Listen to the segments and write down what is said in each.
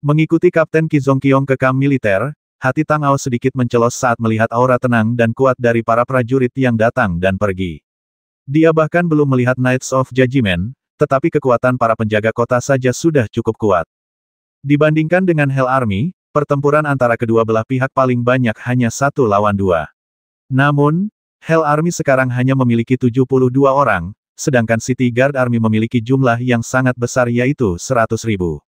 Mengikuti Kapten Qi Zongqiong ke kamp militer, hati Tang Ao sedikit mencelos saat melihat aura tenang dan kuat dari para prajurit yang datang dan pergi. Dia bahkan belum melihat Knights of Judgment, tetapi kekuatan para penjaga kota saja sudah cukup kuat. Dibandingkan dengan Hell Army, pertempuran antara kedua belah pihak paling banyak hanya 1 lawan 2. Namun, Hell Army sekarang hanya memiliki 72 orang, sedangkan City Guard Army memiliki jumlah yang sangat besar yaitu 100.000.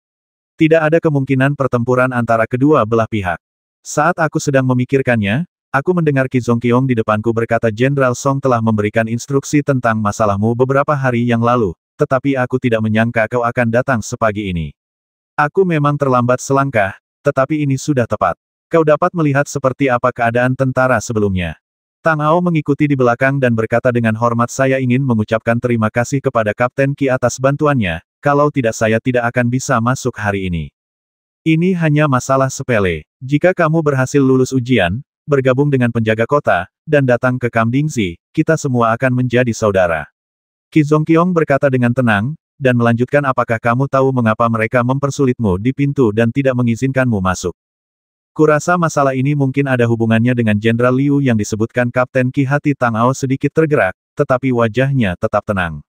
Tidak ada kemungkinan pertempuran antara kedua belah pihak. Saat aku sedang memikirkannya, aku mendengar Qi Zongqiong di depanku berkata Jenderal Song telah memberikan instruksi tentang masalahmu beberapa hari yang lalu, tetapi aku tidak menyangka kau akan datang sepagi ini. Aku memang terlambat selangkah, tetapi ini sudah tepat. Kau dapat melihat seperti apa keadaan tentara sebelumnya. Tang Ao mengikuti di belakang dan berkata dengan hormat saya ingin mengucapkan terima kasih kepada Kapten Qi atas bantuannya, kalau tidak saya tidak akan bisa masuk hari ini. Ini hanya masalah sepele. Jika kamu berhasil lulus ujian, bergabung dengan penjaga kota, dan datang ke Kamp Dingxi, kita semua akan menjadi saudara. Qi Zongqiong berkata dengan tenang, dan melanjutkan apakah kamu tahu mengapa mereka mempersulitmu di pintu dan tidak mengizinkanmu masuk? Kurasa masalah ini mungkin ada hubungannya dengan Jenderal Liu yang disebutkan Kapten Qi. Hati Tang Ao sedikit tergerak, tetapi wajahnya tetap tenang.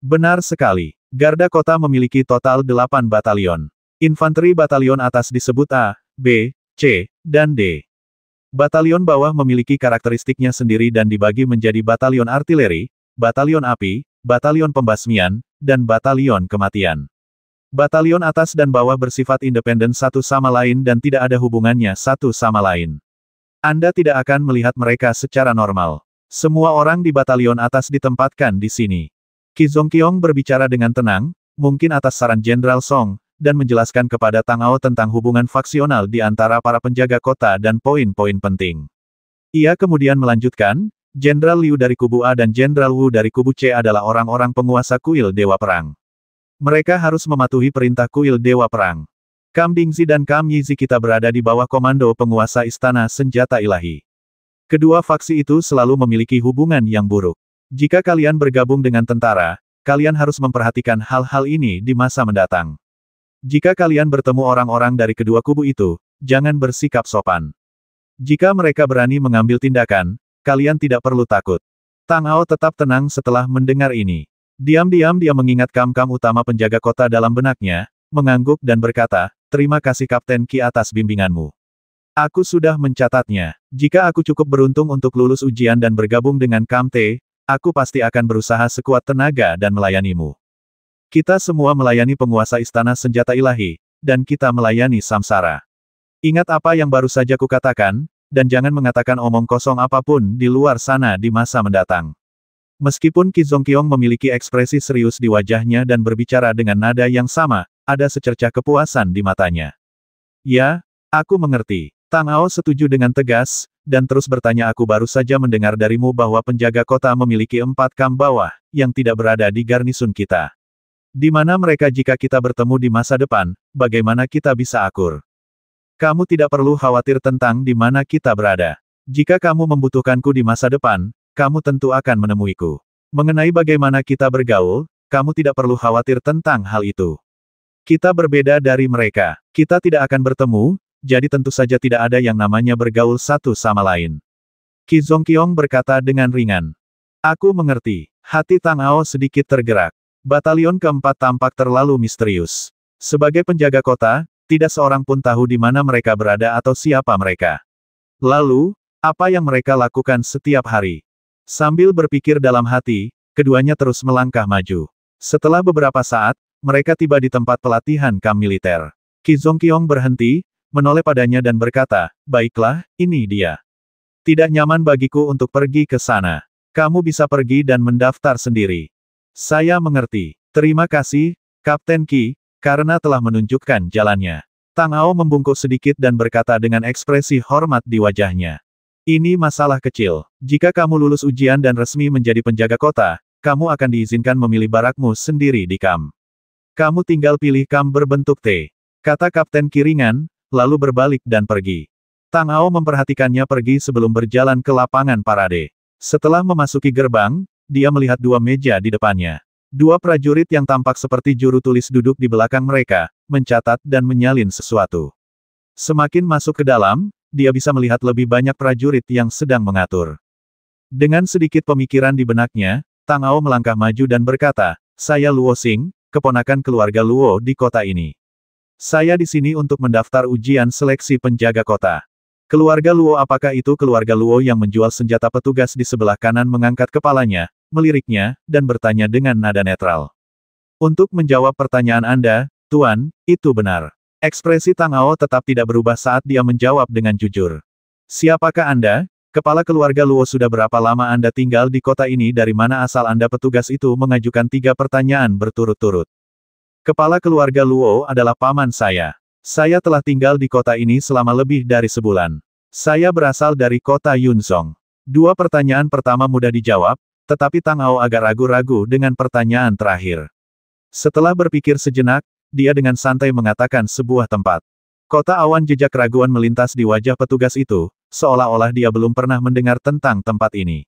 Benar sekali. Garda kota memiliki total 8 batalion. Infanteri batalion atas disebut A, B, C, dan D. Batalion bawah memiliki karakteristiknya sendiri dan dibagi menjadi batalion artileri, batalion api, batalion pembasmian, dan batalion kematian. Batalion atas dan bawah bersifat independen satu sama lain dan tidak ada hubungannya satu sama lain. Anda tidak akan melihat mereka secara normal. Semua orang di batalion atas ditempatkan di sini. Qi Zongqiong berbicara dengan tenang, mungkin atas saran Jenderal Song, dan menjelaskan kepada Tang Ao tentang hubungan faksional di antara para penjaga kota dan poin-poin penting. Ia kemudian melanjutkan, Jenderal Liu dari kubu A dan Jenderal Wu dari kubu C adalah orang-orang penguasa kuil Dewa Perang. Mereka harus mematuhi perintah kuil Dewa Perang. Kamp Dingxi dan Kamp Yizi kita berada di bawah komando penguasa Istana Senjata Ilahi. Kedua faksi itu selalu memiliki hubungan yang buruk. Jika kalian bergabung dengan tentara, kalian harus memperhatikan hal-hal ini di masa mendatang. Jika kalian bertemu orang-orang dari kedua kubu itu, jangan bersikap sopan. Jika mereka berani mengambil tindakan, kalian tidak perlu takut. Tang Ao tetap tenang setelah mendengar ini. Diam-diam dia mengingat kam-kam utama penjaga kota dalam benaknya, mengangguk dan berkata, terima kasih Kapten Qi atas bimbinganmu. Aku sudah mencatatnya. Jika aku cukup beruntung untuk lulus ujian dan bergabung dengan Kamp T, aku pasti akan berusaha sekuat tenaga dan melayanimu. Kita semua melayani penguasa Istana Senjata Ilahi, dan kita melayani Samsara. Ingat apa yang baru saja kukatakan, dan jangan mengatakan omong kosong apapun di luar sana di masa mendatang. Meskipun Qi Zongqiong memiliki ekspresi serius di wajahnya dan berbicara dengan nada yang sama, ada secercah kepuasan di matanya. Ya, aku mengerti. Tang Ao setuju dengan tegas, dan terus bertanya aku baru saja mendengar darimu bahwa penjaga kota memiliki 4 kamp bawah, yang tidak berada di garnisun kita. Di mana mereka jika kita bertemu di masa depan, bagaimana kita bisa akur? Kamu tidak perlu khawatir tentang di mana kita berada. Jika kamu membutuhkanku di masa depan, kamu tentu akan menemuiku. Mengenai bagaimana kita bergaul, kamu tidak perlu khawatir tentang hal itu. Kita berbeda dari mereka. Kita tidak akan bertemu, jadi tentu saja tidak ada yang namanya bergaul satu sama lain. Qi Zongqiong berkata dengan ringan. Aku mengerti. Hati Tang Ao sedikit tergerak. Batalion keempat tampak terlalu misterius. Sebagai penjaga kota, tidak seorang pun tahu di mana mereka berada atau siapa mereka. Lalu, apa yang mereka lakukan setiap hari? Sambil berpikir dalam hati, keduanya terus melangkah maju. Setelah beberapa saat, mereka tiba di tempat pelatihan kamp militer. Qi Zongqiong berhenti, menoleh padanya dan berkata, baiklah, ini dia. Tidak nyaman bagiku untuk pergi ke sana. Kamu bisa pergi dan mendaftar sendiri. Saya mengerti. Terima kasih, Kapten Qi, karena telah menunjukkan jalannya. Tang Ao membungkuk sedikit dan berkata dengan ekspresi hormat di wajahnya. Ini masalah kecil. Jika kamu lulus ujian dan resmi menjadi penjaga kota, kamu akan diizinkan memilih barakmu sendiri di kamp. Kamu tinggal pilih kamp berbentuk T. Kata Kapten Qi ringan, lalu berbalik dan pergi. Tang Ao memperhatikannya pergi sebelum berjalan ke lapangan parade. Setelah memasuki gerbang, dia melihat 2 meja di depannya. Dua prajurit yang tampak seperti juru tulis duduk di belakang mereka, mencatat dan menyalin sesuatu. Semakin masuk ke dalam, dia bisa melihat lebih banyak prajurit yang sedang mengatur. Dengan sedikit pemikiran di benaknya, Tang Ao melangkah maju dan berkata, "Saya Luo Xing, keponakan keluarga Luo di kota ini. Saya di sini untuk mendaftar ujian seleksi penjaga kota." Keluarga Luo. Apakah itu keluarga Luo yang menjual senjata? Petugas di sebelah kanan mengangkat kepalanya, meliriknya, dan bertanya dengan nada netral. "Untuk menjawab pertanyaan Anda, Tuan, itu benar." Ekspresi Tang Ao tetap tidak berubah saat dia menjawab dengan jujur. "Siapakah Anda? Kepala keluarga Luo. Sudah berapa lama Anda tinggal di kota ini? Dari mana asal Anda?" Petugas itu mengajukan 3 pertanyaan berturut-turut. "Kepala keluarga Luo adalah paman saya. Saya telah tinggal di kota ini selama lebih dari sebulan. Saya berasal dari kota Yunzhong." 2 pertanyaan pertama mudah dijawab, tetapi Tang Ao agak ragu-ragu dengan pertanyaan terakhir. Setelah berpikir sejenak, dia dengan santai mengatakan sebuah tempat. Kota. Awan jejak keraguan melintas di wajah petugas itu, seolah-olah dia belum pernah mendengar tentang tempat ini.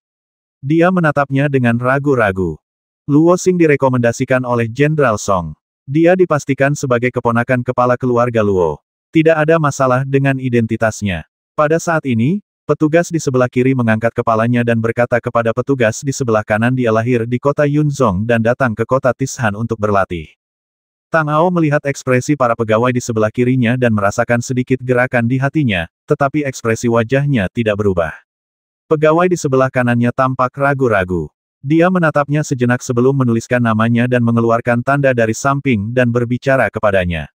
Dia menatapnya dengan ragu-ragu. Luo Xing direkomendasikan oleh Jenderal Song. Dia dipastikan sebagai keponakan kepala keluarga Luo. Tidak ada masalah dengan identitasnya. Pada saat ini, petugas di sebelah kiri mengangkat kepalanya dan berkata kepada petugas di sebelah kanan, dia lahir di kota Yunzhong dan datang ke kota Tishan untuk berlatih. Tang Ao melihat ekspresi para pegawai di sebelah kirinya dan merasakan sedikit gerakan di hatinya, tetapi ekspresi wajahnya tidak berubah. Pegawai di sebelah kanannya tampak ragu-ragu. Dia menatapnya sejenak sebelum menuliskan namanya dan mengeluarkan tanda dari samping dan berbicara kepadanya.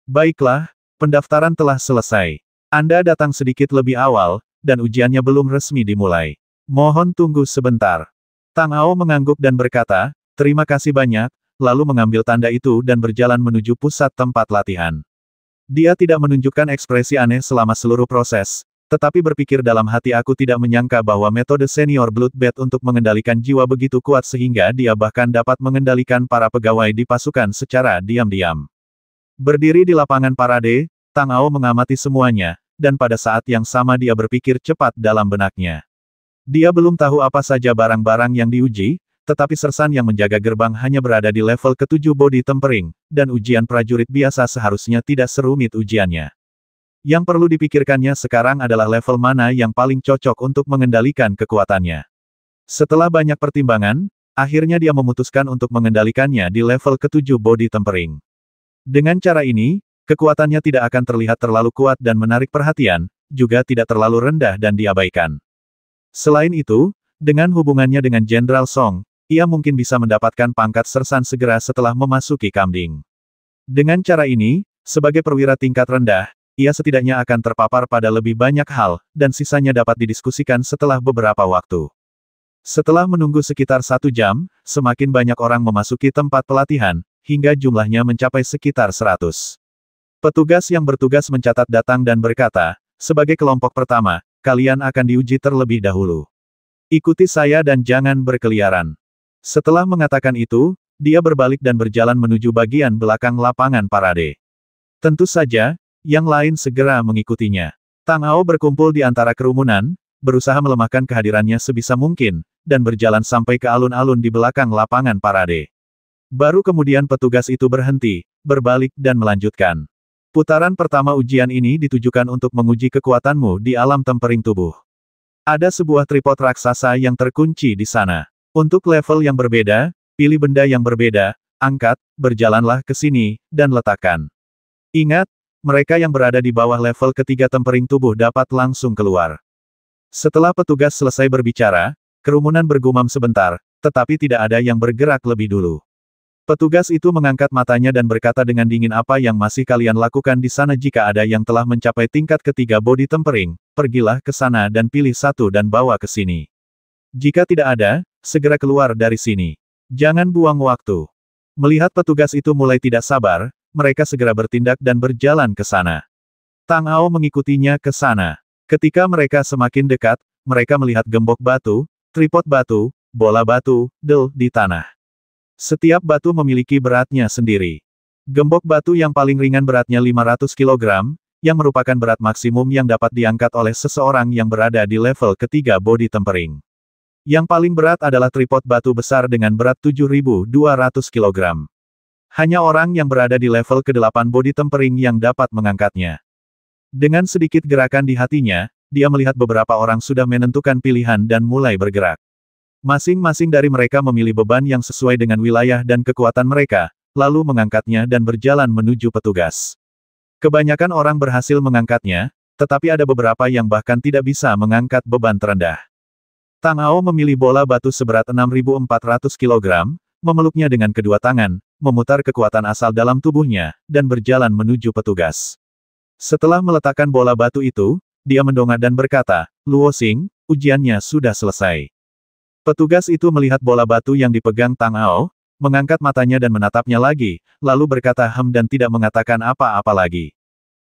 "Baiklah, pendaftaran telah selesai. Anda datang sedikit lebih awal, dan ujiannya belum resmi dimulai. Mohon tunggu sebentar." Tang Ao mengangguk dan berkata, "Terima kasih banyak," lalu mengambil tanda itu dan berjalan menuju pusat tempat latihan. Dia tidak menunjukkan ekspresi aneh selama seluruh proses, tetapi berpikir dalam hati, "Aku tidak menyangka bahwa metode senior Bloodbath untuk mengendalikan jiwa begitu kuat sehingga dia bahkan dapat mengendalikan para pegawai di pasukan secara diam-diam." Berdiri di lapangan parade, Tang Ao mengamati semuanya, dan pada saat yang sama dia berpikir cepat dalam benaknya. Dia belum tahu apa saja barang-barang yang diuji, tetapi sersan yang menjaga gerbang hanya berada di level ke-7 body tempering, dan ujian prajurit biasa seharusnya tidak serumit ujiannya. Yang perlu dipikirkannya sekarang adalah level mana yang paling cocok untuk mengendalikan kekuatannya. Setelah banyak pertimbangan, akhirnya dia memutuskan untuk mengendalikannya di level ke-7 body tempering. Dengan cara ini, kekuatannya tidak akan terlihat terlalu kuat dan menarik perhatian, juga tidak terlalu rendah dan diabaikan. Selain itu, dengan hubungannya dengan Jenderal Song, ia mungkin bisa mendapatkan pangkat sersan segera setelah memasuki Kamding. Dengan cara ini, sebagai perwira tingkat rendah, ia setidaknya akan terpapar pada lebih banyak hal, dan sisanya dapat didiskusikan setelah beberapa waktu. Setelah menunggu sekitar 1 jam, semakin banyak orang memasuki tempat pelatihan, hingga jumlahnya mencapai sekitar 100. Petugas yang bertugas mencatat datang dan berkata, "Sebagai kelompok pertama, kalian akan diuji terlebih dahulu. Ikuti saya dan jangan berkeliaran." Setelah mengatakan itu, dia berbalik dan berjalan menuju bagian belakang lapangan parade. Tentu saja, yang lain segera mengikutinya. Tang Ao berkumpul di antara kerumunan, berusaha melemahkan kehadirannya sebisa mungkin, dan berjalan sampai ke alun-alun di belakang lapangan parade. Baru kemudian petugas itu berhenti, berbalik dan melanjutkan. "Putaran pertama ujian ini ditujukan untuk menguji kekuatanmu di alam tempering tubuh. Ada sebuah tripod raksasa yang terkunci di sana. Untuk level yang berbeda, pilih benda yang berbeda, angkat, berjalanlah ke sini, dan letakkan. Ingat, mereka yang berada di bawah level ketiga tempering tubuh dapat langsung keluar." Setelah petugas selesai berbicara, kerumunan bergumam sebentar, tetapi tidak ada yang bergerak lebih dulu. Petugas itu mengangkat matanya dan berkata dengan dingin, "Apa yang masih kalian lakukan di sana? Jika ada yang telah mencapai tingkat ketiga body tempering, pergilah ke sana dan pilih satu dan bawa ke sini. Jika tidak ada, segera keluar dari sini. Jangan buang waktu." Melihat petugas itu mulai tidak sabar, mereka segera bertindak dan berjalan ke sana. Tang Ao mengikutinya ke sana. Ketika mereka semakin dekat, mereka melihat gembok batu, tripod batu, bola batu, del di tanah. Setiap batu memiliki beratnya sendiri. Gembok batu yang paling ringan beratnya 500 kg, yang merupakan berat maksimum yang dapat diangkat oleh seseorang yang berada di level ketiga body tempering. Yang paling berat adalah tripod batu besar dengan berat 7.200 kg. Hanya orang yang berada di level ke-8 body tempering yang dapat mengangkatnya. Dengan sedikit gerakan di hatinya, dia melihat beberapa orang sudah menentukan pilihan dan mulai bergerak. Masing-masing dari mereka memilih beban yang sesuai dengan wilayah dan kekuatan mereka, lalu mengangkatnya dan berjalan menuju petugas. Kebanyakan orang berhasil mengangkatnya, tetapi ada beberapa yang bahkan tidak bisa mengangkat beban terendah. Tang Ao memilih bola batu seberat 6.400 kg, memeluknya dengan kedua tangan, memutar kekuatan asal dalam tubuhnya, dan berjalan menuju petugas. Setelah meletakkan bola batu itu, dia mendongak dan berkata, "Luo Xing, ujiannya sudah selesai." Petugas itu melihat bola batu yang dipegang Tang Ao, mengangkat matanya dan menatapnya lagi, lalu berkata dan tidak mengatakan apa-apa lagi.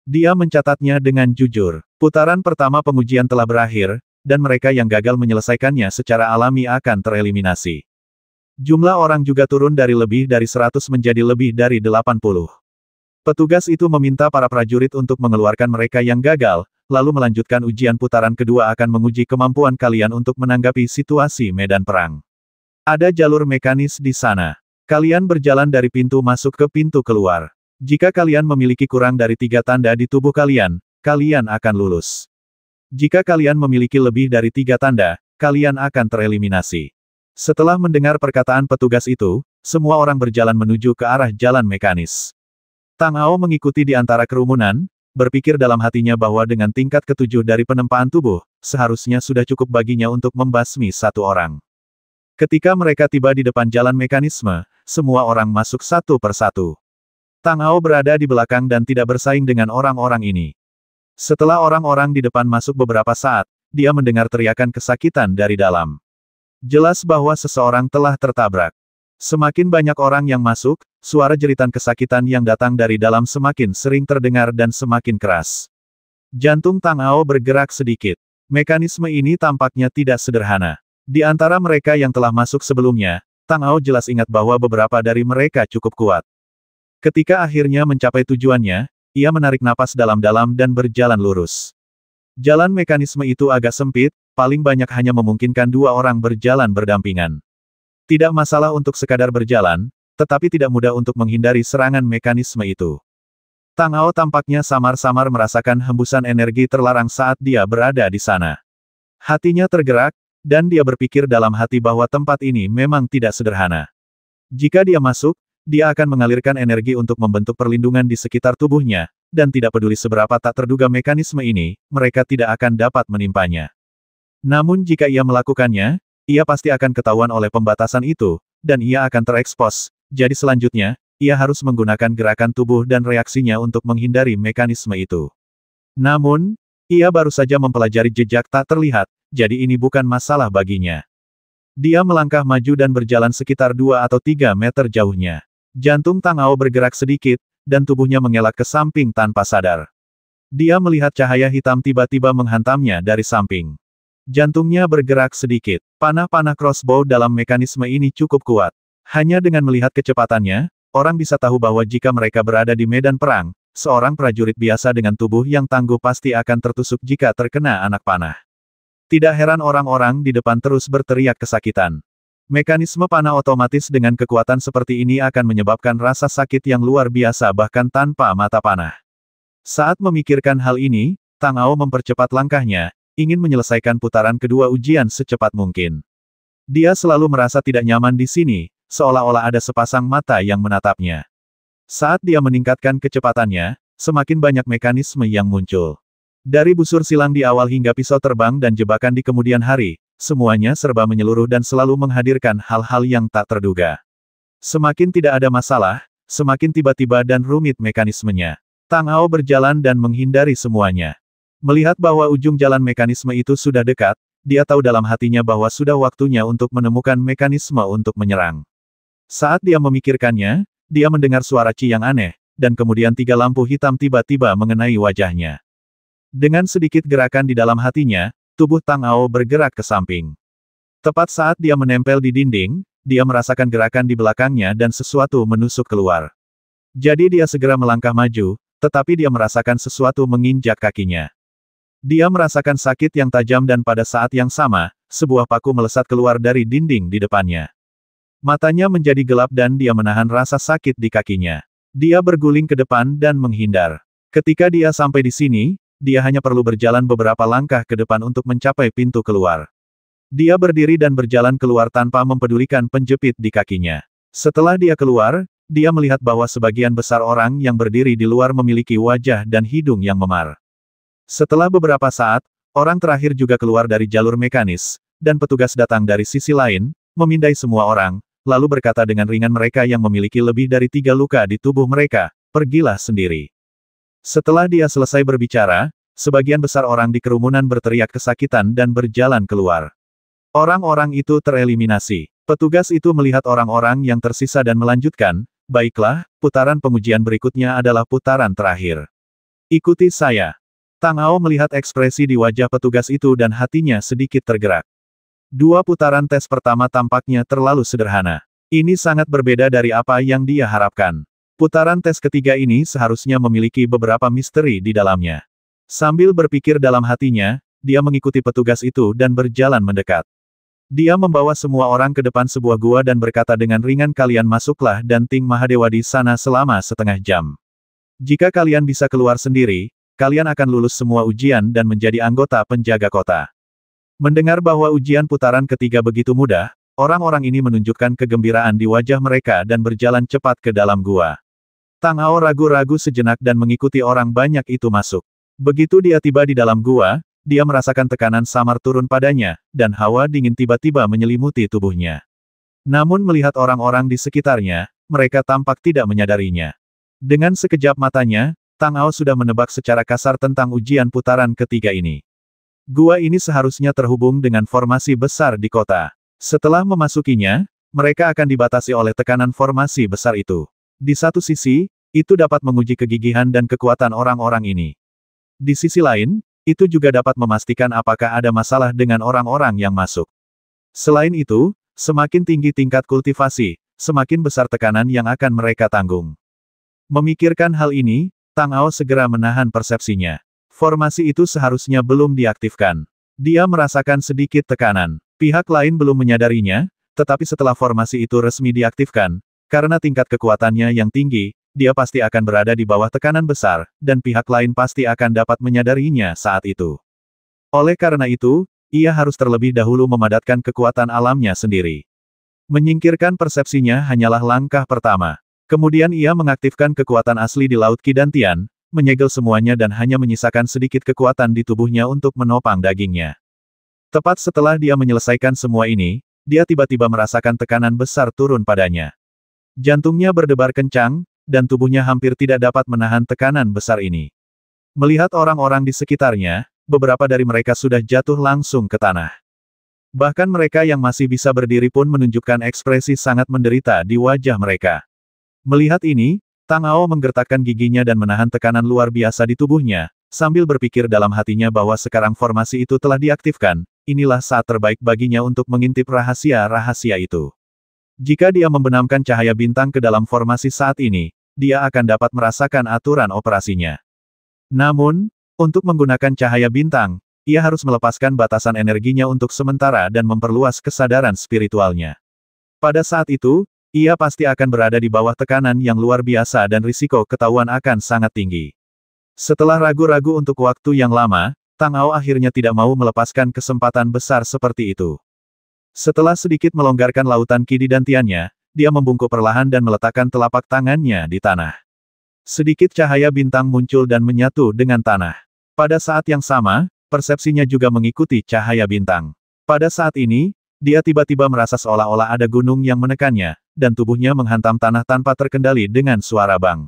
Dia mencatatnya dengan jujur. Putaran pertama pengujian telah berakhir, dan mereka yang gagal menyelesaikannya secara alami akan tereliminasi. Jumlah orang juga turun dari lebih dari 100 menjadi lebih dari 80. Petugas itu meminta para prajurit untuk mengeluarkan mereka yang gagal, lalu melanjutkan ujian putaran kedua akan menguji kemampuan kalian untuk menanggapi situasi medan perang. Ada jalur mekanis di sana. Kalian berjalan dari pintu masuk ke pintu keluar. Jika kalian memiliki kurang dari 3 tanda di tubuh kalian, kalian akan lulus. Jika kalian memiliki lebih dari 3 tanda, kalian akan tereliminasi. Setelah mendengar perkataan petugas itu, semua orang berjalan menuju ke arah jalan mekanis. Tang Ao mengikuti di antara kerumunan, berpikir dalam hatinya bahwa dengan tingkat ke-7 dari penempaan tubuh, seharusnya sudah cukup baginya untuk membasmi satu orang. Ketika mereka tiba di depan jalan mekanisme, semua orang masuk satu persatu. Tang Ao berada di belakang dan tidak bersaing dengan orang-orang ini. Setelah orang-orang di depan masuk beberapa saat, dia mendengar teriakan kesakitan dari dalam. Jelas bahwa seseorang telah tertabrak. Semakin banyak orang yang masuk, suara jeritan kesakitan yang datang dari dalam semakin sering terdengar dan semakin keras. Jantung Tang Ao bergerak sedikit. Mekanisme ini tampaknya tidak sederhana. Di antara mereka yang telah masuk sebelumnya, Tang Ao jelas ingat bahwa beberapa dari mereka cukup kuat. Ketika akhirnya mencapai tujuannya, ia menarik napas dalam-dalam dan berjalan lurus. Jalan mekanisme itu agak sempit, paling banyak hanya memungkinkan 2 orang berjalan berdampingan. Tidak masalah untuk sekadar berjalan, tetapi tidak mudah untuk menghindari serangan mekanisme itu. Tang Ao tampaknya samar-samar merasakan hembusan energi terlarang saat dia berada di sana. Hatinya tergerak, dan dia berpikir dalam hati bahwa tempat ini memang tidak sederhana. Jika dia masuk, dia akan mengalirkan energi untuk membentuk perlindungan di sekitar tubuhnya, dan tidak peduli seberapa tak terduga mekanisme ini, mereka tidak akan dapat menimpanya. Namun jika ia melakukannya, ia pasti akan ketahuan oleh pembatasan itu, dan ia akan terekspos. Jadi selanjutnya, ia harus menggunakan gerakan tubuh dan reaksinya untuk menghindari mekanisme itu. Namun, ia baru saja mempelajari jejak tak terlihat, jadi ini bukan masalah baginya. Dia melangkah maju dan berjalan sekitar 2 atau 3 meter jauhnya. Jantung Tang Ao bergerak sedikit, dan tubuhnya mengelak ke samping tanpa sadar. Dia melihat cahaya hitam tiba-tiba menghantamnya dari samping. Jantungnya bergerak sedikit. Panah-panah crossbow dalam mekanisme ini cukup kuat. Hanya dengan melihat kecepatannya, orang bisa tahu bahwa jika mereka berada di medan perang, seorang prajurit biasa dengan tubuh yang tangguh pasti akan tertusuk jika terkena anak panah. Tidak heran orang-orang di depan terus berteriak kesakitan. Mekanisme panah otomatis dengan kekuatan seperti ini akan menyebabkan rasa sakit yang luar biasa bahkan tanpa mata panah. Saat memikirkan hal ini, Tang Ao mempercepat langkahnya, ingin menyelesaikan putaran kedua ujian secepat mungkin. Dia selalu merasa tidak nyaman di sini, seolah-olah ada sepasang mata yang menatapnya. Saat dia meningkatkan kecepatannya, semakin banyak mekanisme yang muncul. Dari busur silang di awal hingga pisau terbang dan jebakan di kemudian hari, semuanya serba menyeluruh dan selalu menghadirkan hal-hal yang tak terduga. Semakin tidak ada masalah, semakin tiba-tiba dan rumit mekanismenya. Tang Ao berjalan dan menghindari semuanya. Melihat bahwa ujung jalan mekanisme itu sudah dekat, dia tahu dalam hatinya bahwa sudah waktunya untuk menemukan mekanisme untuk menyerang. Saat dia memikirkannya, dia mendengar suara Ci yang aneh, dan kemudian 3 lampu hitam tiba-tiba mengenai wajahnya. Dengan sedikit gerakan di dalam hatinya, tubuh Tang Ao bergerak ke samping. Tepat saat dia menempel di dinding, dia merasakan gerakan di belakangnya dan sesuatu menusuk keluar. Jadi dia segera melangkah maju, tetapi dia merasakan sesuatu menginjak kakinya. Dia merasakan sakit yang tajam dan pada saat yang sama, sebuah paku melesat keluar dari dinding di depannya. Matanya menjadi gelap dan dia menahan rasa sakit di kakinya. Dia berguling ke depan dan menghindar. Ketika dia sampai di sini, dia hanya perlu berjalan beberapa langkah ke depan untuk mencapai pintu keluar. Dia berdiri dan berjalan keluar tanpa mempedulikan penjepit di kakinya. Setelah dia keluar, dia melihat bahwa sebagian besar orang yang berdiri di luar memiliki wajah dan hidung yang memar. Setelah beberapa saat, orang terakhir juga keluar dari jalur mekanis, dan petugas datang dari sisi lain, memindai semua orang, lalu berkata dengan ringan mereka yang memiliki lebih dari 3 luka di tubuh mereka, pergilah sendiri. Setelah dia selesai berbicara, sebagian besar orang di kerumunan berteriak kesakitan dan berjalan keluar. Orang-orang itu tereliminasi. Petugas itu melihat orang-orang yang tersisa dan melanjutkan, baiklah, putaran pengujian berikutnya adalah putaran terakhir. Ikuti saya. Tang Ao melihat ekspresi di wajah petugas itu dan hatinya sedikit tergerak. 2 putaran tes pertama tampaknya terlalu sederhana. Ini sangat berbeda dari apa yang dia harapkan. Putaran tes ketiga ini seharusnya memiliki beberapa misteri di dalamnya. Sambil berpikir dalam hatinya, dia mengikuti petugas itu dan berjalan mendekat. Dia membawa semua orang ke depan sebuah gua dan berkata dengan ringan, kalian masuklah dan Ting Mahadewa di sana selama setengah jam. Jika kalian bisa keluar sendiri, kalian akan lulus semua ujian dan menjadi anggota penjaga kota. Mendengar bahwa ujian putaran ketiga begitu mudah, orang-orang ini menunjukkan kegembiraan di wajah mereka dan berjalan cepat ke dalam gua. Tang Ao ragu-ragu sejenak dan mengikuti orang banyak itu masuk. Begitu dia tiba di dalam gua, dia merasakan tekanan samar turun padanya, dan hawa dingin tiba-tiba menyelimuti tubuhnya. Namun melihat orang-orang di sekitarnya, mereka tampak tidak menyadarinya. Dengan sekejap matanya, Tang Ao sudah menebak secara kasar tentang ujian putaran ketiga ini. Gua ini seharusnya terhubung dengan formasi besar di kota. Setelah memasukinya, mereka akan dibatasi oleh tekanan formasi besar itu. Di satu sisi, itu dapat menguji kegigihan dan kekuatan orang-orang ini. Di sisi lain, itu juga dapat memastikan apakah ada masalah dengan orang-orang yang masuk. Selain itu, semakin tinggi tingkat kultivasi, semakin besar tekanan yang akan mereka tanggung. Memikirkan hal ini, Tang Ao segera menahan persepsinya. Formasi itu seharusnya belum diaktifkan. Dia merasakan sedikit tekanan. Pihak lain belum menyadarinya, tetapi setelah formasi itu resmi diaktifkan, karena tingkat kekuatannya yang tinggi, dia pasti akan berada di bawah tekanan besar, dan pihak lain pasti akan dapat menyadarinya saat itu. Oleh karena itu, ia harus terlebih dahulu memadatkan kekuatan alamnya sendiri. Menyingkirkan persepsinya hanyalah langkah pertama. Kemudian ia mengaktifkan kekuatan asli di Laut Qi dan Tian, menyegel semuanya dan hanya menyisakan sedikit kekuatan di tubuhnya untuk menopang dagingnya. Tepat setelah dia menyelesaikan semua ini, dia tiba-tiba merasakan tekanan besar turun padanya. Jantungnya berdebar kencang, dan tubuhnya hampir tidak dapat menahan tekanan besar ini. Melihat orang-orang di sekitarnya, beberapa dari mereka sudah jatuh langsung ke tanah. Bahkan mereka yang masih bisa berdiri pun menunjukkan ekspresi sangat menderita di wajah mereka. Melihat ini, Tang Ao menggertakkan giginya dan menahan tekanan luar biasa di tubuhnya, sambil berpikir dalam hatinya bahwa sekarang formasi itu telah diaktifkan, inilah saat terbaik baginya untuk mengintip rahasia-rahasia itu. Jika dia membenamkan cahaya bintang ke dalam formasi saat ini, dia akan dapat merasakan aturan operasinya. Namun, untuk menggunakan cahaya bintang, ia harus melepaskan batasan energinya untuk sementara dan memperluas kesadaran spiritualnya. Pada saat itu, ia pasti akan berada di bawah tekanan yang luar biasa dan risiko ketahuan akan sangat tinggi. Setelah ragu-ragu untuk waktu yang lama, Tang Ao akhirnya tidak mau melepaskan kesempatan besar seperti itu. Setelah sedikit melonggarkan lautan Qi di dantiannya, dia membungkuk perlahan dan meletakkan telapak tangannya di tanah. Sedikit cahaya bintang muncul dan menyatu dengan tanah. Pada saat yang sama, persepsinya juga mengikuti cahaya bintang. Pada saat ini, dia tiba-tiba merasa seolah-olah ada gunung yang menekannya, dan tubuhnya menghantam tanah tanpa terkendali dengan suara bang.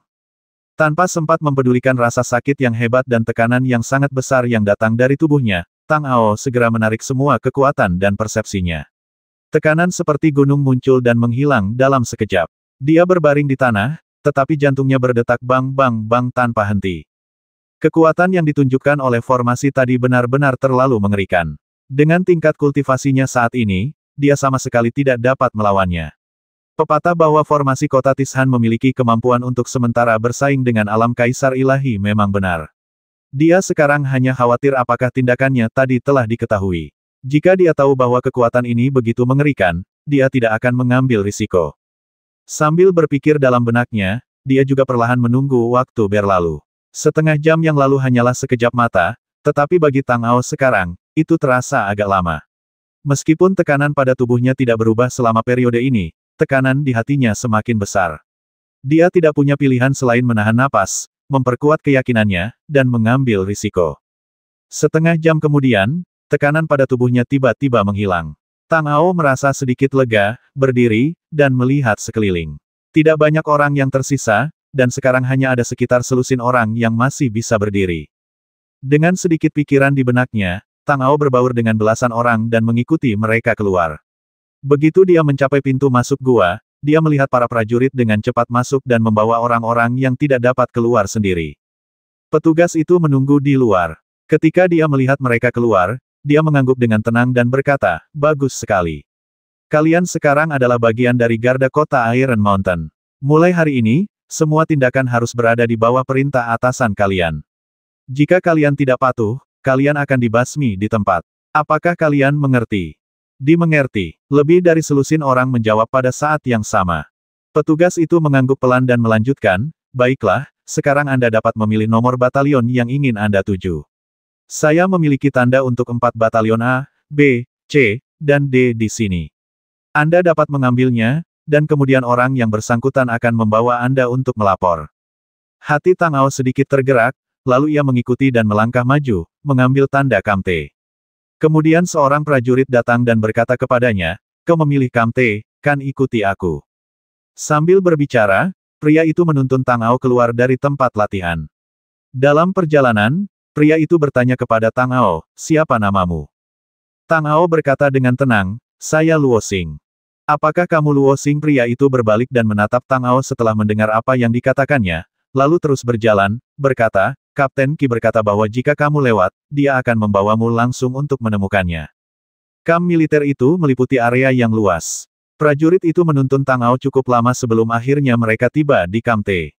Tanpa sempat mempedulikan rasa sakit yang hebat dan tekanan yang sangat besar yang datang dari tubuhnya, Tang Ao segera menarik semua kekuatan dan persepsinya. Tekanan seperti gunung muncul dan menghilang dalam sekejap. Dia berbaring di tanah, tetapi jantungnya berdetak bang-bang-bang tanpa henti. Kekuatan yang ditunjukkan oleh formasi tadi benar-benar terlalu mengerikan. Dengan tingkat kultivasinya saat ini, dia sama sekali tidak dapat melawannya. Pepatah bahwa formasi kota Tishan memiliki kemampuan untuk sementara bersaing dengan alam kaisar ilahi memang benar. Dia sekarang hanya khawatir apakah tindakannya tadi telah diketahui. Jika dia tahu bahwa kekuatan ini begitu mengerikan, dia tidak akan mengambil risiko. Sambil berpikir dalam benaknya, dia juga perlahan menunggu waktu berlalu. Setengah jam yang lalu hanyalah sekejap mata, tetapi bagi Tang Ao sekarang, itu terasa agak lama. Meskipun tekanan pada tubuhnya tidak berubah selama periode ini, tekanan di hatinya semakin besar. Dia tidak punya pilihan selain menahan napas, memperkuat keyakinannya, dan mengambil risiko. Setengah jam kemudian, tekanan pada tubuhnya tiba-tiba menghilang. Tang Ao merasa sedikit lega, berdiri, dan melihat sekeliling. Tidak banyak orang yang tersisa, dan sekarang hanya ada sekitar selusin orang yang masih bisa berdiri. Dengan sedikit pikiran di benaknya, Tang Ao berbaur dengan belasan orang dan mengikuti mereka keluar. Begitu dia mencapai pintu masuk gua, dia melihat para prajurit dengan cepat masuk dan membawa orang-orang yang tidak dapat keluar sendiri. Petugas itu menunggu di luar. Ketika dia melihat mereka keluar, dia mengangguk dengan tenang dan berkata, "Bagus sekali. Kalian sekarang adalah bagian dari garda kota Iron Mountain. Mulai hari ini, semua tindakan harus berada di bawah perintah atasan kalian. Jika kalian tidak patuh, kalian akan dibasmi di tempat. Apakah kalian mengerti?" Dimengerti. Lebih dari selusin orang menjawab pada saat yang sama. Petugas itu mengangguk pelan dan melanjutkan, "Baiklah, sekarang Anda dapat memilih nomor batalion yang ingin Anda tuju. Saya memiliki tanda untuk 4 batalion A, B, C, dan D di sini. Anda dapat mengambilnya, dan kemudian orang yang bersangkutan akan membawa Anda untuk melapor." Hati Tang Ao sedikit tergerak, lalu ia mengikuti dan melangkah maju, mengambil tanda Kamte. Kemudian seorang prajurit datang dan berkata kepadanya, "Kau memilih Kamte, kan ikuti aku." Sambil berbicara, pria itu menuntun Tang Ao keluar dari tempat latihan. Dalam perjalanan, pria itu bertanya kepada Tang Ao, "Siapa namamu?" Tang Ao berkata dengan tenang, "Saya Luo Xing." "Apakah kamu Luo Xing?" Pria itu berbalik dan menatap Tang Ao setelah mendengar apa yang dikatakannya, lalu terus berjalan, berkata, "Kapten Qi berkata bahwa jika kamu lewat, dia akan membawamu langsung untuk menemukannya." Kamp militer itu meliputi area yang luas. Prajurit itu menuntun Tang Ao cukup lama sebelum akhirnya mereka tiba di Kamte.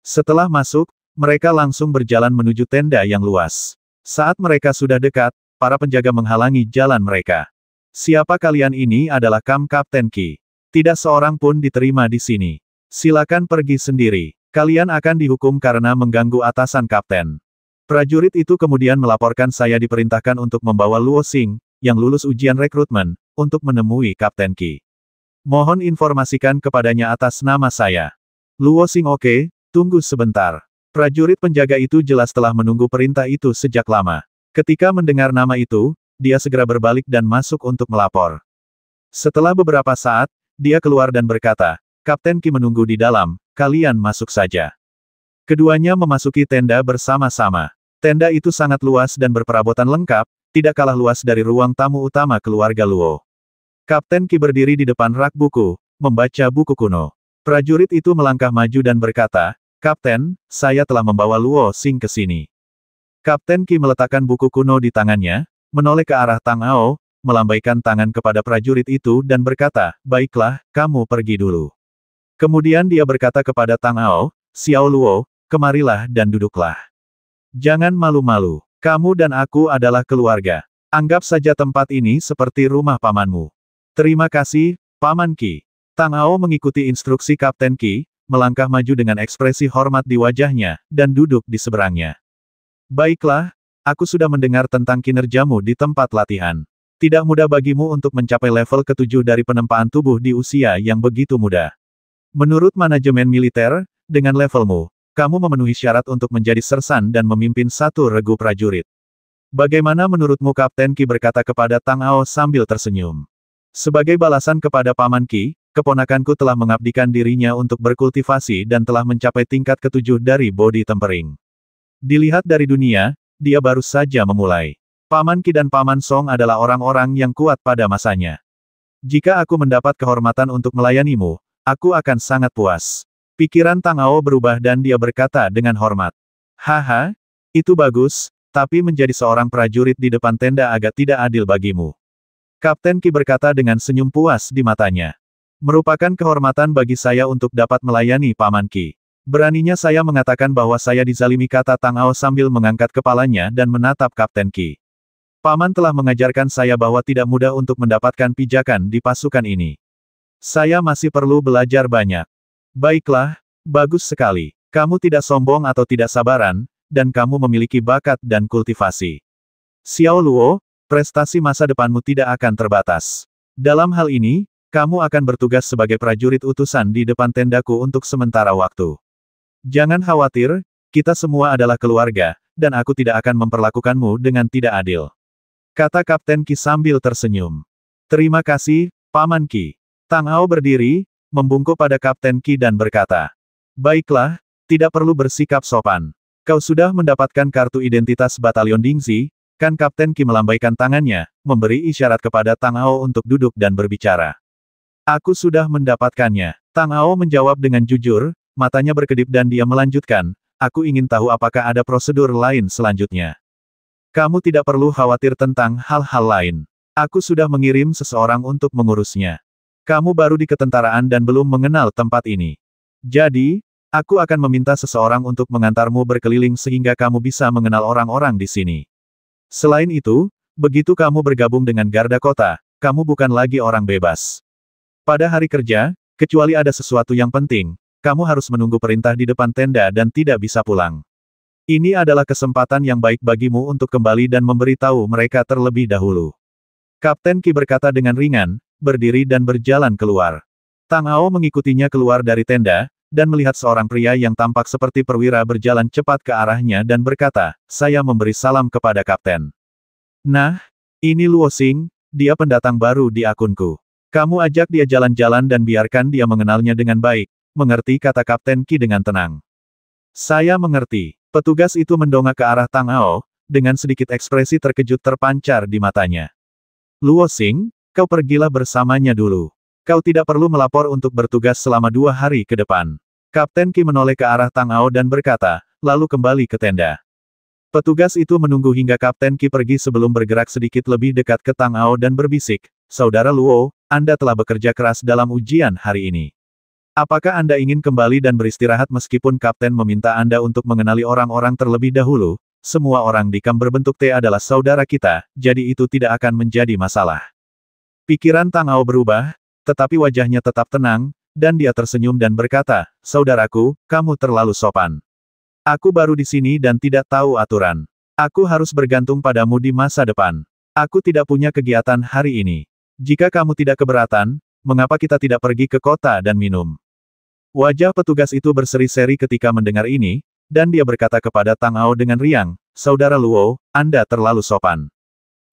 Setelah masuk, mereka langsung berjalan menuju tenda yang luas. Saat mereka sudah dekat, para penjaga menghalangi jalan mereka. "Siapa kalian?" "Ini adalah kamp Kapten Qi. Tidak seorang pun diterima di sini. Silakan pergi sendiri. Kalian akan dihukum karena mengganggu atasan kapten." Prajurit itu kemudian melaporkan, "Saya diperintahkan untuk membawa Luo Xing, yang lulus ujian rekrutmen, untuk menemui Kapten Qi. Mohon informasikan kepadanya atas nama saya." "Luo Xing, oke, tunggu sebentar." Prajurit penjaga itu jelas telah menunggu perintah itu sejak lama. Ketika mendengar nama itu, dia segera berbalik dan masuk untuk melapor. Setelah beberapa saat, dia keluar dan berkata, "Kapten Qi menunggu di dalam, kalian masuk saja." Keduanya memasuki tenda bersama-sama. Tenda itu sangat luas dan berperabotan lengkap, tidak kalah luas dari ruang tamu utama keluarga Luo. Kapten Qi berdiri di depan rak buku, membaca buku kuno. Prajurit itu melangkah maju dan berkata, "Kapten, saya telah membawa Luo Xing ke sini." Kapten Qi meletakkan buku kuno di tangannya, menoleh ke arah Tang Ao, melambaikan tangan kepada prajurit itu dan berkata, "Baiklah, kamu pergi dulu." Kemudian dia berkata kepada Tang Ao, "Xiao Luo, kemarilah dan duduklah. Jangan malu-malu. Kamu dan aku adalah keluarga. Anggap saja tempat ini seperti rumah pamanmu." "Terima kasih, Paman Qi." Tang Ao mengikuti instruksi Kapten Qi, melangkah maju dengan ekspresi hormat di wajahnya, dan duduk di seberangnya. "Baiklah, aku sudah mendengar tentang kinerjamu di tempat latihan. Tidak mudah bagimu untuk mencapai level ke-7 dari penempaan tubuh di usia yang begitu muda. Menurut manajemen militer, dengan levelmu, kamu memenuhi syarat untuk menjadi sersan dan memimpin satu regu prajurit. Bagaimana menurutmu?" Kapten Qi berkata kepada Tang Ao sambil tersenyum. "Sebagai balasan kepada Paman Qi, keponakanku telah mengabdikan dirinya untuk berkultivasi dan telah mencapai tingkat ke-7 dari body tempering. Dilihat dari dunia, dia baru saja memulai. Paman Qi dan Paman Song adalah orang-orang yang kuat pada masanya. Jika aku mendapat kehormatan untuk melayanimu, aku akan sangat puas." Pikiran Tang Ao berubah dan dia berkata dengan hormat, "Haha, itu bagus, tapi menjadi seorang prajurit di depan tenda agak tidak adil bagimu." Kapten Qi berkata dengan senyum puas di matanya. "Merupakan kehormatan bagi saya untuk dapat melayani Paman Qi. Beraninya saya mengatakan bahwa saya dizalimi, kata Tang Ao sambil mengangkat kepalanya dan menatap Kapten Qi. Paman telah mengajarkan saya bahwa tidak mudah untuk mendapatkan pijakan di pasukan ini. Saya masih perlu belajar banyak. Baiklah, bagus sekali. Kamu tidak sombong atau tidak sabaran, dan kamu memiliki bakat dan kultivasi. Xiao Luo, prestasi masa depanmu tidak akan terbatas. Dalam hal ini, kamu akan bertugas sebagai prajurit utusan di depan tendaku untuk sementara waktu. Jangan khawatir, kita semua adalah keluarga, dan aku tidak akan memperlakukanmu dengan tidak adil. Kata Kapten Qi sambil tersenyum. Terima kasih, Paman Qi. Tang Ao berdiri, membungkuk pada Kapten Qi dan berkata, baiklah, tidak perlu bersikap sopan. Kau sudah mendapatkan kartu identitas Batalion Dingxi, kan? Kapten Qi melambaikan tangannya, memberi isyarat kepada Tang Ao untuk duduk dan berbicara. Aku sudah mendapatkannya. Tang Ao menjawab dengan jujur, matanya berkedip dan dia melanjutkan, aku ingin tahu apakah ada prosedur lain selanjutnya. Kamu tidak perlu khawatir tentang hal-hal lain. Aku sudah mengirim seseorang untuk mengurusnya. Kamu baru di ketentaraan dan belum mengenal tempat ini. Jadi, aku akan meminta seseorang untuk mengantarmu berkeliling sehingga kamu bisa mengenal orang-orang di sini. Selain itu, begitu kamu bergabung dengan Garda Kota, kamu bukan lagi orang bebas. Pada hari kerja, kecuali ada sesuatu yang penting, kamu harus menunggu perintah di depan tenda dan tidak bisa pulang. Ini adalah kesempatan yang baik bagimu untuk kembali dan memberitahu mereka terlebih dahulu. Kapten Qi berkata dengan ringan, berdiri dan berjalan keluar. Tang Ao mengikutinya keluar dari tenda, dan melihat seorang pria yang tampak seperti perwira berjalan cepat ke arahnya dan berkata, saya memberi salam kepada Kapten. Nah, ini Luo Xing, dia pendatang baru di akunku. Kamu ajak dia jalan-jalan dan biarkan dia mengenalnya dengan baik. Mengerti, kata Kapten Qi dengan tenang. Saya mengerti. Petugas itu mendongak ke arah Tang Ao, dengan sedikit ekspresi terkejut terpancar di matanya. Luo Xing, kau pergilah bersamanya dulu. Kau tidak perlu melapor untuk bertugas selama 2 hari ke depan. Kapten Qi menoleh ke arah Tang Ao dan berkata, lalu kembali ke tenda. Petugas itu menunggu hingga Kapten Qi pergi sebelum bergerak sedikit lebih dekat ke Tang Ao dan berbisik, Saudara Luo, Anda telah bekerja keras dalam ujian hari ini. Apakah Anda ingin kembali dan beristirahat? Meskipun Kapten meminta Anda untuk mengenali orang-orang terlebih dahulu, semua orang di kamp berbentuk T adalah saudara kita, jadi itu tidak akan menjadi masalah. Pikiran Tang Ao berubah, tetapi wajahnya tetap tenang, dan dia tersenyum dan berkata, saudaraku, kamu terlalu sopan. Aku baru di sini dan tidak tahu aturan. Aku harus bergantung padamu di masa depan. Aku tidak punya kegiatan hari ini. Jika kamu tidak keberatan, mengapa kita tidak pergi ke kota dan minum? Wajah petugas itu berseri-seri ketika mendengar ini, dan dia berkata kepada Tang Ao dengan riang, Saudara Luo, Anda terlalu sopan.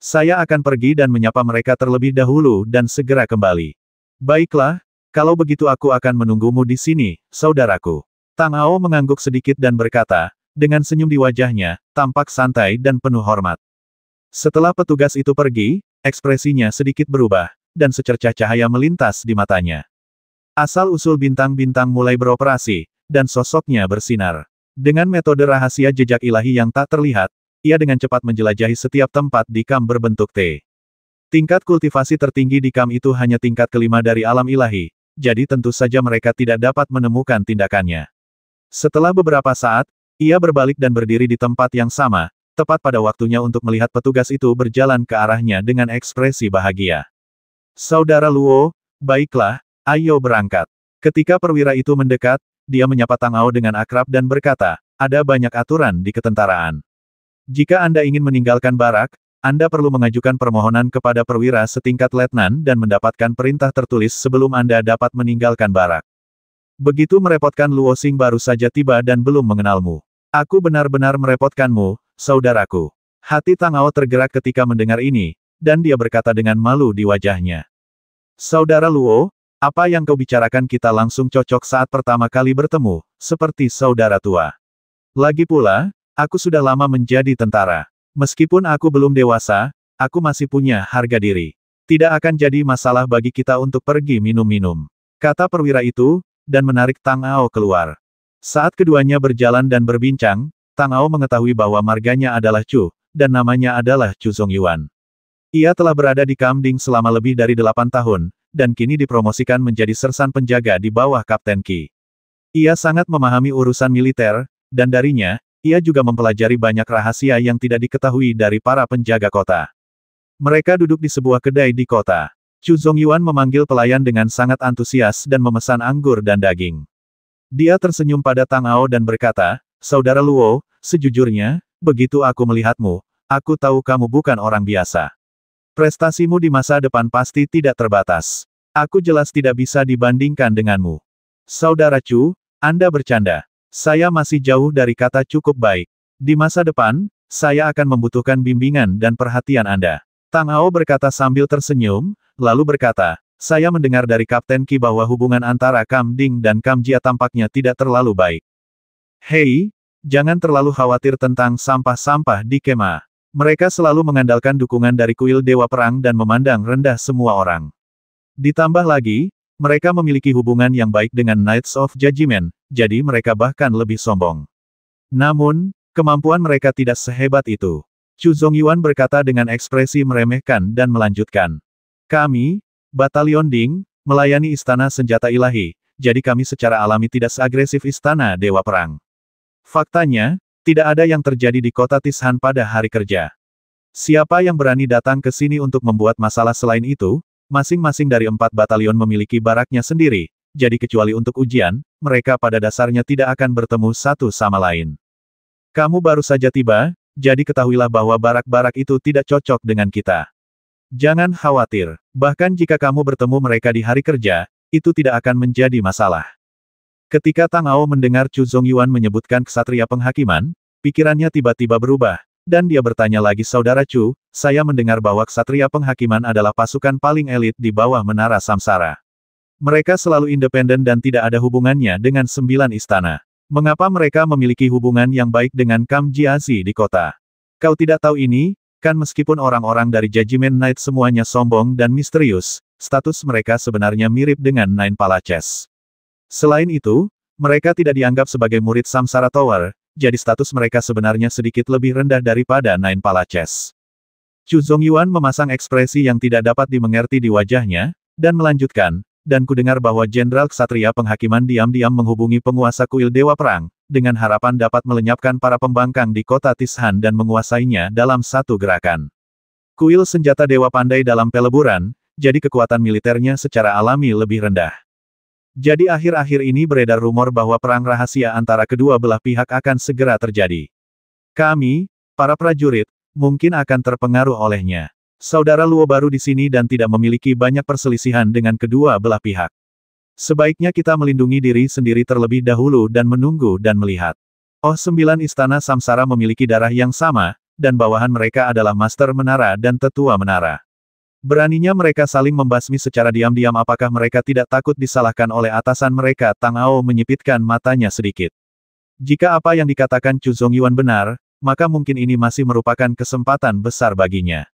Saya akan pergi dan menyapa mereka terlebih dahulu dan segera kembali. Baiklah, kalau begitu aku akan menunggumu di sini, saudaraku. Tang Ao mengangguk sedikit dan berkata, dengan senyum di wajahnya, tampak santai dan penuh hormat. Setelah petugas itu pergi, ekspresinya sedikit berubah, dan secercah cahaya melintas di matanya. Asal-usul bintang-bintang mulai beroperasi, dan sosoknya bersinar. Dengan metode rahasia jejak ilahi yang tak terlihat, ia dengan cepat menjelajahi setiap tempat di kamp berbentuk T. Tingkat kultivasi tertinggi di kamp itu hanya tingkat kelima dari alam ilahi, jadi tentu saja mereka tidak dapat menemukan tindakannya. Setelah beberapa saat, ia berbalik dan berdiri di tempat yang sama, tepat pada waktunya untuk melihat petugas itu berjalan ke arahnya dengan ekspresi bahagia. Saudara Luo, baiklah, ayo berangkat. Ketika perwira itu mendekat, dia menyapa Tang Ao dengan akrab dan berkata, ada banyak aturan di ketentaraan. Jika Anda ingin meninggalkan barak, Anda perlu mengajukan permohonan kepada perwira setingkat letnan dan mendapatkan perintah tertulis sebelum Anda dapat meninggalkan barak. Begitu merepotkan. Luo Xing baru saja tiba dan belum mengenalmu. Aku benar-benar merepotkanmu, saudaraku. Hati Tang Ao tergerak ketika mendengar ini, dan dia berkata dengan malu di wajahnya. Saudara Luo, apa yang kau bicarakan kita langsung cocok saat pertama kali bertemu, seperti saudara tua. Lagi pula, aku sudah lama menjadi tentara. Meskipun aku belum dewasa, aku masih punya harga diri. Tidak akan jadi masalah bagi kita untuk pergi minum-minum. Kata perwira itu, dan menarik Tang Ao keluar. Saat keduanya berjalan dan berbincang, Tang Ao mengetahui bahwa marganya adalah Chu, dan namanya adalah Chu Zongyuan. Ia telah berada di Kamp Ding selama lebih dari 8 tahun, dan kini dipromosikan menjadi sersan penjaga di bawah Kapten Qi. Ia sangat memahami urusan militer, dan darinya, ia juga mempelajari banyak rahasia yang tidak diketahui dari para penjaga kota. Mereka duduk di sebuah kedai di kota. Chu Zongyuan memanggil pelayan dengan sangat antusias dan memesan anggur dan daging. Dia tersenyum pada Tang Ao dan berkata, "Saudara Luo, sejujurnya, begitu aku melihatmu, aku tahu kamu bukan orang biasa. Prestasimu di masa depan pasti tidak terbatas. Aku jelas tidak bisa dibandingkan denganmu." "Saudara Chu, Anda bercanda. Saya masih jauh dari kata cukup baik. Di masa depan, saya akan membutuhkan bimbingan dan perhatian Anda." Tang Ao berkata sambil tersenyum, lalu berkata, "Saya mendengar dari Kapten Qi bahwa hubungan antara Kam Ding dan Kam Jia tampaknya tidak terlalu baik. Hei, jangan terlalu khawatir tentang sampah-sampah di kemah. Mereka selalu mengandalkan dukungan dari kuil Dewa Perang dan memandang rendah semua orang. Ditambah lagi, mereka memiliki hubungan yang baik dengan Knights of Judgment, jadi mereka bahkan lebih sombong. Namun, kemampuan mereka tidak sehebat itu." Chu Zongyuan berkata dengan ekspresi meremehkan dan melanjutkan. "Kami, Batalion Ding, melayani Istana Senjata Ilahi, jadi kami secara alami tidak seagresif Istana Dewa Perang. Faktanya, tidak ada yang terjadi di kota Tishan pada hari kerja. Siapa yang berani datang ke sini untuk membuat masalah selain itu, masing-masing dari 4 batalion memiliki baraknya sendiri, jadi kecuali untuk ujian, mereka pada dasarnya tidak akan bertemu satu sama lain. Kamu baru saja tiba, jadi ketahuilah bahwa barak-barak itu tidak cocok dengan kita. Jangan khawatir, bahkan jika kamu bertemu mereka di hari kerja, itu tidak akan menjadi masalah." Ketika Tang Ao mendengar Chu Zongyuan menyebutkan ksatria penghakiman, pikirannya tiba-tiba berubah, dan dia bertanya lagi, "Saudara Chu, saya mendengar bahwa ksatria penghakiman adalah pasukan paling elit di bawah Menara Samsara. Mereka selalu independen dan tidak ada hubungannya dengan 9 istana. Mengapa mereka memiliki hubungan yang baik dengan Kam Jiazi di kota? Kau tidak tahu ini, kan meskipun orang-orang dari Judgment Knight semuanya sombong dan misterius, status mereka sebenarnya mirip dengan Nine Palaces. Selain itu, mereka tidak dianggap sebagai murid Samsara Tower, jadi status mereka sebenarnya sedikit lebih rendah daripada Nine Palaces." Chu Zongyuan memasang ekspresi yang tidak dapat dimengerti di wajahnya, dan melanjutkan, "Dan kudengar bahwa Jenderal Ksatria Penghakiman diam-diam menghubungi penguasa kuil Dewa Perang, dengan harapan dapat melenyapkan para pembangkang di kota Tishan dan menguasainya dalam satu gerakan. Kuil senjata Dewa pandai dalam peleburan, jadi kekuatan militernya secara alami lebih rendah. Jadi akhir-akhir ini beredar rumor bahwa perang rahasia antara kedua belah pihak akan segera terjadi. Kami, para prajurit, mungkin akan terpengaruh olehnya. Saudara Luo baru di sini dan tidak memiliki banyak perselisihan dengan kedua belah pihak. Sebaiknya kita melindungi diri sendiri terlebih dahulu dan menunggu dan melihat. Oh, 9 istana Samsara memiliki darah yang sama, dan bawahan mereka adalah Master Menara dan Tetua Menara. Beraninya mereka saling membasmi secara diam-diam. Apakah mereka tidak takut disalahkan oleh atasan mereka?" Tang Ao menyipitkan matanya sedikit. Jika apa yang dikatakan Chu Zongyuan benar, maka mungkin ini masih merupakan kesempatan besar baginya.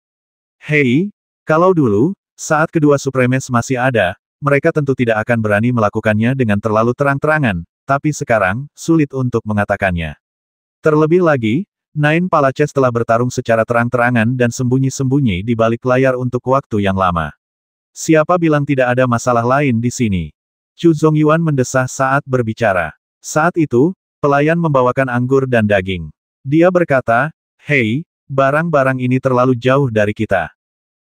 Hei, kalau dulu, saat kedua Supremes masih ada, mereka tentu tidak akan berani melakukannya dengan terlalu terang-terangan, tapi sekarang, sulit untuk mengatakannya. Terlebih lagi, Nine Palaces telah bertarung secara terang-terangan dan sembunyi-sembunyi di balik layar untuk waktu yang lama. Siapa bilang tidak ada masalah lain di sini? Chu Zongyuan mendesah saat berbicara. Saat itu, pelayan membawakan anggur dan daging. Dia berkata, "Hei, barang-barang ini terlalu jauh dari kita.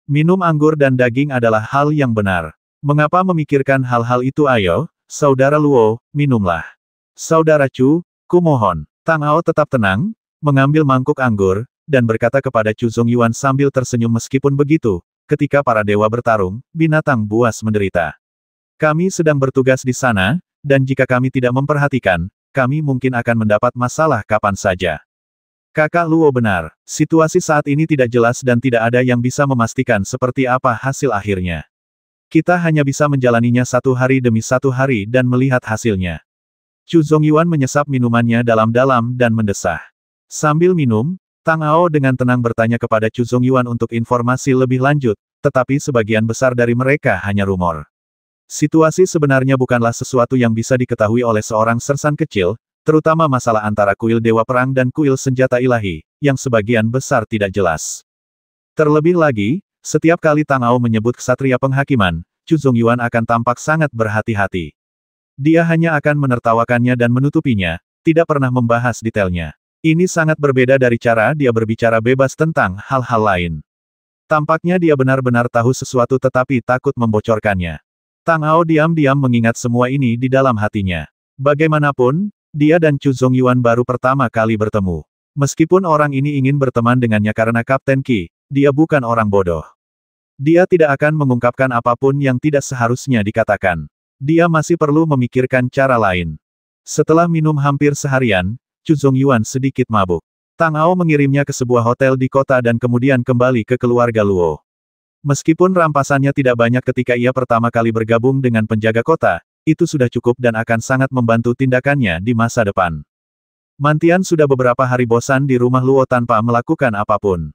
Minum anggur dan daging adalah hal yang benar. Mengapa memikirkan hal-hal itu? Ayo, Saudara Luo, minumlah." "Saudara Chu, kumohon." Tang Ao tetap tenang, mengambil mangkuk anggur, dan berkata kepada Chu Zongyuan sambil tersenyum, "Meskipun begitu, ketika para dewa bertarung, binatang buas menderita. Kami sedang bertugas di sana, dan jika kami tidak memperhatikan, kami mungkin akan mendapat masalah kapan saja." Kakak Luo benar, situasi saat ini tidak jelas dan tidak ada yang bisa memastikan seperti apa hasil akhirnya. Kita hanya bisa menjalaninya satu hari demi satu hari dan melihat hasilnya. Chu Zongyuan menyesap minumannya dalam-dalam dan mendesah. Sambil minum, Tang Ao dengan tenang bertanya kepada Chu Zongyuan untuk informasi lebih lanjut, tetapi sebagian besar dari mereka hanya rumor. Situasi sebenarnya bukanlah sesuatu yang bisa diketahui oleh seorang sersan kecil, terutama masalah antara kuil Dewa Perang dan kuil Senjata Ilahi, yang sebagian besar tidak jelas. Terlebih lagi, setiap kali Tang Ao menyebut ksatria penghakiman, Chu Zongyuan akan tampak sangat berhati-hati. Dia hanya akan menertawakannya dan menutupinya, tidak pernah membahas detailnya. Ini sangat berbeda dari cara dia berbicara bebas tentang hal-hal lain. Tampaknya dia benar-benar tahu sesuatu tetapi takut membocorkannya. Tang Ao diam-diam mengingat semua ini di dalam hatinya. Bagaimanapun, dia dan Chu Zongyuan baru pertama kali bertemu. Meskipun orang ini ingin berteman dengannya karena Kapten Qi, dia bukan orang bodoh. Dia tidak akan mengungkapkan apapun yang tidak seharusnya dikatakan. Dia masih perlu memikirkan cara lain. Setelah minum hampir seharian, Chu Zongyuan sedikit mabuk. Tang Ao mengirimnya ke sebuah hotel di kota dan kemudian kembali ke keluarga Luo. Meskipun rampasannya tidak banyak ketika ia pertama kali bergabung dengan penjaga kota, itu sudah cukup dan akan sangat membantu tindakannya di masa depan. Mantian sudah beberapa hari bosan di rumah Luo tanpa melakukan apapun.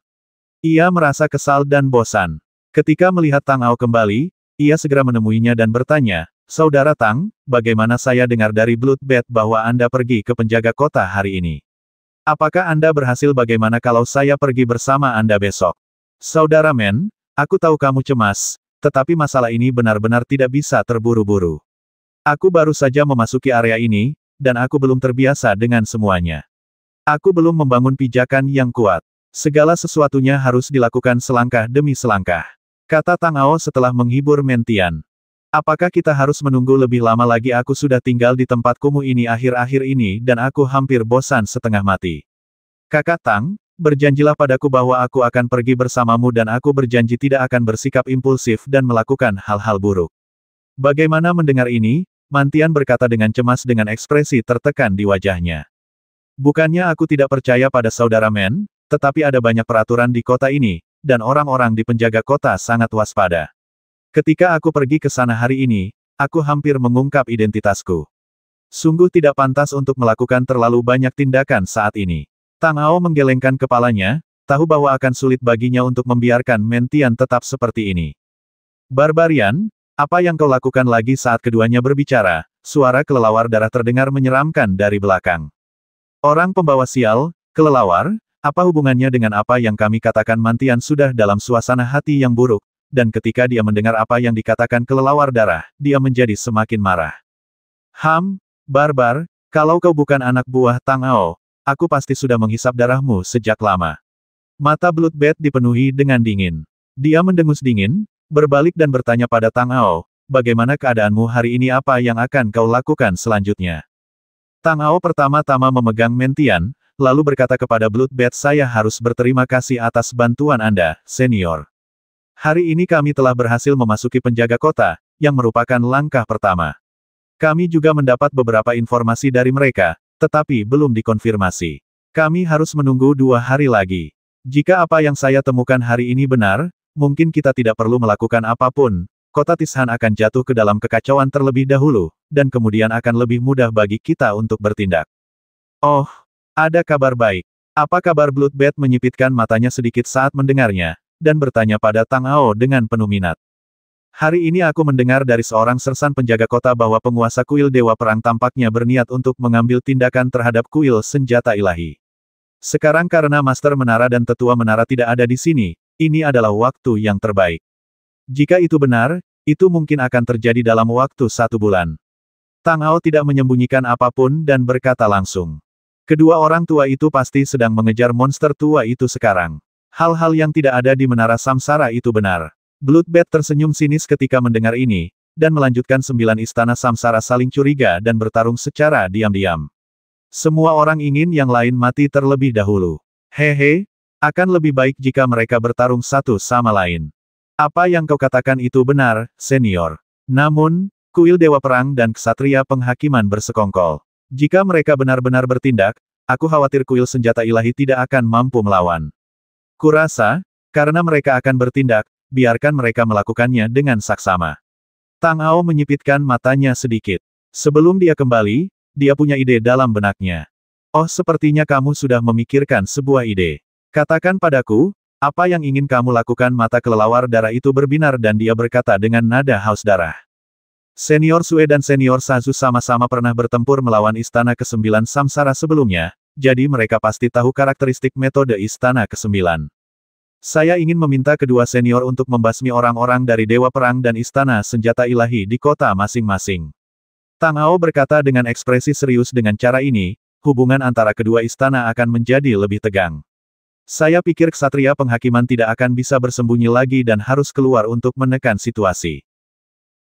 Ia merasa kesal dan bosan. Ketika melihat Tang Ao kembali, ia segera menemuinya dan bertanya, "Saudara Tang, bagaimana saya dengar dari Bloodbath bahwa Anda pergi ke penjaga kota hari ini? Apakah Anda berhasil? Bagaimana kalau saya pergi bersama Anda besok?" "Saudara Men, aku tahu kamu cemas, tetapi masalah ini benar-benar tidak bisa terburu-buru. Aku baru saja memasuki area ini, dan aku belum terbiasa dengan semuanya. Aku belum membangun pijakan yang kuat. Segala sesuatunya harus dilakukan selangkah demi selangkah," kata Tang Ao setelah menghibur Mentian. "Apakah kita harus menunggu lebih lama lagi? Aku sudah tinggal di tempat kumuh ini akhir-akhir ini dan aku hampir bosan setengah mati. Kakak Tang, berjanjilah padaku bahwa aku akan pergi bersamamu dan aku berjanji tidak akan bersikap impulsif dan melakukan hal-hal buruk." Bagaimana mendengar ini, Mantian berkata dengan cemas dengan ekspresi tertekan di wajahnya. "Bukannya aku tidak percaya pada saudara Men, tetapi ada banyak peraturan di kota ini, dan orang-orang di penjaga kota sangat waspada. Ketika aku pergi ke sana hari ini, aku hampir mengungkap identitasku. Sungguh tidak pantas untuk melakukan terlalu banyak tindakan saat ini." Tang Ao menggelengkan kepalanya, tahu bahwa akan sulit baginya untuk membiarkan Mentian tetap seperti ini. "Barbarian, apa yang kau lakukan lagi?" Saat keduanya berbicara, suara kelelawar darah terdengar menyeramkan dari belakang. "Orang pembawa sial, kelelawar, apa hubungannya dengan apa yang kami katakan?" Mantian sudah dalam suasana hati yang buruk, dan ketika dia mendengar apa yang dikatakan kelelawar darah, dia menjadi semakin marah. Barbar, kalau kau bukan anak buah Tang Ao, aku pasti sudah menghisap darahmu sejak lama." Mata Bloodbath dipenuhi dengan dingin. Dia mendengus dingin, berbalik dan bertanya pada Tang Ao, "Bagaimana keadaanmu hari ini? Apa yang akan kau lakukan selanjutnya?" Tang Ao pertama-tama memegang Mentian, lalu berkata kepada Bloodbath, "Saya harus berterima kasih atas bantuan Anda, senior. Hari ini kami telah berhasil memasuki penjaga kota, yang merupakan langkah pertama. Kami juga mendapat beberapa informasi dari mereka, tetapi belum dikonfirmasi. Kami harus menunggu 2 hari lagi. Jika apa yang saya temukan hari ini benar, mungkin kita tidak perlu melakukan apapun. Kota Tishan akan jatuh ke dalam kekacauan terlebih dahulu, dan kemudian akan lebih mudah bagi kita untuk bertindak." "Oh, ada kabar baik. Apa kabar?" Bloodbath menyipitkan matanya sedikit saat mendengarnya, dan bertanya pada Tang Ao dengan penuh minat. "Hari ini aku mendengar dari seorang sersan penjaga kota bahwa penguasa kuil Dewa Perang tampaknya berniat untuk mengambil tindakan terhadap kuil senjata ilahi. Sekarang karena Master Menara dan Tetua Menara tidak ada di sini, ini adalah waktu yang terbaik. Jika itu benar, itu mungkin akan terjadi dalam waktu 1 bulan." Tang Ao tidak menyembunyikan apapun dan berkata langsung. Kedua orang tua itu pasti sedang mengejar monster tua itu sekarang. Hal-hal yang tidak ada di Menara Samsara itu benar. Bloodbath tersenyum sinis ketika mendengar ini, dan melanjutkan 9 istana Samsara saling curiga dan bertarung secara diam-diam. Semua orang ingin yang lain mati terlebih dahulu. Hehe, akan lebih baik jika mereka bertarung satu sama lain. Apa yang kau katakan itu benar, senior. Namun, kuil Dewa Perang dan Ksatria Penghakiman bersekongkol. Jika mereka benar-benar bertindak, aku khawatir kuil senjata ilahi tidak akan mampu melawan. Kurasa, karena mereka akan bertindak, biarkan mereka melakukannya dengan saksama. Tang Ao menyipitkan matanya sedikit. Sebelum dia kembali, dia punya ide dalam benaknya. "Oh, sepertinya kamu sudah memikirkan sebuah ide. Katakan padaku, apa yang ingin kamu lakukan?" Mata kelelawar darah itu berbinar dan dia berkata dengan nada haus darah. Senior Sue dan Senior Sazu sama-sama pernah bertempur melawan Istana ke-9 Samsara sebelumnya, jadi mereka pasti tahu karakteristik metode Istana ke-9. Saya ingin meminta kedua senior untuk membasmi orang-orang dari Dewa Perang dan Istana Senjata Ilahi di kota masing-masing. Tang Ao berkata dengan ekspresi serius, dengan cara ini, hubungan antara kedua istana akan menjadi lebih tegang. Saya pikir ksatria penghakiman tidak akan bisa bersembunyi lagi dan harus keluar untuk menekan situasi.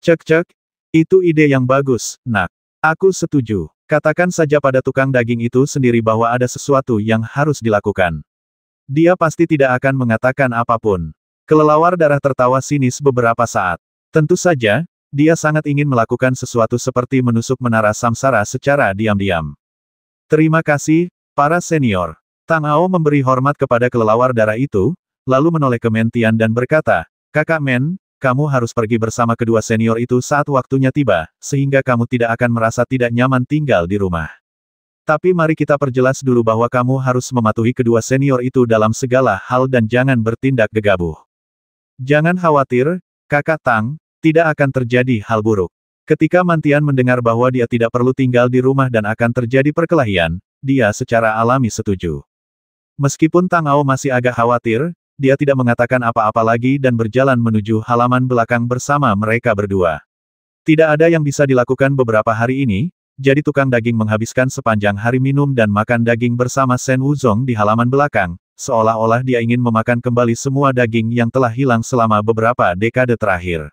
Cek, itu ide yang bagus, nak. Aku setuju. Katakan saja pada tukang daging itu sendiri bahwa ada sesuatu yang harus dilakukan. Dia pasti tidak akan mengatakan apapun. Kelelawar darah tertawa sinis beberapa saat. Tentu saja, dia sangat ingin melakukan sesuatu seperti menusuk menara samsara secara diam-diam. Terima kasih, para senior. Tang Ao memberi hormat kepada kelelawar darah itu, lalu menoleh ke Men Tian dan berkata, Kakak Men, kamu harus pergi bersama kedua senior itu saat waktunya tiba, sehingga kamu tidak akan merasa tidak nyaman tinggal di rumah. Tapi mari kita perjelas dulu bahwa kamu harus mematuhi kedua senior itu dalam segala hal dan jangan bertindak gegabah. Jangan khawatir, Kakak Tang, tidak akan terjadi hal buruk. Ketika Man Tian mendengar bahwa dia tidak perlu tinggal di rumah dan akan terjadi perkelahian, dia secara alami setuju. Meskipun Tang Ao masih agak khawatir, dia tidak mengatakan apa-apa lagi dan berjalan menuju halaman belakang bersama mereka berdua. Tidak ada yang bisa dilakukan beberapa hari ini, jadi tukang daging menghabiskan sepanjang hari minum dan makan daging bersama Shen Wuzong di halaman belakang, seolah-olah dia ingin memakan kembali semua daging yang telah hilang selama beberapa dekade terakhir.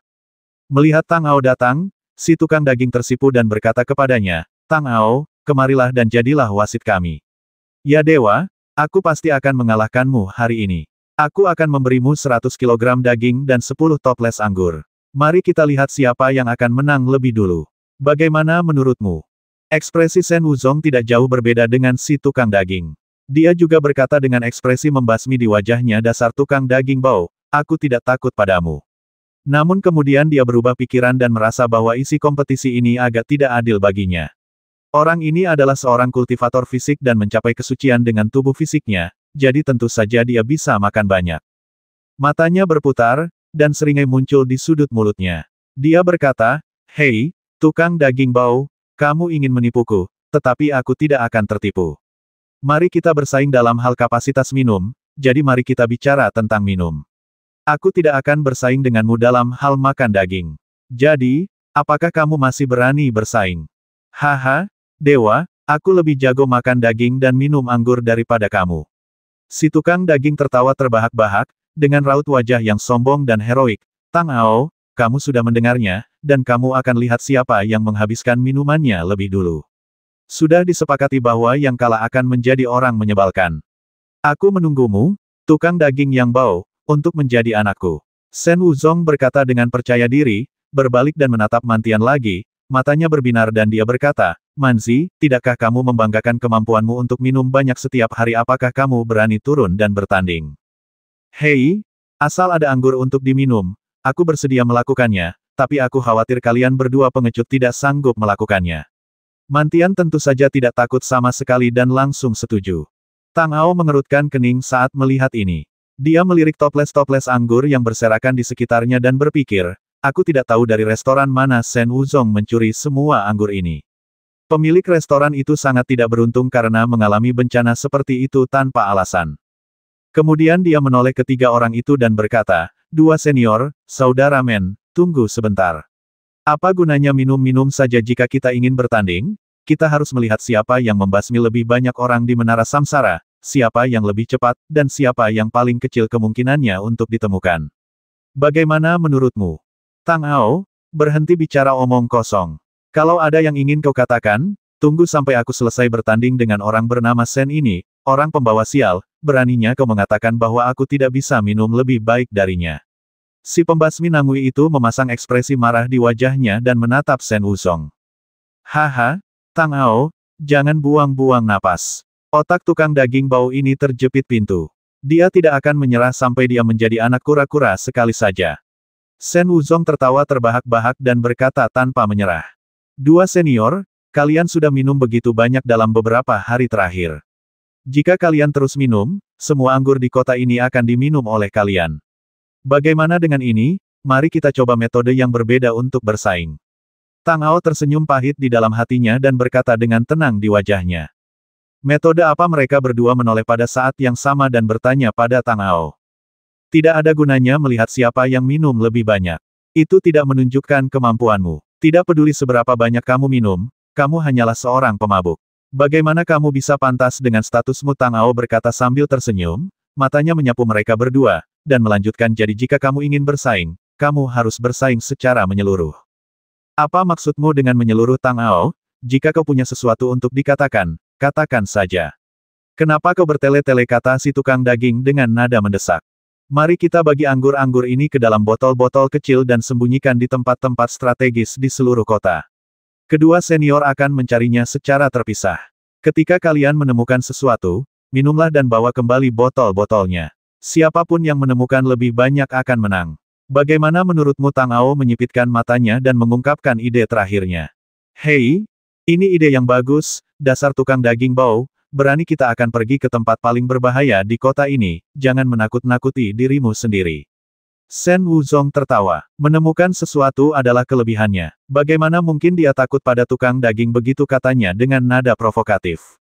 Melihat Tang Ao datang, si tukang daging tersipu dan berkata kepadanya, Tang Ao, kemarilah dan jadilah wasit kami. Ya dewa, aku pasti akan mengalahkanmu hari ini. Aku akan memberimu 100 kilogram daging dan 10 toples anggur. Mari kita lihat siapa yang akan menang lebih dulu. Bagaimana menurutmu? Ekspresi Shen Wuzong tidak jauh berbeda dengan si tukang daging. Dia juga berkata dengan ekspresi membasmi di wajahnya, dasar tukang daging bau, aku tidak takut padamu. Namun kemudian dia berubah pikiran dan merasa bahwa isi kompetisi ini agak tidak adil baginya. Orang ini adalah seorang kultivator fisik dan mencapai kesucian dengan tubuh fisiknya, jadi tentu saja dia bisa makan banyak. Matanya berputar, dan seringai muncul di sudut mulutnya. Dia berkata, Hei, tukang daging bau, kamu ingin menipuku, tetapi aku tidak akan tertipu. Mari kita bersaing dalam hal kapasitas minum, jadi mari kita bicara tentang minum. Aku tidak akan bersaing denganmu dalam hal makan daging. Jadi, apakah kamu masih berani bersaing? Haha, dewa, aku lebih jago makan daging dan minum anggur daripada kamu. Si tukang daging tertawa terbahak-bahak, dengan raut wajah yang sombong dan heroik. Tang Ao, kamu sudah mendengarnya, dan kamu akan lihat siapa yang menghabiskan minumannya lebih dulu. Sudah disepakati bahwa yang kalah akan menjadi orang menyebalkan. Aku menunggumu, tukang daging yang bau, untuk menjadi anakku. Shen Wuzong berkata dengan percaya diri, berbalik dan menatap Man Tian lagi, matanya berbinar dan dia berkata, Manzi, tidakkah kamu membanggakan kemampuanmu untuk minum banyak setiap hari? Apakah kamu berani turun dan bertanding? Hei, asal ada anggur untuk diminum, aku bersedia melakukannya, tapi aku khawatir kalian berdua pengecut tidak sanggup melakukannya. Man Tian tentu saja tidak takut sama sekali dan langsung setuju. Tang Ao mengerutkan kening saat melihat ini. Dia melirik toples-toples anggur yang berserakan di sekitarnya dan berpikir, aku tidak tahu dari restoran mana Shen Wuzong mencuri semua anggur ini. Pemilik restoran itu sangat tidak beruntung karena mengalami bencana seperti itu tanpa alasan. Kemudian dia menoleh ke tiga orang itu dan berkata, dua senior, saudara Men, tunggu sebentar. Apa gunanya minum-minum saja jika kita ingin bertanding? Kita harus melihat siapa yang membasmi lebih banyak orang di Menara Samsara, siapa yang lebih cepat, dan siapa yang paling kecil kemungkinannya untuk ditemukan. Bagaimana menurutmu? Tang Ao, berhenti bicara omong kosong. Kalau ada yang ingin kau katakan, tunggu sampai aku selesai bertanding dengan orang bernama Shen ini, orang pembawa sial, beraninya kau mengatakan bahwa aku tidak bisa minum lebih baik darinya. Si pembasmi Nangui itu memasang ekspresi marah di wajahnya dan menatap Shen Wuzong. Haha, Tang Ao, jangan buang-buang napas. Otak tukang daging bau ini terjepit pintu. Dia tidak akan menyerah sampai dia menjadi anak kura-kura sekali saja. Shen Wuzong tertawa terbahak-bahak dan berkata tanpa menyerah. Dua senior, kalian sudah minum begitu banyak dalam beberapa hari terakhir. Jika kalian terus minum, semua anggur di kota ini akan diminum oleh kalian. Bagaimana dengan ini? Mari kita coba metode yang berbeda untuk bersaing. Tang Ao tersenyum pahit di dalam hatinya dan berkata dengan tenang di wajahnya. Metode apa? Mereka berdua menoleh pada saat yang sama dan bertanya pada Tang Ao. Tidak ada gunanya melihat siapa yang minum lebih banyak. Itu tidak menunjukkan kemampuanmu. Tidak peduli seberapa banyak kamu minum, kamu hanyalah seorang pemabuk. Bagaimana kamu bisa pantas dengan statusmu? Tang Ao berkata sambil tersenyum, matanya menyapu mereka berdua, dan melanjutkan jadi jika kamu ingin bersaing, kamu harus bersaing secara menyeluruh. Apa maksudmu dengan menyeluruh Tang Ao? Jika kau punya sesuatu untuk dikatakan, katakan saja. Kenapa kau bertele-tele, kata si tukang daging dengan nada mendesak. Mari kita bagi anggur-anggur ini ke dalam botol-botol kecil dan sembunyikan di tempat-tempat strategis di seluruh kota. Kedua senior akan mencarinya secara terpisah. Ketika kalian menemukan sesuatu, minumlah dan bawa kembali botol-botolnya. Siapapun yang menemukan lebih banyak akan menang. Bagaimana menurutmu? Tang Ao menyipitkan matanya dan mengungkapkan ide terakhirnya. Hei, ini ide yang bagus, dasar tukang daging bau, berani kita akan pergi ke tempat paling berbahaya di kota ini, jangan menakut-nakuti dirimu sendiri. Shen Wuzong tertawa. Menemukan sesuatu adalah kelebihannya. Bagaimana mungkin dia takut pada tukang daging begitu, katanya dengan nada provokatif.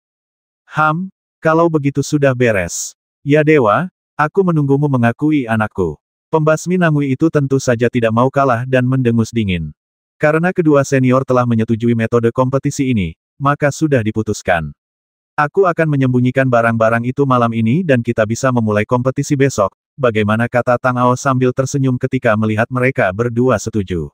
Kalau begitu sudah beres. Ya dewa, aku menunggumu, mengakui anakku. Pembasmi Nangui itu tentu saja tidak mau kalah dan mendengus dingin. Karena kedua senior telah menyetujui metode kompetisi ini, maka sudah diputuskan. Aku akan menyembunyikan barang-barang itu malam ini dan kita bisa memulai kompetisi besok. Bagaimana, kata Tang Ao sambil tersenyum ketika melihat mereka berdua setuju.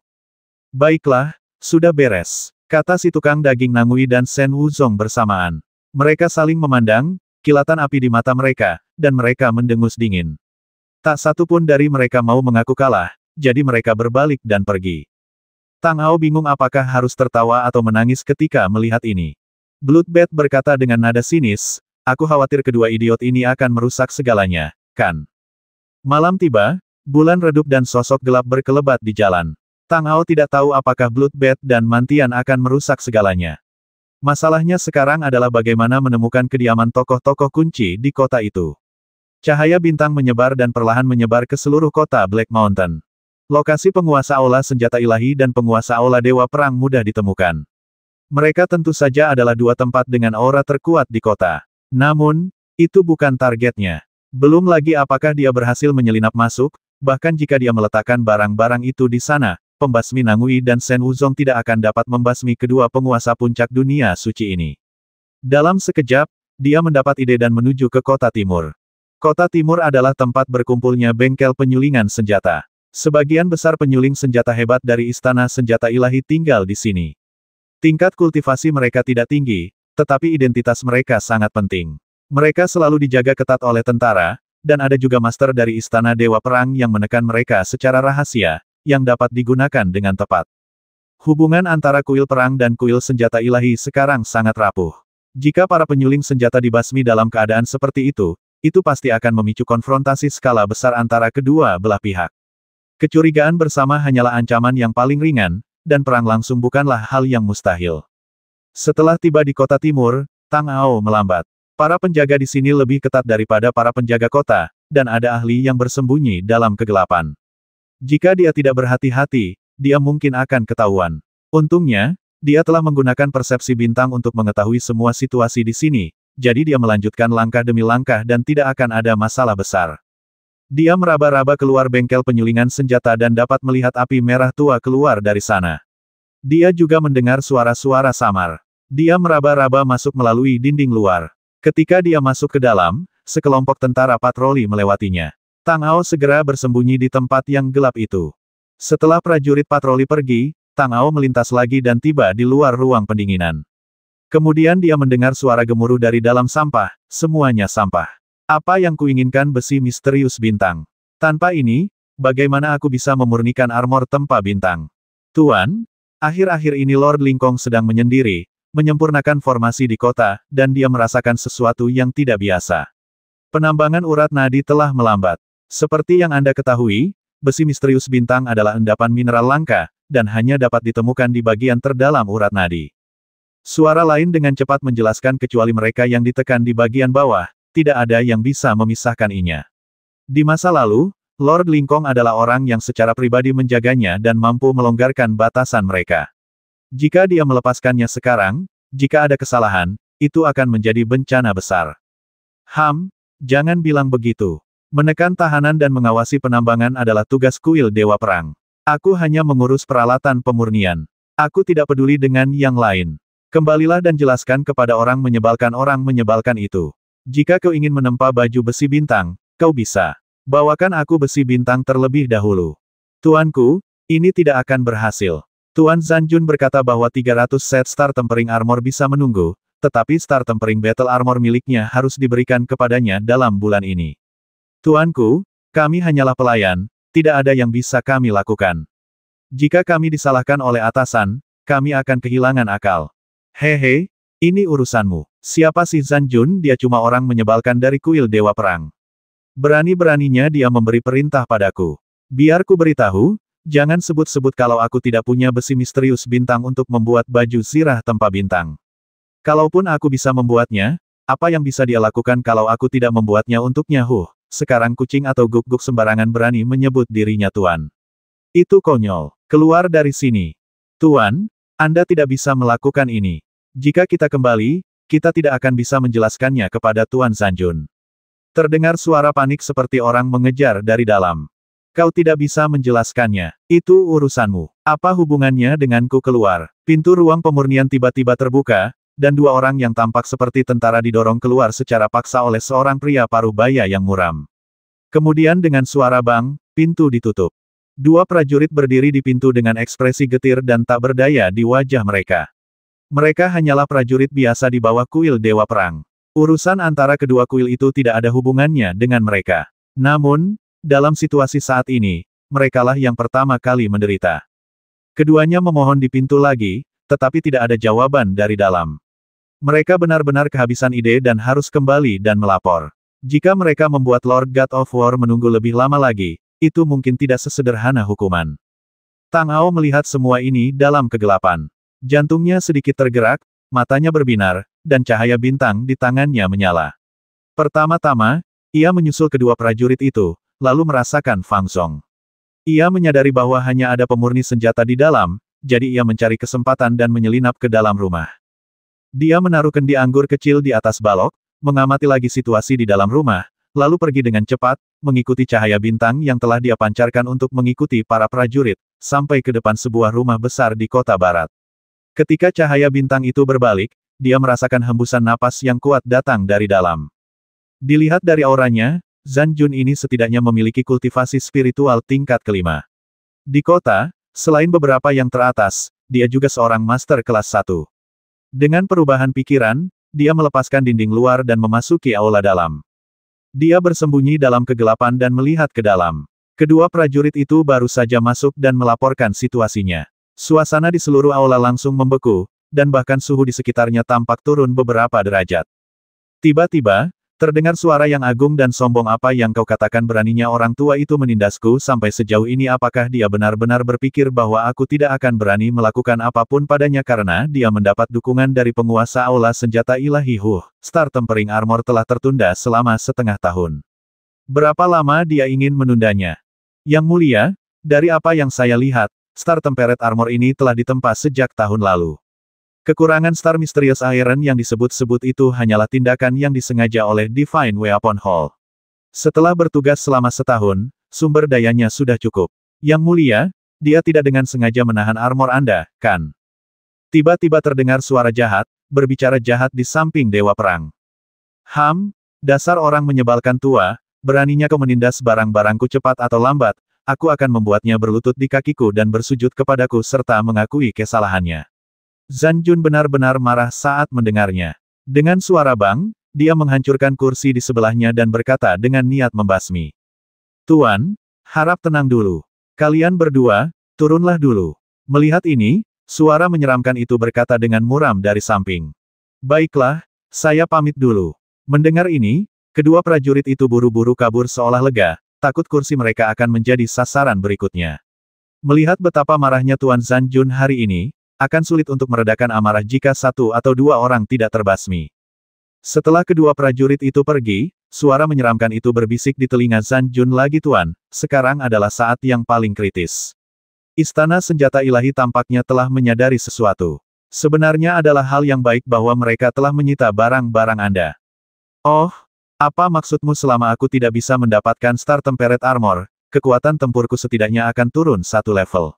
Baiklah, sudah beres, kata si tukang daging Nangui dan Shen Wuzong bersamaan. Mereka saling memandang, kilatan api di mata mereka, dan mereka mendengus dingin. Tak satu pun dari mereka mau mengaku kalah, jadi mereka berbalik dan pergi. Tang Ao bingung apakah harus tertawa atau menangis ketika melihat ini. Bloodbath berkata dengan nada sinis, aku khawatir kedua idiot ini akan merusak segalanya, kan? Malam tiba, bulan redup dan sosok gelap berkelebat di jalan. Tang Ao tidak tahu apakah Bloodbath dan Mantian akan merusak segalanya. Masalahnya sekarang adalah bagaimana menemukan kediaman tokoh-tokoh kunci di kota itu. Cahaya bintang menyebar dan perlahan menyebar ke seluruh kota Black Mountain. Lokasi penguasa aula senjata ilahi dan penguasa aula dewa perang mudah ditemukan. Mereka tentu saja adalah dua tempat dengan aura terkuat di kota. Namun, itu bukan targetnya. Belum lagi apakah dia berhasil menyelinap masuk, bahkan jika dia meletakkan barang-barang itu di sana, pembasmi Nangui dan Shen Wuzong tidak akan dapat membasmi kedua penguasa puncak dunia suci ini. Dalam sekejap, dia mendapat ide dan menuju ke kota timur. Kota timur adalah tempat berkumpulnya bengkel penyulingan senjata. Sebagian besar penyuling senjata hebat dari istana senjata ilahi tinggal di sini. Tingkat kultivasi mereka tidak tinggi, tetapi identitas mereka sangat penting. Mereka selalu dijaga ketat oleh tentara, dan ada juga master dari istana dewa perang yang menekan mereka secara rahasia, yang dapat digunakan dengan tepat. Hubungan antara kuil perang dan kuil senjata ilahi sekarang sangat rapuh. Jika para penyuling senjata dibasmi dalam keadaan seperti itu pasti akan memicu konfrontasi skala besar antara kedua belah pihak. Kecurigaan bersama hanyalah ancaman yang paling ringan, dan perang langsung bukanlah hal yang mustahil. Setelah tiba di kota timur, Tang Ao melambat. Para penjaga di sini lebih ketat daripada para penjaga kota, dan ada ahli yang bersembunyi dalam kegelapan. Jika dia tidak berhati-hati, dia mungkin akan ketahuan. Untungnya, dia telah menggunakan persepsi bintang untuk mengetahui semua situasi di sini, jadi dia melanjutkan langkah demi langkah dan tidak akan ada masalah besar. Dia meraba-raba keluar bengkel penyulingan senjata dan dapat melihat api merah tua keluar dari sana. Dia juga mendengar suara-suara samar. Dia meraba-raba masuk melalui dinding luar. Ketika dia masuk ke dalam, sekelompok tentara patroli melewatinya. Tang Ao segera bersembunyi di tempat yang gelap itu. Setelah prajurit patroli pergi, Tang Ao melintas lagi dan tiba di luar ruang pendinginan. Kemudian dia mendengar suara gemuruh dari dalam sampah, semuanya sampah. Apa yang kuinginkan, besi misterius bintang. Tanpa ini, bagaimana aku bisa memurnikan armor tempa bintang? Tuan, akhir-akhir ini Lord Lingkong sedang menyendiri, menyempurnakan formasi di kota, dan dia merasakan sesuatu yang tidak biasa. Penambangan urat nadi telah melambat. Seperti yang Anda ketahui, besi misterius bintang adalah endapan mineral langka, dan hanya dapat ditemukan di bagian terdalam urat nadi. Suara lain dengan cepat menjelaskan kecuali mereka yang ditekan di bagian bawah, tidak ada yang bisa memisahkan inya. Di masa lalu, Lord Lingkong adalah orang yang secara pribadi menjaganya dan mampu melonggarkan batasan mereka. Jika dia melepaskannya sekarang, jika ada kesalahan, itu akan menjadi bencana besar. Jangan bilang begitu. Menekan tahanan dan mengawasi penambangan adalah tugas kuil Dewa Perang. Aku hanya mengurus peralatan pemurnian. Aku tidak peduli dengan yang lain. Kembalilah dan jelaskan kepada orang menyebalkan itu. Jika kau ingin menempa baju besi bintang, kau bisa. Bawakan aku besi bintang terlebih dahulu. Tuanku, ini tidak akan berhasil. Tuan Zanjun berkata bahwa 300 set Star Tempering Armor bisa menunggu, tetapi Star Tempering Battle Armor miliknya harus diberikan kepadanya dalam bulan ini. Tuanku, kami hanyalah pelayan, tidak ada yang bisa kami lakukan. Jika kami disalahkan oleh atasan, kami akan kehilangan akal. Hehe, ini urusanmu. Siapa sih Zanjun? Dia cuma orang menyebalkan dari kuil Dewa Perang. Berani-beraninya dia memberi perintah padaku. Biar ku beritahu, jangan sebut-sebut kalau aku tidak punya besi misterius bintang untuk membuat baju zirah tempa bintang. Kalaupun aku bisa membuatnya, apa yang bisa dia lakukan kalau aku tidak membuatnya untuknya? Sekarang kucing atau guk-guk sembarangan berani menyebut dirinya tuan. Itu konyol. Keluar dari sini. Tuan, Anda tidak bisa melakukan ini. Jika kita kembali, kita tidak akan bisa menjelaskannya kepada Tuan Zanjun. Terdengar suara panik seperti orang mengejar dari dalam. Kau tidak bisa menjelaskannya. Itu urusanmu. Apa hubungannya denganku? Keluar. Pintu ruang pemurnian tiba-tiba terbuka, dan dua orang yang tampak seperti tentara didorong keluar secara paksa oleh seorang pria paruh baya yang muram. Kemudian dengan suara bang, pintu ditutup. Dua prajurit berdiri di pintu dengan ekspresi getir dan tak berdaya di wajah mereka. Mereka hanyalah prajurit biasa di bawah kuil Dewa Perang. Urusan antara kedua kuil itu tidak ada hubungannya dengan mereka. Namun, dalam situasi saat ini, merekalah yang pertama kali menderita. Keduanya memohon di pintu lagi, tetapi tidak ada jawaban dari dalam. Mereka benar-benar kehabisan ide dan harus kembali dan melapor. Jika mereka membuat Lord God of War menunggu lebih lama lagi, itu mungkin tidak sesederhana hukuman. Tang Ao melihat semua ini dalam kegelapan. Jantungnya sedikit tergerak, matanya berbinar, dan cahaya bintang di tangannya menyala. Pertama-tama, ia menyusul kedua prajurit itu, lalu merasakan Fang Zong. Ia menyadari bahwa hanya ada pemurni senjata di dalam, jadi ia mencari kesempatan dan menyelinap ke dalam rumah. Dia menaruh kendi anggur kecil di atas balok, mengamati lagi situasi di dalam rumah, lalu pergi dengan cepat, mengikuti cahaya bintang yang telah dia pancarkan untuk mengikuti para prajurit, sampai ke depan sebuah rumah besar di kota barat. Ketika cahaya bintang itu berbalik, dia merasakan hembusan napas yang kuat datang dari dalam. Dilihat dari auranya, Zanjun ini setidaknya memiliki kultivasi spiritual tingkat kelima. Di kota, selain beberapa yang teratas, dia juga seorang master kelas 1. Dengan perubahan pikiran, dia melepaskan dinding luar dan memasuki aula dalam. Dia bersembunyi dalam kegelapan dan melihat ke dalam. Kedua prajurit itu baru saja masuk dan melaporkan situasinya. Suasana di seluruh aula langsung membeku, dan bahkan suhu di sekitarnya tampak turun beberapa derajat. Tiba-tiba, terdengar suara yang agung dan sombong. Apa yang kau katakan? Beraninya orang tua itu menindasku sampai sejauh ini. Apakah dia benar-benar berpikir bahwa aku tidak akan berani melakukan apapun padanya karena dia mendapat dukungan dari penguasa aula senjata ilahi? Star Tempering Armor telah tertunda selama setengah tahun. Berapa lama dia ingin menundanya? Yang mulia, dari apa yang saya lihat, Star Tempered Armor ini telah ditempa sejak tahun lalu. Kekurangan Star Mysterious Iron yang disebut-sebut itu hanyalah tindakan yang disengaja oleh Divine Weapon Hall. Setelah bertugas selama setahun, sumber dayanya sudah cukup. Yang mulia, dia tidak dengan sengaja menahan armor Anda, kan? Tiba-tiba terdengar suara jahat, berbicara jahat di samping Dewa Perang. Dasar orang menyebalkan tua, beraninya kau menindas barang-barangku. Cepat atau lambat, aku akan membuatnya berlutut di kakiku dan bersujud kepadaku serta mengakui kesalahannya. Zanjun benar-benar marah saat mendengarnya. Dengan suara bang, dia menghancurkan kursi di sebelahnya dan berkata dengan niat membasmi. Tuan, harap tenang dulu. Kalian berdua, turunlah dulu. Melihat ini, suara menyeramkan itu berkata dengan muram dari samping. Baiklah, saya pamit dulu. Mendengar ini, kedua prajurit itu buru-buru kabur seolah lega, takut kursi mereka akan menjadi sasaran berikutnya. Melihat betapa marahnya Tuan Zanjun hari ini, akan sulit untuk meredakan amarah jika satu atau dua orang tidak terbasmi. Setelah kedua prajurit itu pergi, suara menyeramkan itu berbisik di telinga Zanjun lagi. Tuan, sekarang adalah saat yang paling kritis. Istana senjata ilahi tampaknya telah menyadari sesuatu. Sebenarnya adalah hal yang baik bahwa mereka telah menyita barang-barang Anda. Oh, apa maksudmu? Selama aku tidak bisa mendapatkan Star Tempered Armor, kekuatan tempurku setidaknya akan turun satu level.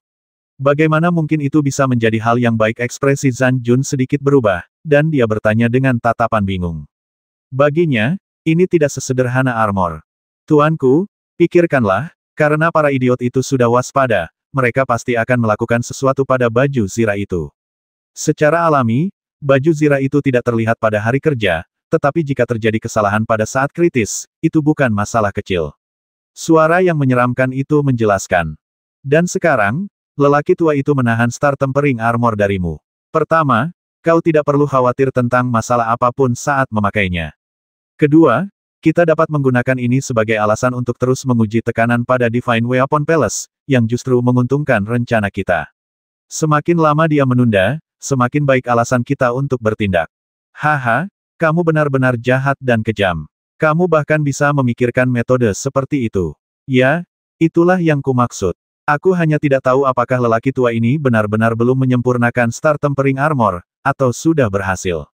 Bagaimana mungkin itu bisa menjadi hal yang baik? Ekspresi Zhan Jun sedikit berubah, dan dia bertanya dengan tatapan bingung. Baginya, ini tidak sesederhana armor. Tuanku, pikirkanlah, karena para idiot itu sudah waspada, mereka pasti akan melakukan sesuatu pada baju zirah itu. Secara alami, baju zirah itu tidak terlihat pada hari kerja, tetapi jika terjadi kesalahan pada saat kritis, itu bukan masalah kecil. Suara yang menyeramkan itu menjelaskan. Dan sekarang, lelaki tua itu menahan Star Tempering Armor darimu. Pertama, kau tidak perlu khawatir tentang masalah apapun saat memakainya. Kedua, kita dapat menggunakan ini sebagai alasan untuk terus menguji tekanan pada Divine Weapon Palace, yang justru menguntungkan rencana kita. Semakin lama dia menunda, semakin baik alasan kita untuk bertindak. Haha, kamu benar-benar jahat dan kejam. Kamu bahkan bisa memikirkan metode seperti itu. Ya, itulah yang kumaksud. Aku hanya tidak tahu apakah lelaki tua ini benar-benar belum menyempurnakan Star Tempering Armor, atau sudah berhasil.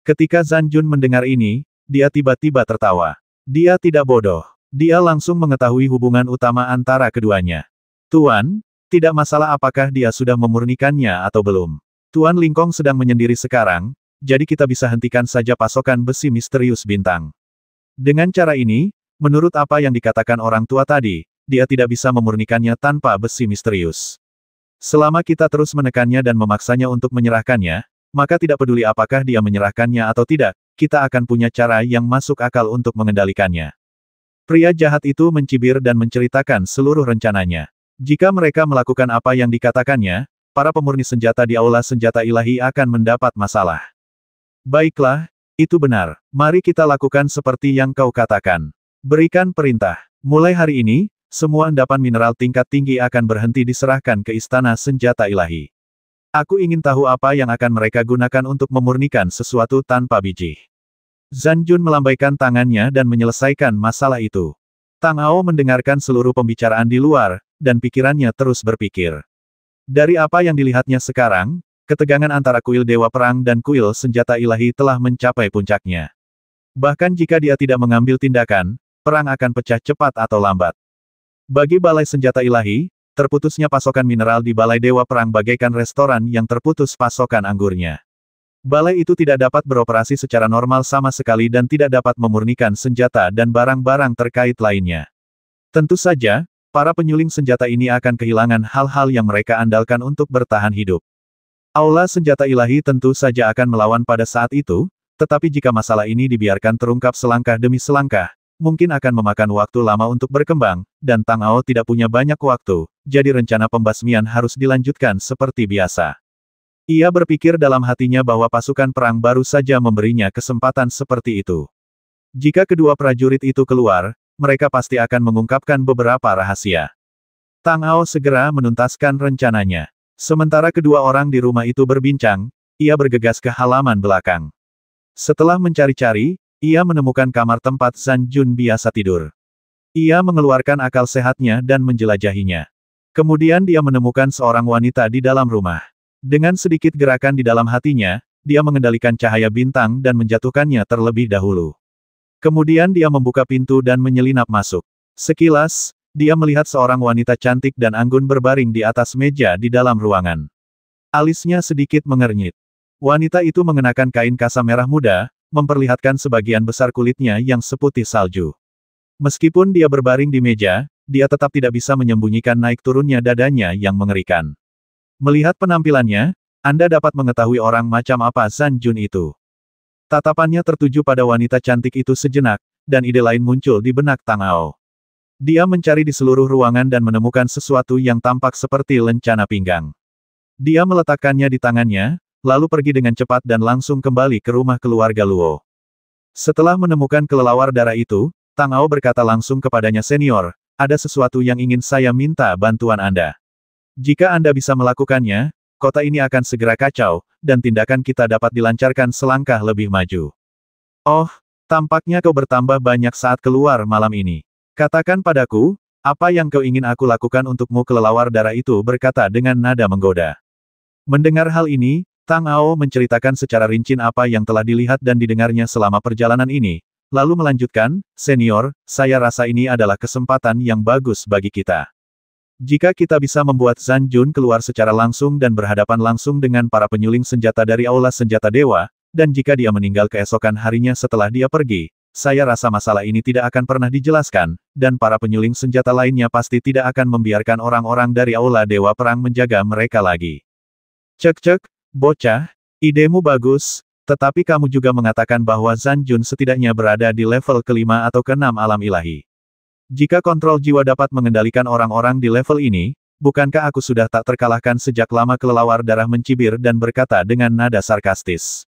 Ketika Zhan Jun mendengar ini, dia tiba-tiba tertawa. Dia tidak bodoh. Dia langsung mengetahui hubungan utama antara keduanya. Tuan, tidak masalah apakah dia sudah memurnikannya atau belum. Tuan Lingkong sedang menyendiri sekarang, jadi kita bisa hentikan saja pasokan besi misterius bintang. Dengan cara ini, menurut apa yang dikatakan orang tua tadi, dia tidak bisa memurnikannya tanpa besi misterius. Selama kita terus menekannya dan memaksanya untuk menyerahkannya, maka tidak peduli apakah dia menyerahkannya atau tidak, kita akan punya cara yang masuk akal untuk mengendalikannya. Pria jahat itu mencibir dan menceritakan seluruh rencananya. Jika mereka melakukan apa yang dikatakannya, para pemurni senjata di Aula Senjata Ilahi akan mendapat masalah. Baiklah, itu benar. Mari kita lakukan seperti yang kau katakan. Berikan perintah. Mulai hari ini, semua endapan mineral tingkat tinggi akan berhenti diserahkan ke Istana Senjata Ilahi. Aku ingin tahu apa yang akan mereka gunakan untuk memurnikan sesuatu tanpa biji. Zhan Jun melambaikan tangannya dan menyelesaikan masalah itu. Tang Ao mendengarkan seluruh pembicaraan di luar, dan pikirannya terus berpikir. Dari apa yang dilihatnya sekarang, ketegangan antara kuil Dewa Perang dan kuil Senjata Ilahi telah mencapai puncaknya. Bahkan jika dia tidak mengambil tindakan, perang akan pecah cepat atau lambat. Bagi Balai Senjata Ilahi, terputusnya pasokan mineral di Balai Dewa Perang bagaikan restoran yang terputus pasokan anggurnya. Balai itu tidak dapat beroperasi secara normal sama sekali dan tidak dapat memurnikan senjata dan barang-barang terkait lainnya. Tentu saja, para penyuling senjata ini akan kehilangan hal-hal yang mereka andalkan untuk bertahan hidup. Aula Senjata Ilahi tentu saja akan melawan pada saat itu, tetapi jika masalah ini dibiarkan terungkap selangkah demi selangkah, mungkin akan memakan waktu lama untuk berkembang, dan Tang Ao tidak punya banyak waktu, jadi rencana pembasmian harus dilanjutkan seperti biasa. Ia berpikir dalam hatinya bahwa pasukan perang baru saja memberinya kesempatan seperti itu. Jika kedua prajurit itu keluar, mereka pasti akan mengungkapkan beberapa rahasia. Tang Ao segera menuntaskan rencananya. Sementara kedua orang di rumah itu berbincang, ia bergegas ke halaman belakang. Setelah mencari-cari, ia menemukan kamar tempat Zhan Jun biasa tidur. Ia mengeluarkan akal sehatnya dan menjelajahinya. Kemudian dia menemukan seorang wanita di dalam rumah. Dengan sedikit gerakan di dalam hatinya, dia mengendalikan cahaya bintang dan menjatuhkannya terlebih dahulu. Kemudian dia membuka pintu dan menyelinap masuk. Sekilas, dia melihat seorang wanita cantik dan anggun berbaring di atas meja di dalam ruangan. Alisnya sedikit mengernyit. Wanita itu mengenakan kain kasa merah muda, memperlihatkan sebagian besar kulitnya yang seputih salju. Meskipun dia berbaring di meja, dia tetap tidak bisa menyembunyikan naik turunnya dadanya yang mengerikan. Melihat penampilannya, Anda dapat mengetahui orang macam apa Zhan Jun itu. Tatapannya tertuju pada wanita cantik itu sejenak, dan ide lain muncul di benak Tang Ao. Dia mencari di seluruh ruangan dan menemukan sesuatu yang tampak seperti lencana pinggang. Dia meletakkannya di tangannya, lalu pergi dengan cepat dan langsung kembali ke rumah keluarga Luo. Setelah menemukan kelelawar darah itu, Tang Ao berkata langsung kepadanya, "Senior, ada sesuatu yang ingin saya minta bantuan Anda. Jika Anda bisa melakukannya, kota ini akan segera kacau, dan tindakan kita dapat dilancarkan selangkah lebih maju." "Oh, tampaknya kau bertambah banyak saat keluar malam ini. Katakan padaku, apa yang kau ingin aku lakukan untukmu?" Kelelawar darah itu berkata dengan nada menggoda. Mendengar hal ini, Tang Ao menceritakan secara rinci apa yang telah dilihat dan didengarnya selama perjalanan ini, lalu melanjutkan, "Senior, saya rasa ini adalah kesempatan yang bagus bagi kita. Jika kita bisa membuat Zan Jun keluar secara langsung dan berhadapan langsung dengan para penyuling senjata dari Aula Senjata Dewa, dan jika dia meninggal keesokan harinya setelah dia pergi, saya rasa masalah ini tidak akan pernah dijelaskan, dan para penyuling senjata lainnya pasti tidak akan membiarkan orang-orang dari Aula Dewa Perang menjaga mereka lagi. Cek-cek, bocah, idemu bagus, tetapi kamu juga mengatakan bahwa Zan Jun setidaknya berada di level ke-5 atau ke-6 alam ilahi. Jika kontrol jiwa dapat mengendalikan orang-orang di level ini, bukankah aku sudah tak terkalahkan sejak lama? Kelelawar darah mencibir dan berkata dengan nada sarkastis.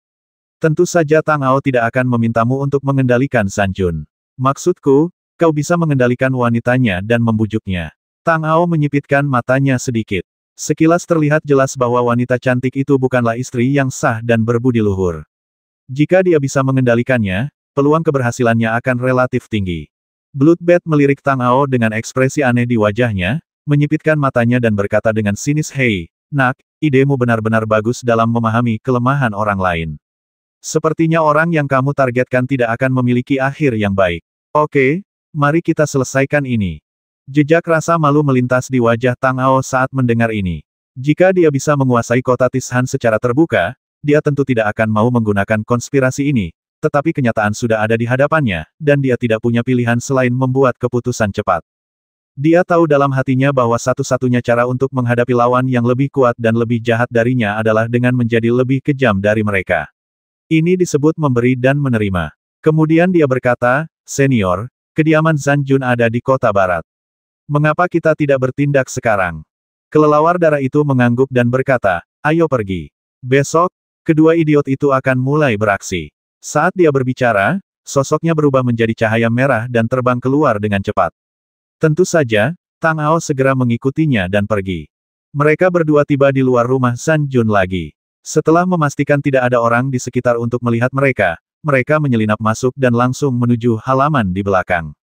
Tentu saja Tang Ao tidak akan memintamu untuk mengendalikan Zan Jun. Maksudku, kau bisa mengendalikan wanitanya dan membujuknya. Tang Ao menyipitkan matanya sedikit. Sekilas terlihat jelas bahwa wanita cantik itu bukanlah istri yang sah dan berbudi luhur. Jika dia bisa mengendalikannya, peluang keberhasilannya akan relatif tinggi. Bloodbath melirik Tang Ao dengan ekspresi aneh di wajahnya, menyipitkan matanya dan berkata dengan sinis, "Hei, nak, idemu benar-benar bagus dalam memahami kelemahan orang lain. Sepertinya orang yang kamu targetkan tidak akan memiliki akhir yang baik. Oke, mari kita selesaikan ini." Jejak rasa malu melintas di wajah Tang Ao saat mendengar ini. Jika dia bisa menguasai kota Tishan secara terbuka, dia tentu tidak akan mau menggunakan konspirasi ini. Tetapi kenyataan sudah ada di hadapannya, dan dia tidak punya pilihan selain membuat keputusan cepat. Dia tahu dalam hatinya bahwa satu-satunya cara untuk menghadapi lawan yang lebih kuat dan lebih jahat darinya adalah dengan menjadi lebih kejam dari mereka. Ini disebut memberi dan menerima. Kemudian dia berkata, "Senior, kediaman Zan Jun ada di kota barat. Mengapa kita tidak bertindak sekarang?" Kelelawar darah itu mengangguk dan berkata, "Ayo pergi. Besok, kedua idiot itu akan mulai beraksi." Saat dia berbicara, sosoknya berubah menjadi cahaya merah dan terbang keluar dengan cepat. Tentu saja, Tang Ao segera mengikutinya dan pergi. Mereka berdua tiba di luar rumah Zan Jun lagi. Setelah memastikan tidak ada orang di sekitar untuk melihat mereka, mereka menyelinap masuk dan langsung menuju halaman di belakang.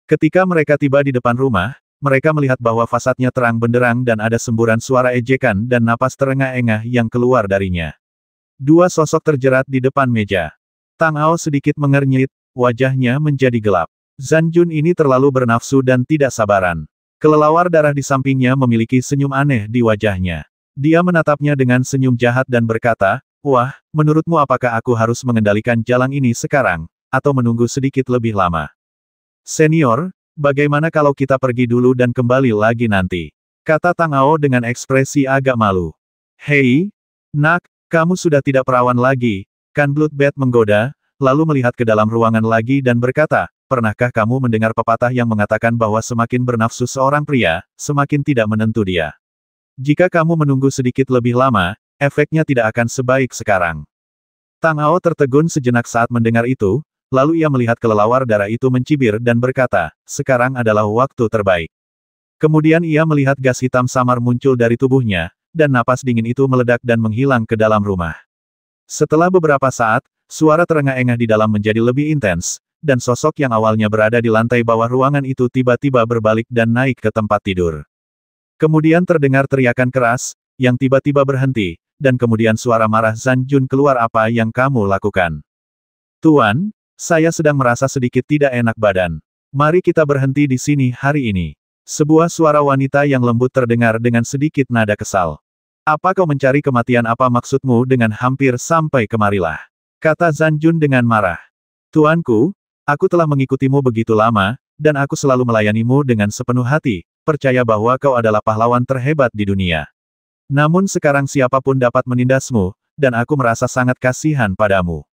Ketika mereka tiba di depan rumah, mereka melihat bahwa fasadnya terang benderang dan ada semburan suara ejekan dan napas terengah-engah yang keluar darinya. Dua sosok terjerat di depan meja. Tang Ao sedikit mengernyit, wajahnya menjadi gelap. Zan Jun ini terlalu bernafsu dan tidak sabaran. Kelelawar darah di sampingnya memiliki senyum aneh di wajahnya. Dia menatapnya dengan senyum jahat dan berkata, "Wah, menurutmu apakah aku harus mengendalikan jalang ini sekarang, atau menunggu sedikit lebih lama? Senior, bagaimana kalau kita pergi dulu dan kembali lagi nanti?" kata Tang Ao dengan ekspresi agak malu. "Hei, nak, kamu sudah tidak perawan lagi, kan?" Bloodbath menggoda, lalu melihat ke dalam ruangan lagi dan berkata, "Pernahkah kamu mendengar pepatah yang mengatakan bahwa semakin bernafsu seorang pria, semakin tidak menentu dia? Jika kamu menunggu sedikit lebih lama, efeknya tidak akan sebaik sekarang." Tang Ao tertegun sejenak saat mendengar itu, lalu ia melihat kelelawar darah itu mencibir dan berkata, "Sekarang adalah waktu terbaik." Kemudian ia melihat gas hitam samar muncul dari tubuhnya, dan napas dingin itu meledak dan menghilang ke dalam rumah. Setelah beberapa saat, suara terengah-engah di dalam menjadi lebih intens, dan sosok yang awalnya berada di lantai bawah ruangan itu tiba-tiba berbalik dan naik ke tempat tidur. Kemudian terdengar teriakan keras, yang tiba-tiba berhenti, dan kemudian suara marah Zan Jun keluar. "Apa yang kamu lakukan?" "Tuan, saya sedang merasa sedikit tidak enak badan. Mari kita berhenti di sini hari ini." Sebuah suara wanita yang lembut terdengar dengan sedikit nada kesal. "Apa kau mencari kematian? Apa maksudmu dengan hampir sampai kemarilah?" kata Zan Jun dengan marah. "Tuanku, aku telah mengikutimu begitu lama, dan aku selalu melayanimu dengan sepenuh hati, percaya bahwa kau adalah pahlawan terhebat di dunia. Namun sekarang siapapun dapat menindasmu, dan aku merasa sangat kasihan padamu."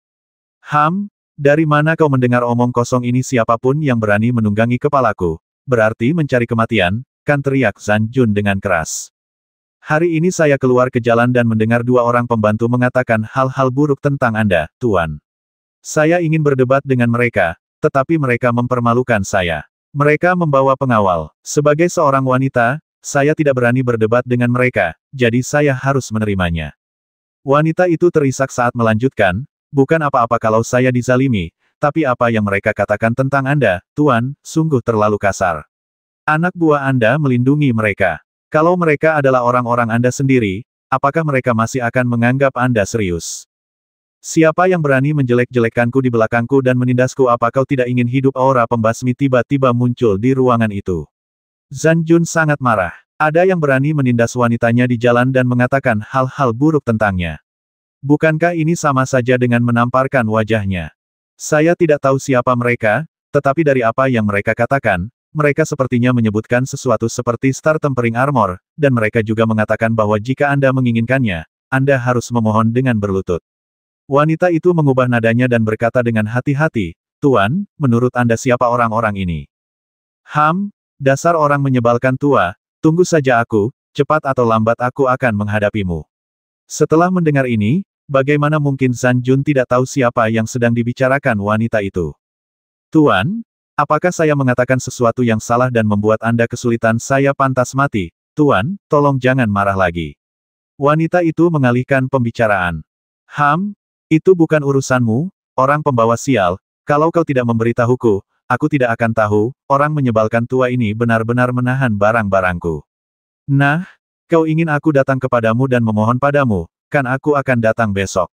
Dari mana kau mendengar omong kosong ini? Siapapun yang berani menunggangi kepalaku, berarti mencari kematian, kan?" teriak Zan Jun dengan keras. "Hari ini saya keluar ke jalan dan mendengar dua orang pembantu mengatakan hal-hal buruk tentang Anda, Tuan. Saya ingin berdebat dengan mereka, tetapi mereka mempermalukan saya. Mereka membawa pengawal. Sebagai seorang wanita, saya tidak berani berdebat dengan mereka, jadi saya harus menerimanya." Wanita itu terisak saat melanjutkan, "Bukan apa-apa kalau saya dizalimi, tapi apa yang mereka katakan tentang Anda, Tuan, sungguh terlalu kasar. Anak buah Anda melindungi mereka. Kalau mereka adalah orang-orang Anda sendiri, apakah mereka masih akan menganggap Anda serius? Siapa yang berani menjelek-jelekkanku di belakangku dan menindasku? Apa kau tidak ingin hidup?" Aura pembasmi tiba-tiba muncul di ruangan itu. Zan Jun sangat marah. Ada yang berani menindas wanitanya di jalan dan mengatakan hal-hal buruk tentangnya. Bukankah ini sama saja dengan menamparkan wajahnya? Saya tidak tahu siapa mereka, tetapi dari apa yang mereka katakan, mereka sepertinya menyebutkan sesuatu seperti Star Tempering Armor, dan mereka juga mengatakan bahwa jika Anda menginginkannya, Anda harus memohon dengan berlutut. Wanita itu mengubah nadanya dan berkata dengan hati-hati, "Tuan, menurut Anda siapa orang-orang ini?" Dasar orang menyebalkan tua, tunggu saja aku, cepat atau lambat aku akan menghadapimu. Setelah mendengar ini, bagaimana mungkin Zhan Jun tidak tahu siapa yang sedang dibicarakan wanita itu? Tuan, apakah saya mengatakan sesuatu yang salah dan membuat Anda kesulitan? Saya pantas mati. Tuan, tolong jangan marah lagi. Wanita itu mengalihkan pembicaraan. Itu bukan urusanmu, orang pembawa sial, kalau kau tidak memberitahuku, aku tidak akan tahu, orang menyebalkan tua ini benar-benar menahan barang-barangku. Nah, kau ingin aku datang kepadamu dan memohon padamu, kan aku akan datang besok.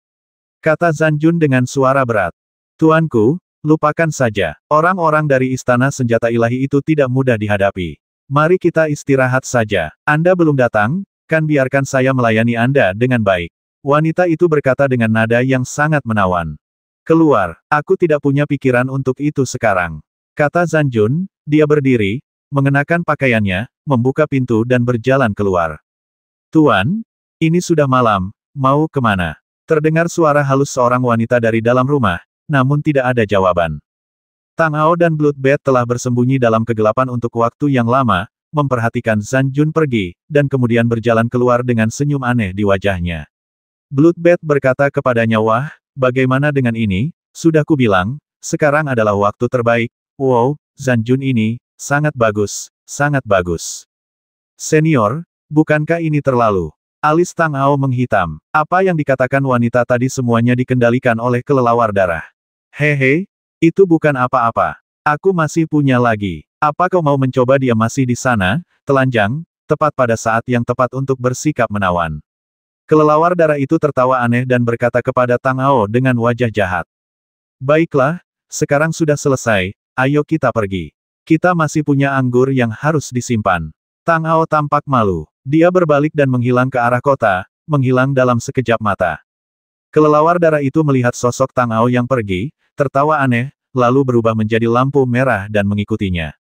Kata Zhan Jun dengan suara berat. Tuanku, lupakan saja, orang-orang dari istana senjata ilahi itu tidak mudah dihadapi. Mari kita istirahat saja. Anda belum datang, kan biarkan saya melayani Anda dengan baik. Wanita itu berkata dengan nada yang sangat menawan. Keluar, aku tidak punya pikiran untuk itu sekarang. Kata Zhan Jun, dia berdiri, mengenakan pakaiannya, membuka pintu dan berjalan keluar. Tuan, ini sudah malam, mau kemana? Terdengar suara halus seorang wanita dari dalam rumah, namun tidak ada jawaban. Tang Ao dan Bloodbath telah bersembunyi dalam kegelapan untuk waktu yang lama, memperhatikan Zhan Jun pergi, dan kemudian berjalan keluar dengan senyum aneh di wajahnya. Bloodbath berkata kepadanya, "Wah, bagaimana dengan ini? Sudah kubilang, sekarang adalah waktu terbaik. Wow, Zhan Jun ini, sangat bagus, sangat bagus." Senior, bukankah ini terlalu? Alis Tang Ao menghitam. Apa yang dikatakan wanita tadi semuanya dikendalikan oleh kelelawar darah. Hehe, itu bukan apa-apa. Aku masih punya lagi. Apa kau mau mencoba? Dia masih di sana, telanjang, tepat pada saat yang tepat untuk bersikap menawan. Kelelawar darah itu tertawa aneh dan berkata kepada Tang Ao dengan wajah jahat. Baiklah, sekarang sudah selesai, ayo kita pergi. Kita masih punya anggur yang harus disimpan. Tang Ao tampak malu. Dia berbalik dan menghilang ke arah kota, menghilang dalam sekejap mata. Kelelawar darah itu melihat sosok Tang Ao yang pergi, tertawa aneh, lalu berubah menjadi lampu merah dan mengikutinya.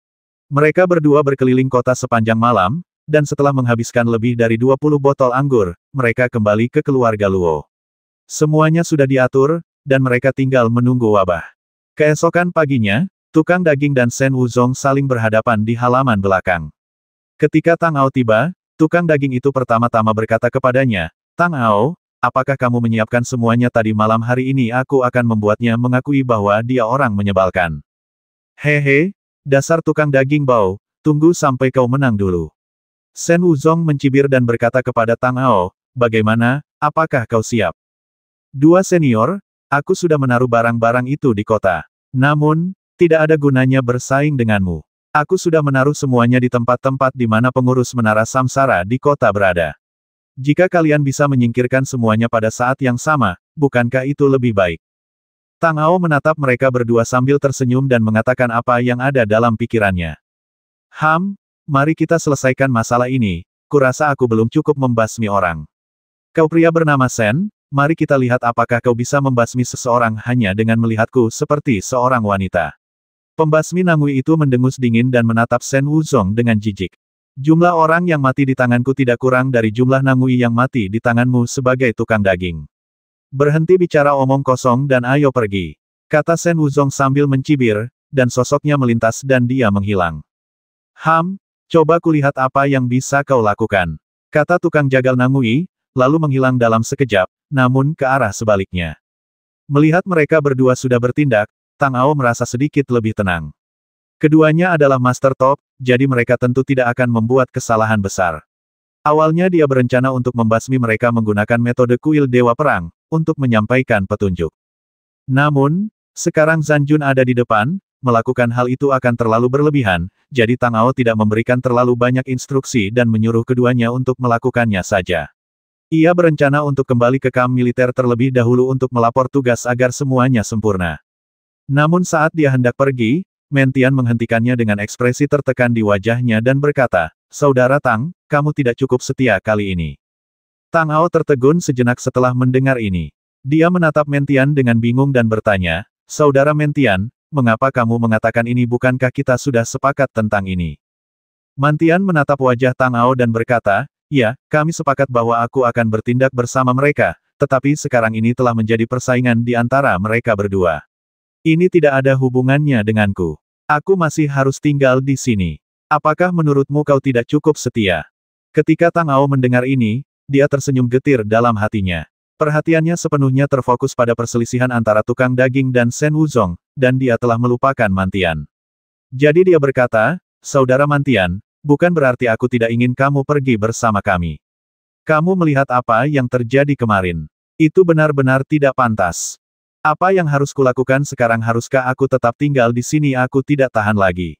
Mereka berdua berkeliling kota sepanjang malam, dan setelah menghabiskan lebih dari 20 botol anggur, mereka kembali ke keluarga Luo. Semuanya sudah diatur, dan mereka tinggal menunggu wabah. Keesokan paginya, tukang daging dan Shen Wuzong saling berhadapan di halaman belakang. Ketika Tang Ao tiba, tukang daging itu pertama-tama berkata kepadanya, "Tang Ao, apakah kamu menyiapkan semuanya tadi malam? Hari ini aku akan membuatnya mengakui bahwa dia orang menyebalkan." Hehe, dasar tukang daging bau, tunggu sampai kau menang dulu. Shen Wuzong mencibir dan berkata kepada Tang Ao, "Bagaimana, apakah kau siap?" "Dua senior, aku sudah menaruh barang-barang itu di kota. Namun, tidak ada gunanya bersaing denganmu. Aku sudah menaruh semuanya di tempat-tempat di mana pengurus menara samsara di kota berada. Jika kalian bisa menyingkirkan semuanya pada saat yang sama, bukankah itu lebih baik?" Tang Ao menatap mereka berdua sambil tersenyum dan mengatakan apa yang ada dalam pikirannya. Mari kita selesaikan masalah ini, kurasa aku belum cukup membasmi orang. Kau pria bernama Shen, mari kita lihat apakah kau bisa membasmi seseorang hanya dengan melihatku seperti seorang wanita. Pembasmi Nangui itu mendengus dingin dan menatap Shen Wuzong dengan jijik. Jumlah orang yang mati di tanganku tidak kurang dari jumlah Nangui yang mati di tanganmu sebagai tukang daging. Berhenti bicara omong kosong dan ayo pergi. Kata Shen Wuzong sambil mencibir, dan sosoknya melintas dan dia menghilang. Coba kulihat apa yang bisa kau lakukan. Kata tukang jagal Nangui, lalu menghilang dalam sekejap, namun ke arah sebaliknya. Melihat mereka berdua sudah bertindak, Tang Ao merasa sedikit lebih tenang. Keduanya adalah Master Top, jadi mereka tentu tidak akan membuat kesalahan besar. Awalnya dia berencana untuk membasmi mereka menggunakan metode kuil Dewa Perang, untuk menyampaikan petunjuk. Namun, sekarang Zhan Jun ada di depan, melakukan hal itu akan terlalu berlebihan, jadi Tang Ao tidak memberikan terlalu banyak instruksi dan menyuruh keduanya untuk melakukannya saja. Ia berencana untuk kembali ke kamp militer terlebih dahulu untuk melapor tugas agar semuanya sempurna. Namun saat dia hendak pergi, Mentian menghentikannya dengan ekspresi tertekan di wajahnya dan berkata, Saudara Tang, kamu tidak cukup setia kali ini. Tang Ao tertegun sejenak setelah mendengar ini. Dia menatap Mentian dengan bingung dan bertanya, Saudara Mentian, mengapa kamu mengatakan ini? Bukankah kita sudah sepakat tentang ini? Mentian menatap wajah Tang Ao dan berkata, ya, kami sepakat bahwa aku akan bertindak bersama mereka, tetapi sekarang ini telah menjadi persaingan di antara mereka berdua. Ini tidak ada hubungannya denganku. Aku masih harus tinggal di sini. Apakah menurutmu kau tidak cukup setia? Ketika Tang Ao mendengar ini, dia tersenyum getir dalam hatinya. Perhatiannya sepenuhnya terfokus pada perselisihan antara tukang daging dan Shen Wuzong, dan dia telah melupakan Mantian. Jadi dia berkata, Saudara Mantian, bukan berarti aku tidak ingin kamu pergi bersama kami. Kamu melihat apa yang terjadi kemarin. Itu benar-benar tidak pantas. Apa yang harus kulakukan sekarang? Haruskah aku tetap tinggal di sini? Aku tidak tahan lagi.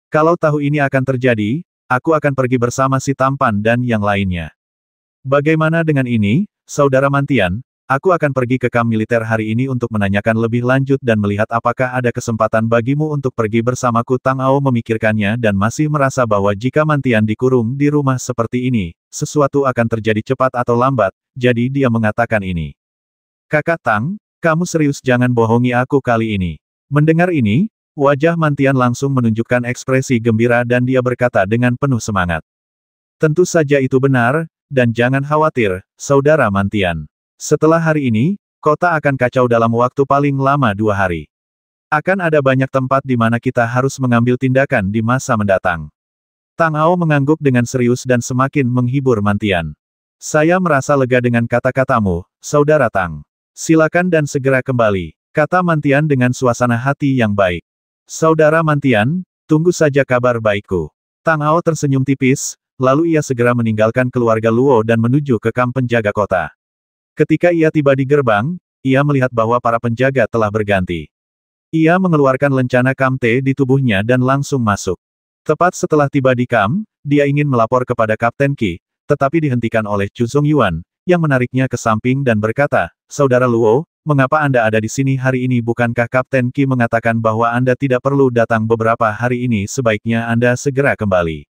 Kalau tahu ini akan terjadi, aku akan pergi bersama si tampan dan yang lainnya. Bagaimana dengan ini, Saudara Mantian? Aku akan pergi ke kamp militer hari ini untuk menanyakan lebih lanjut dan melihat apakah ada kesempatan bagimu untuk pergi bersamaku. Tang Ao memikirkannya dan masih merasa bahwa jika Mantian dikurung di rumah seperti ini, sesuatu akan terjadi cepat atau lambat, jadi dia mengatakan ini. Kakak Tang, kamu serius? Jangan bohongi aku kali ini. Mendengar ini, wajah Mantian langsung menunjukkan ekspresi gembira dan dia berkata dengan penuh semangat. Tentu saja itu benar, dan jangan khawatir, Saudara Mantian. Setelah hari ini, kota akan kacau dalam waktu paling lama 2 hari. Akan ada banyak tempat di mana kita harus mengambil tindakan di masa mendatang. Tang Ao mengangguk dengan serius dan semakin menghibur Mantian. Saya merasa lega dengan kata-katamu, Saudara Tang. Silakan dan segera kembali, kata Mantian dengan suasana hati yang baik. Saudara Mantian, tunggu saja kabar baikku. Tang Ao tersenyum tipis, lalu ia segera meninggalkan keluarga Luo dan menuju ke kamp penjaga kota. Ketika ia tiba di gerbang, ia melihat bahwa para penjaga telah berganti. Ia mengeluarkan lencana kamte di tubuhnya dan langsung masuk. Tepat setelah tiba di kamp, dia ingin melapor kepada Kapten Qi, tetapi dihentikan oleh Chu Zongyuan, yang menariknya ke samping dan berkata, Saudara Luo, mengapa Anda ada di sini hari ini? Bukankah Kapten Qi mengatakan bahwa Anda tidak perlu datang beberapa hari ini? Sebaiknya Anda segera kembali.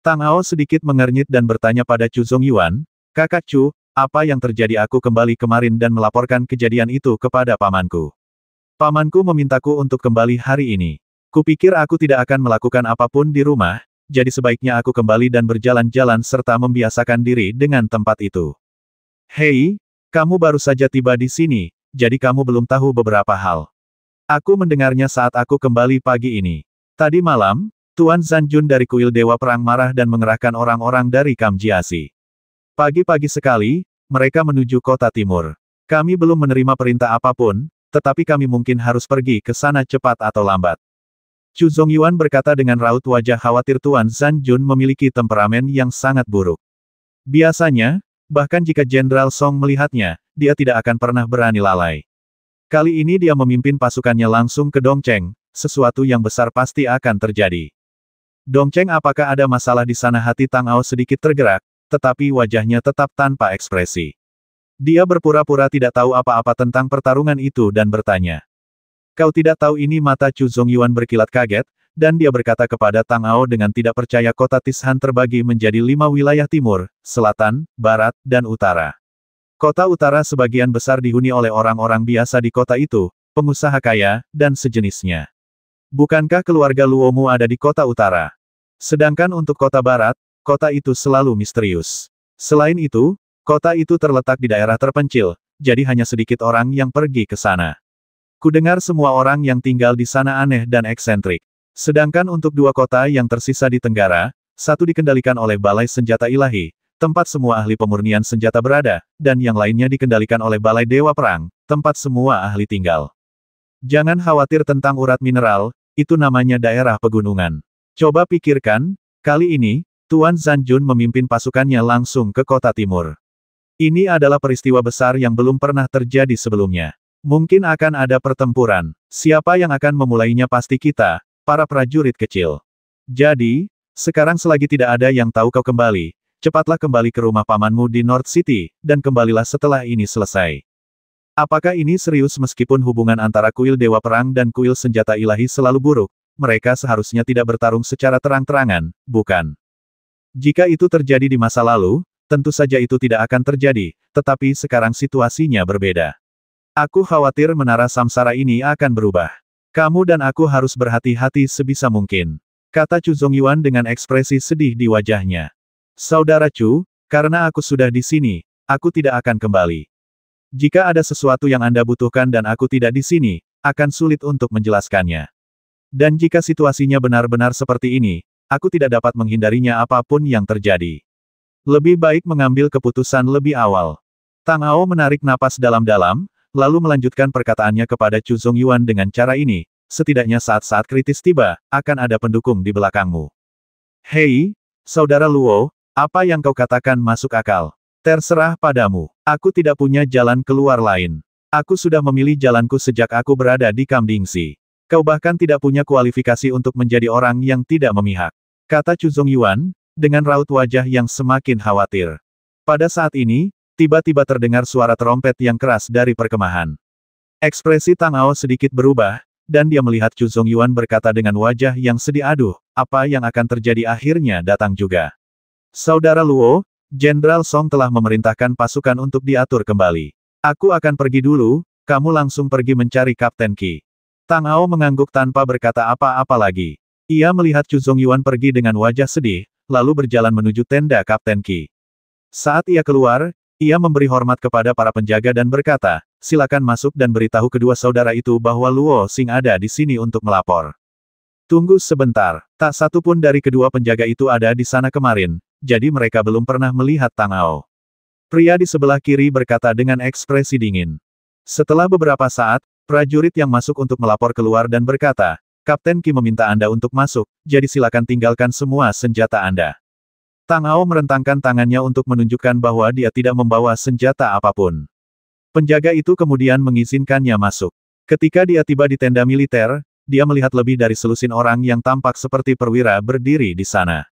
Tang Ao sedikit mengernyit dan bertanya pada Chu Zongyuan, Kakak Chu, apa yang terjadi? Aku kembali kemarin dan melaporkan kejadian itu kepada pamanku. Pamanku memintaku untuk kembali hari ini. Kupikir aku tidak akan melakukan apapun di rumah, jadi sebaiknya aku kembali dan berjalan-jalan serta membiasakan diri dengan tempat itu. Hei, kamu baru saja tiba di sini, jadi kamu belum tahu beberapa hal. Aku mendengarnya saat aku kembali pagi ini. Tadi malam, Tuan Zanjun dari kuil Dewa Perang marah dan mengerahkan orang-orang dari Kam Jiasi. Pagi-pagi sekali, mereka menuju kota timur. Kami belum menerima perintah apapun, tetapi kami mungkin harus pergi ke sana cepat atau lambat. Chu Zongyuan berkata dengan raut wajah khawatir. Tuan Zanjun memiliki temperamen yang sangat buruk. Biasanya, bahkan jika Jenderal Song melihatnya, dia tidak akan pernah berani lalai. Kali ini dia memimpin pasukannya langsung ke Dongcheng, sesuatu yang besar pasti akan terjadi. Dongcheng, apakah ada masalah di sana? Hati Tang Ao sedikit tergerak, tetapi wajahnya tetap tanpa ekspresi. Dia berpura-pura tidak tahu apa-apa tentang pertarungan itu dan bertanya. Kau tidak tahu ini? Mata Chu Zongyuan berkilat kaget, dan dia berkata kepada Tang Ao dengan tidak percaya. Kota Tishan terbagi menjadi 5 wilayah timur, selatan, barat, dan utara. Kota utara sebagian besar dihuni oleh orang-orang biasa di kota itu, pengusaha kaya, dan sejenisnya. Bukankah keluarga Luomu ada di kota utara? Sedangkan untuk kota barat, kota itu selalu misterius. Selain itu, kota itu terletak di daerah terpencil, jadi hanya sedikit orang yang pergi ke sana. Kudengar semua orang yang tinggal di sana aneh dan eksentrik. Sedangkan untuk 2 kota yang tersisa di Tenggara, satu dikendalikan oleh Balai Senjata Ilahi, tempat semua ahli pemurnian senjata berada, dan yang lainnya dikendalikan oleh Balai Dewa Perang, tempat semua ahli tinggal. Jangan khawatir tentang urat mineral, itu namanya daerah pegunungan. Coba pikirkan, kali ini, Tuan Zanjun memimpin pasukannya langsung ke kota timur. Ini adalah peristiwa besar yang belum pernah terjadi sebelumnya. Mungkin akan ada pertempuran. Siapa yang akan memulainya? Pasti kita, para prajurit kecil. Jadi, sekarang selagi tidak ada yang tahu kau kembali, cepatlah kembali ke rumah pamanmu di North City, dan kembalilah setelah ini selesai. Apakah ini serius? Meskipun hubungan antara kuil Dewa Perang dan kuil Senjata Ilahi selalu buruk, mereka seharusnya tidak bertarung secara terang-terangan, bukan? Jika itu terjadi di masa lalu, tentu saja itu tidak akan terjadi, tetapi sekarang situasinya berbeda. Aku khawatir menara samsara ini akan berubah. Kamu dan aku harus berhati-hati sebisa mungkin, kata Chu Zongyuan dengan ekspresi sedih di wajahnya. Saudara Chu, karena aku sudah di sini, aku tidak akan kembali. Jika ada sesuatu yang Anda butuhkan dan aku tidak di sini, akan sulit untuk menjelaskannya. Dan jika situasinya benar-benar seperti ini, aku tidak dapat menghindarinya apapun yang terjadi. Lebih baik mengambil keputusan lebih awal. Tang Ao menarik napas dalam-dalam, lalu melanjutkan perkataannya kepada Chu Zongyuan dengan cara ini, setidaknya saat-saat kritis tiba, akan ada pendukung di belakangmu. Hei, Saudara Luo, apa yang kau katakan masuk akal. Terserah padamu. Aku tidak punya jalan keluar lain. Aku sudah memilih jalanku sejak aku berada di Kamdingsi. Kau bahkan tidak punya kualifikasi untuk menjadi orang yang tidak memihak, kata Chu Zongyuan, dengan raut wajah yang semakin khawatir. Pada saat ini, tiba-tiba terdengar suara trompet yang keras dari perkemahan. Ekspresi Tang Ao sedikit berubah, dan dia melihat Chu Zongyuan berkata dengan wajah yang sedih, aduh, apa yang akan terjadi akhirnya datang juga. Saudara Luo, Jenderal Song telah memerintahkan pasukan untuk diatur kembali. Aku akan pergi dulu, kamu langsung pergi mencari Kapten Qi. Tang Ao mengangguk tanpa berkata apa-apa lagi. Ia melihat Chu Zongyuan pergi dengan wajah sedih, lalu berjalan menuju tenda Kapten Qi. Saat ia keluar, ia memberi hormat kepada para penjaga dan berkata, silakan masuk dan beritahu kedua saudara itu bahwa Luo Xing ada di sini untuk melapor. Tunggu sebentar, tak satu pun dari kedua penjaga itu ada di sana kemarin, jadi mereka belum pernah melihat Tang Ao. Pria di sebelah kiri berkata dengan ekspresi dingin. Setelah beberapa saat, prajurit yang masuk untuk melapor keluar dan berkata, Kapten Qi meminta Anda untuk masuk, jadi silakan tinggalkan semua senjata Anda. Tang Ao merentangkan tangannya untuk menunjukkan bahwa dia tidak membawa senjata apapun. Penjaga itu kemudian mengizinkannya masuk. Ketika dia tiba di tenda militer, dia melihat lebih dari selusin orang yang tampak seperti perwira berdiri di sana.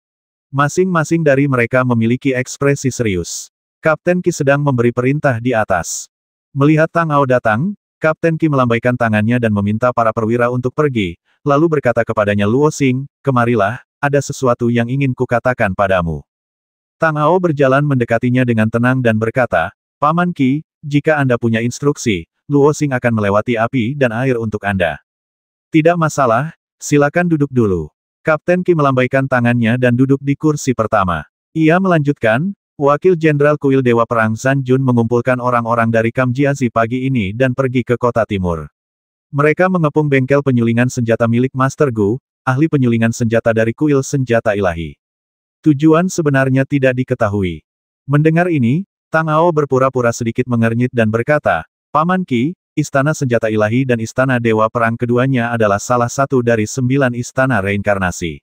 Masing-masing dari mereka memiliki ekspresi serius. Kapten Qi sedang memberi perintah di atas. Melihat Tang Ao datang, Kapten Qi melambaikan tangannya dan meminta para perwira untuk pergi, lalu berkata kepadanya, Luo Xing, kemarilah, ada sesuatu yang ingin kukatakan padamu. Tang Ao berjalan mendekatinya dengan tenang dan berkata, Paman Qi, jika Anda punya instruksi, Luo Xing akan melewati api dan air untuk Anda. Tidak masalah, silakan duduk dulu. Kapten Qi melambaikan tangannya dan duduk di kursi pertama. Ia melanjutkan, Wakil Jenderal Kuil Dewa Perang Zhan Jun mengumpulkan orang-orang dari Kamjiazi pagi ini dan pergi ke kota timur. Mereka mengepung bengkel penyulingan senjata milik Master Gu, ahli penyulingan senjata dari Kuil Senjata Ilahi. Tujuan sebenarnya tidak diketahui. Mendengar ini, Tang Ao berpura-pura sedikit mengernyit dan berkata, Paman Qi, Istana Senjata Ilahi dan Istana Dewa Perang keduanya adalah salah satu dari 9 istana reinkarnasi.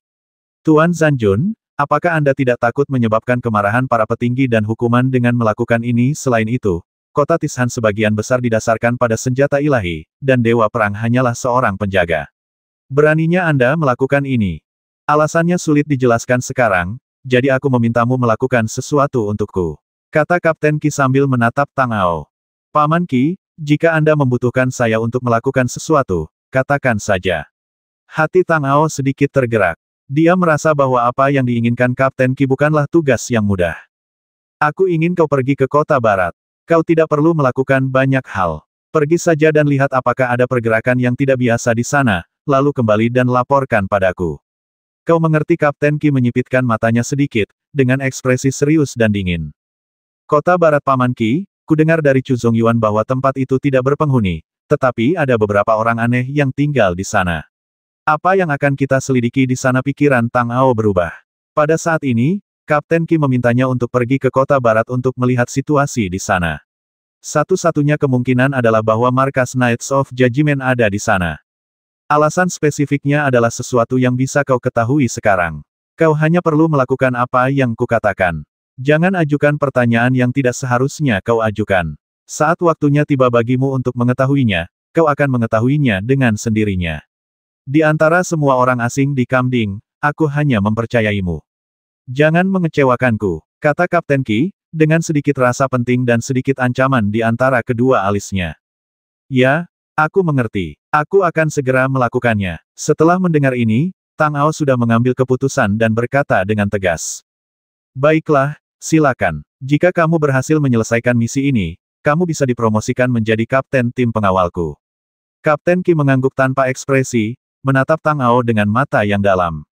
Tuan Zhan Jun, apakah Anda tidak takut menyebabkan kemarahan para petinggi dan hukuman dengan melakukan ini? Selain itu, kota Tishan sebagian besar didasarkan pada senjata ilahi, dan Dewa Perang hanyalah seorang penjaga. Beraninya Anda melakukan ini. Alasannya sulit dijelaskan sekarang, jadi aku memintamu melakukan sesuatu untukku, kata Kapten Qi sambil menatap Tang Ao. Paman Qi, jika Anda membutuhkan saya untuk melakukan sesuatu, katakan saja. Hati Tang Ao sedikit tergerak. Dia merasa bahwa apa yang diinginkan Kapten Qi bukanlah tugas yang mudah. Aku ingin kau pergi ke kota barat. Kau tidak perlu melakukan banyak hal. Pergi saja dan lihat apakah ada pergerakan yang tidak biasa di sana, lalu kembali dan laporkan padaku. Kau mengerti? Kapten Qi menyipitkan matanya sedikit, dengan ekspresi serius dan dingin. Kota barat Paman Qi, kudengar dari Chu Zongyuan bahwa tempat itu tidak berpenghuni, tetapi ada beberapa orang aneh yang tinggal di sana. Apa yang akan kita selidiki di sana? Pikiran Tang Ao berubah. Pada saat ini, Kapten Qi memintanya untuk pergi ke kota barat untuk melihat situasi di sana. Satu-satunya kemungkinan adalah bahwa markas Knights of Judgment ada di sana. Alasan spesifiknya adalah sesuatu yang bisa kau ketahui sekarang. Kau hanya perlu melakukan apa yang kukatakan. Jangan ajukan pertanyaan yang tidak seharusnya kau ajukan. Saat waktunya tiba bagimu untuk mengetahuinya, kau akan mengetahuinya dengan sendirinya. Di antara semua orang asing di Kamding, aku hanya mempercayaimu. Jangan mengecewakanku, kata Kapten Qi, dengan sedikit rasa penting dan sedikit ancaman di antara kedua alisnya. Ya, aku mengerti. Aku akan segera melakukannya. Setelah mendengar ini, Tang Ao sudah mengambil keputusan dan berkata dengan tegas. Baiklah, silakan. Jika kamu berhasil menyelesaikan misi ini, kamu bisa dipromosikan menjadi kapten tim pengawalku. Kapten Qi mengangguk tanpa ekspresi, menatap Tang Ao dengan mata yang dalam.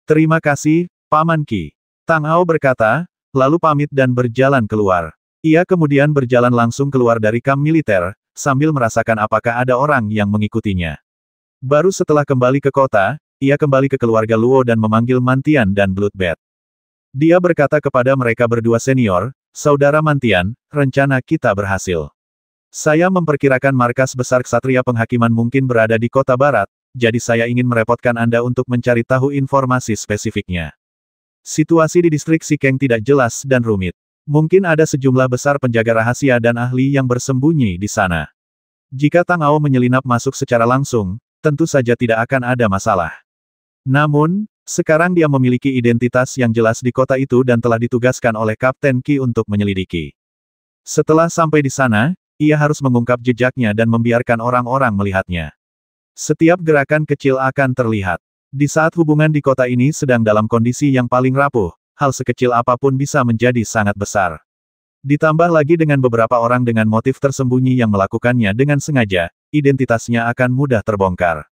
Terima kasih, Paman Qi. Tang Ao berkata, lalu pamit dan berjalan keluar. Ia kemudian berjalan langsung keluar dari kamp militer, sambil merasakan apakah ada orang yang mengikutinya. Baru setelah kembali ke kota, ia kembali ke keluarga Luo dan memanggil Mantian dan Bloodbath. Dia berkata kepada mereka berdua senior, saudara Mantian, rencana kita berhasil. Saya memperkirakan markas besar Ksatria Penghakiman mungkin berada di kota barat, jadi saya ingin merepotkan Anda untuk mencari tahu informasi spesifiknya. Situasi di distrik Sikeng tidak jelas dan rumit. Mungkin ada sejumlah besar penjaga rahasia dan ahli yang bersembunyi di sana. Jika Tang Ao menyelinap masuk secara langsung, tentu saja tidak akan ada masalah. Namun, sekarang dia memiliki identitas yang jelas di kota itu dan telah ditugaskan oleh Kapten Qi untuk menyelidiki. Setelah sampai di sana, ia harus mengungkap jejaknya dan membiarkan orang-orang melihatnya. Setiap gerakan kecil akan terlihat. Di saat hubungan di kota ini sedang dalam kondisi yang paling rapuh, hal sekecil apapun bisa menjadi sangat besar. Ditambah lagi dengan beberapa orang dengan motif tersembunyi yang melakukannya dengan sengaja, identitasnya akan mudah terbongkar.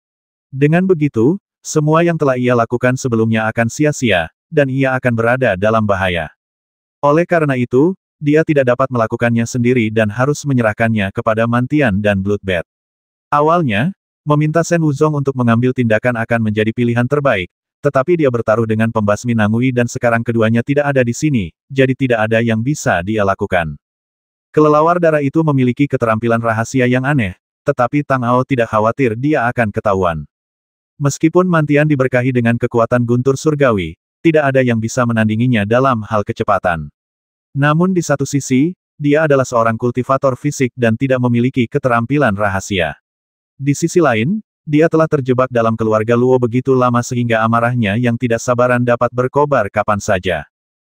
Dengan begitu, semua yang telah ia lakukan sebelumnya akan sia-sia, dan ia akan berada dalam bahaya. Oleh karena itu, dia tidak dapat melakukannya sendiri dan harus menyerahkannya kepada Mantian dan Bloodbath. Awalnya, meminta Shen Wuzong untuk mengambil tindakan akan menjadi pilihan terbaik, tetapi dia bertaruh dengan pembasmi Nangui dan sekarang keduanya tidak ada di sini, jadi tidak ada yang bisa dia lakukan. Kelelawar darah itu memiliki keterampilan rahasia yang aneh, tetapi Tang Ao tidak khawatir dia akan ketahuan. Meskipun Mantian diberkahi dengan kekuatan guntur surgawi, tidak ada yang bisa menandinginya dalam hal kecepatan. Namun di satu sisi, dia adalah seorang kultivator fisik dan tidak memiliki keterampilan rahasia. Di sisi lain, dia telah terjebak dalam keluarga Luo begitu lama sehingga amarahnya yang tidak sabaran dapat berkobar kapan saja.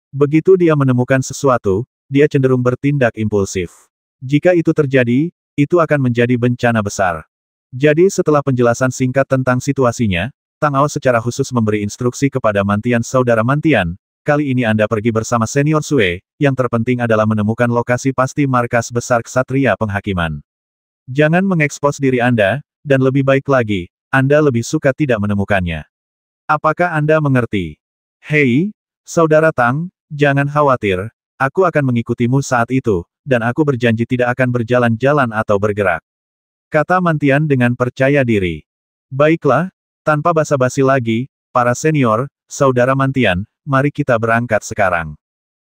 Begitu dia menemukan sesuatu, dia cenderung bertindak impulsif. Jika itu terjadi, itu akan menjadi bencana besar. Jadi setelah penjelasan singkat tentang situasinya, Tang Ao secara khusus memberi instruksi kepada Mantian saudara Mantian, kali ini Anda pergi bersama senior Sue, yang terpenting adalah menemukan lokasi pasti markas besar Ksatria Penghakiman. Jangan mengekspos diri Anda, dan lebih baik lagi, Anda lebih suka tidak menemukannya. Apakah Anda mengerti? Hei, saudara Tang, jangan khawatir, aku akan mengikutimu saat itu, dan aku berjanji tidak akan berjalan-jalan atau bergerak. Kata Mantian dengan percaya diri. Baiklah, tanpa basa-basi lagi, para senior, saudara Mantian, mari kita berangkat sekarang.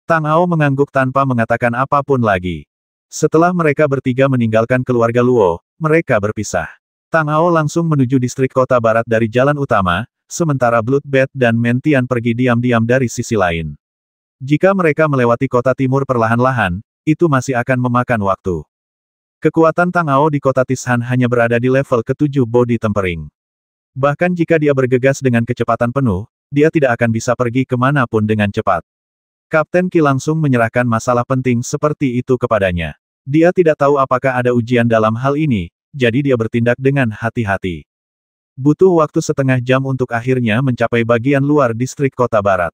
Tang Ao mengangguk tanpa mengatakan apapun lagi. Setelah mereka bertiga meninggalkan keluarga Luo, mereka berpisah. Tang Ao langsung menuju distrik kota barat dari jalan utama, sementara Bloodbath dan Mantian pergi diam-diam dari sisi lain. Jika mereka melewati kota timur perlahan-lahan, itu masih akan memakan waktu. Kekuatan Tang Ao di kota Tishan hanya berada di level ke-7 body tempering. Bahkan jika dia bergegas dengan kecepatan penuh, dia tidak akan bisa pergi kemanapun dengan cepat. Kapten Qi langsung menyerahkan masalah penting seperti itu kepadanya. Dia tidak tahu apakah ada ujian dalam hal ini, jadi dia bertindak dengan hati-hati. Butuh waktu setengah jam untuk akhirnya mencapai bagian luar distrik kota barat.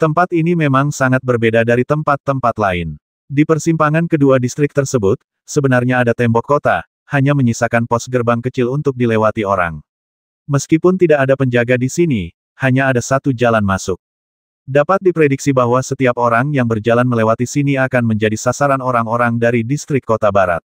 Tempat ini memang sangat berbeda dari tempat-tempat lain. Di persimpangan kedua distrik tersebut, sebenarnya ada tembok kota, hanya menyisakan pos gerbang kecil untuk dilewati orang. Meskipun tidak ada penjaga di sini, hanya ada satu jalan masuk. Dapat diprediksi bahwa setiap orang yang berjalan melewati sini akan menjadi sasaran orang-orang dari distrik kota barat.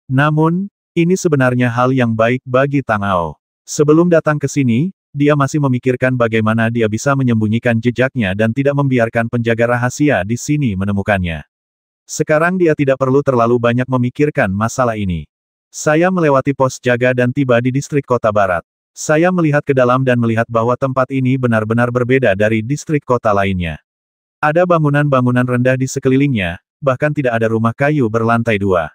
Namun, ini sebenarnya hal yang baik bagi Tang Ao. Sebelum datang ke sini, dia masih memikirkan bagaimana dia bisa menyembunyikan jejaknya dan tidak membiarkan penjaga rahasia di sini menemukannya. Sekarang dia tidak perlu terlalu banyak memikirkan masalah ini. Saya melewati pos jaga dan tiba di distrik kota barat. Saya melihat ke dalam dan melihat bahwa tempat ini benar-benar berbeda dari distrik kota lainnya. Ada bangunan-bangunan rendah di sekelilingnya, bahkan tidak ada rumah kayu berlantai 2.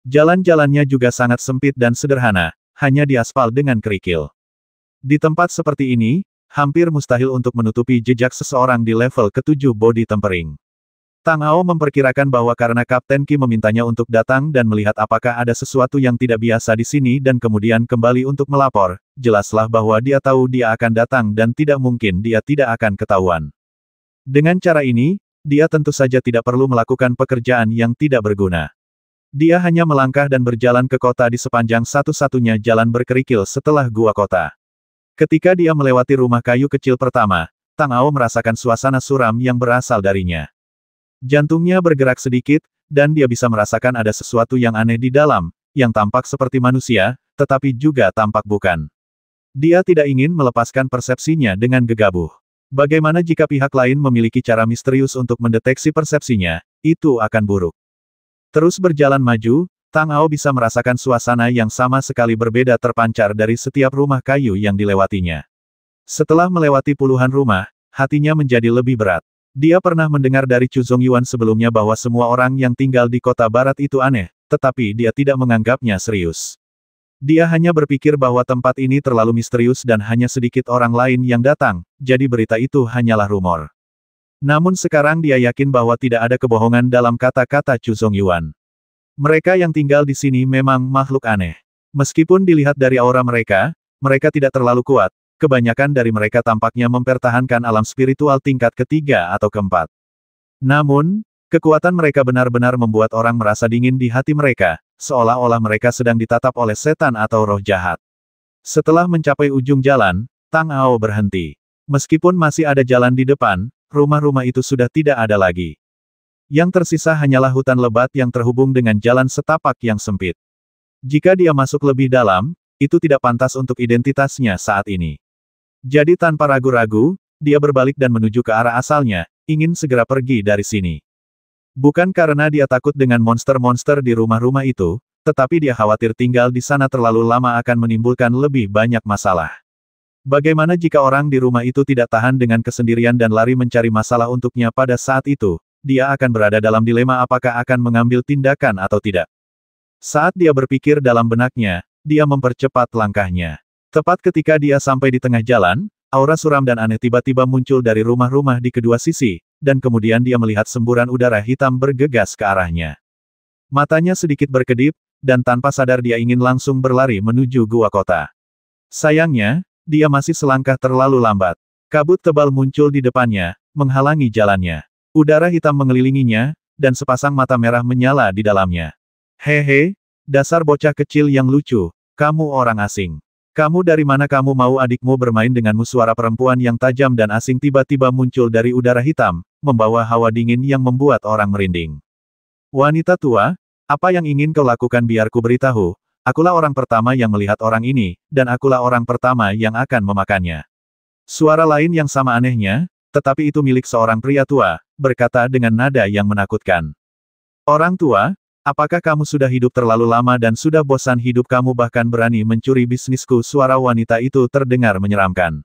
Jalan-jalannya juga sangat sempit dan sederhana, hanya diaspal dengan kerikil. Di tempat seperti ini, hampir mustahil untuk menutupi jejak seseorang di level ke-7 body tempering. Tang Ao memperkirakan bahwa karena Kapten Qi memintanya untuk datang dan melihat apakah ada sesuatu yang tidak biasa di sini dan kemudian kembali untuk melapor, jelaslah bahwa dia tahu dia akan datang dan tidak mungkin dia tidak akan ketahuan. Dengan cara ini, dia tentu saja tidak perlu melakukan pekerjaan yang tidak berguna. Dia hanya melangkah dan berjalan ke kota di sepanjang satu-satunya jalan berkerikil setelah gua kota. Ketika dia melewati rumah kayu kecil pertama, Tang Ao merasakan suasana suram yang berasal darinya. Jantungnya bergerak sedikit, dan dia bisa merasakan ada sesuatu yang aneh di dalam, yang tampak seperti manusia, tetapi juga tampak bukan. Dia tidak ingin melepaskan persepsinya dengan gegabah. Bagaimana jika pihak lain memiliki cara misterius untuk mendeteksi persepsinya, itu akan buruk. Terus berjalan maju, Tang Ao bisa merasakan suasana yang sama sekali berbeda terpancar dari setiap rumah kayu yang dilewatinya. Setelah melewati puluhan rumah, hatinya menjadi lebih berat. Dia pernah mendengar dari Chu Zongyuan sebelumnya bahwa semua orang yang tinggal di kota barat itu aneh, tetapi dia tidak menganggapnya serius. Dia hanya berpikir bahwa tempat ini terlalu misterius dan hanya sedikit orang lain yang datang, jadi berita itu hanyalah rumor. Namun sekarang dia yakin bahwa tidak ada kebohongan dalam kata-kata Chu Zongyuan. Mereka yang tinggal di sini memang makhluk aneh. Meskipun dilihat dari aura mereka, mereka tidak terlalu kuat. Kebanyakan dari mereka tampaknya mempertahankan alam spiritual tingkat ketiga atau keempat. Namun, kekuatan mereka benar-benar membuat orang merasa dingin di hati mereka, seolah-olah mereka sedang ditatap oleh setan atau roh jahat. Setelah mencapai ujung jalan, Tang Ao berhenti. Meskipun masih ada jalan di depan, rumah-rumah itu sudah tidak ada lagi. Yang tersisa hanyalah hutan lebat yang terhubung dengan jalan setapak yang sempit. Jika dia masuk lebih dalam, itu tidak pantas untuk identitasnya saat ini. Jadi tanpa ragu-ragu, dia berbalik dan menuju ke arah asalnya, ingin segera pergi dari sini. Bukan karena dia takut dengan monster-monster di rumah-rumah itu, tetapi dia khawatir tinggal di sana terlalu lama akan menimbulkan lebih banyak masalah. Bagaimana jika orang di rumah itu tidak tahan dengan kesendirian dan lari mencari masalah untuknya pada saat itu, dia akan berada dalam dilema apakah akan mengambil tindakan atau tidak. Saat dia berpikir dalam benaknya, dia mempercepat langkahnya. Tepat ketika dia sampai di tengah jalan, aura suram dan aneh tiba-tiba muncul dari rumah-rumah di kedua sisi, dan kemudian dia melihat semburan udara hitam bergegas ke arahnya. Matanya sedikit berkedip, dan tanpa sadar dia ingin langsung berlari menuju gua kota. Sayangnya, dia masih selangkah terlalu lambat. Kabut tebal muncul di depannya, menghalangi jalannya. Udara hitam mengelilinginya, dan sepasang mata merah menyala di dalamnya. Hehe, dasar bocah kecil yang lucu, kamu orang asing. Kamu dari mana kamu mau adikmu bermain denganmu? Suara perempuan yang tajam dan asing tiba-tiba muncul dari udara hitam, membawa hawa dingin yang membuat orang merinding. Wanita tua, apa yang ingin kau lakukan? Biar ku beritahu, akulah orang pertama yang melihat orang ini, dan akulah orang pertama yang akan memakannya. Suara lain yang sama anehnya, tetapi itu milik seorang pria tua, berkata dengan nada yang menakutkan. Orang tua, apakah kamu sudah hidup terlalu lama dan sudah bosan hidup kamu bahkan berani mencuri bisnisku? Suara wanita itu terdengar menyeramkan.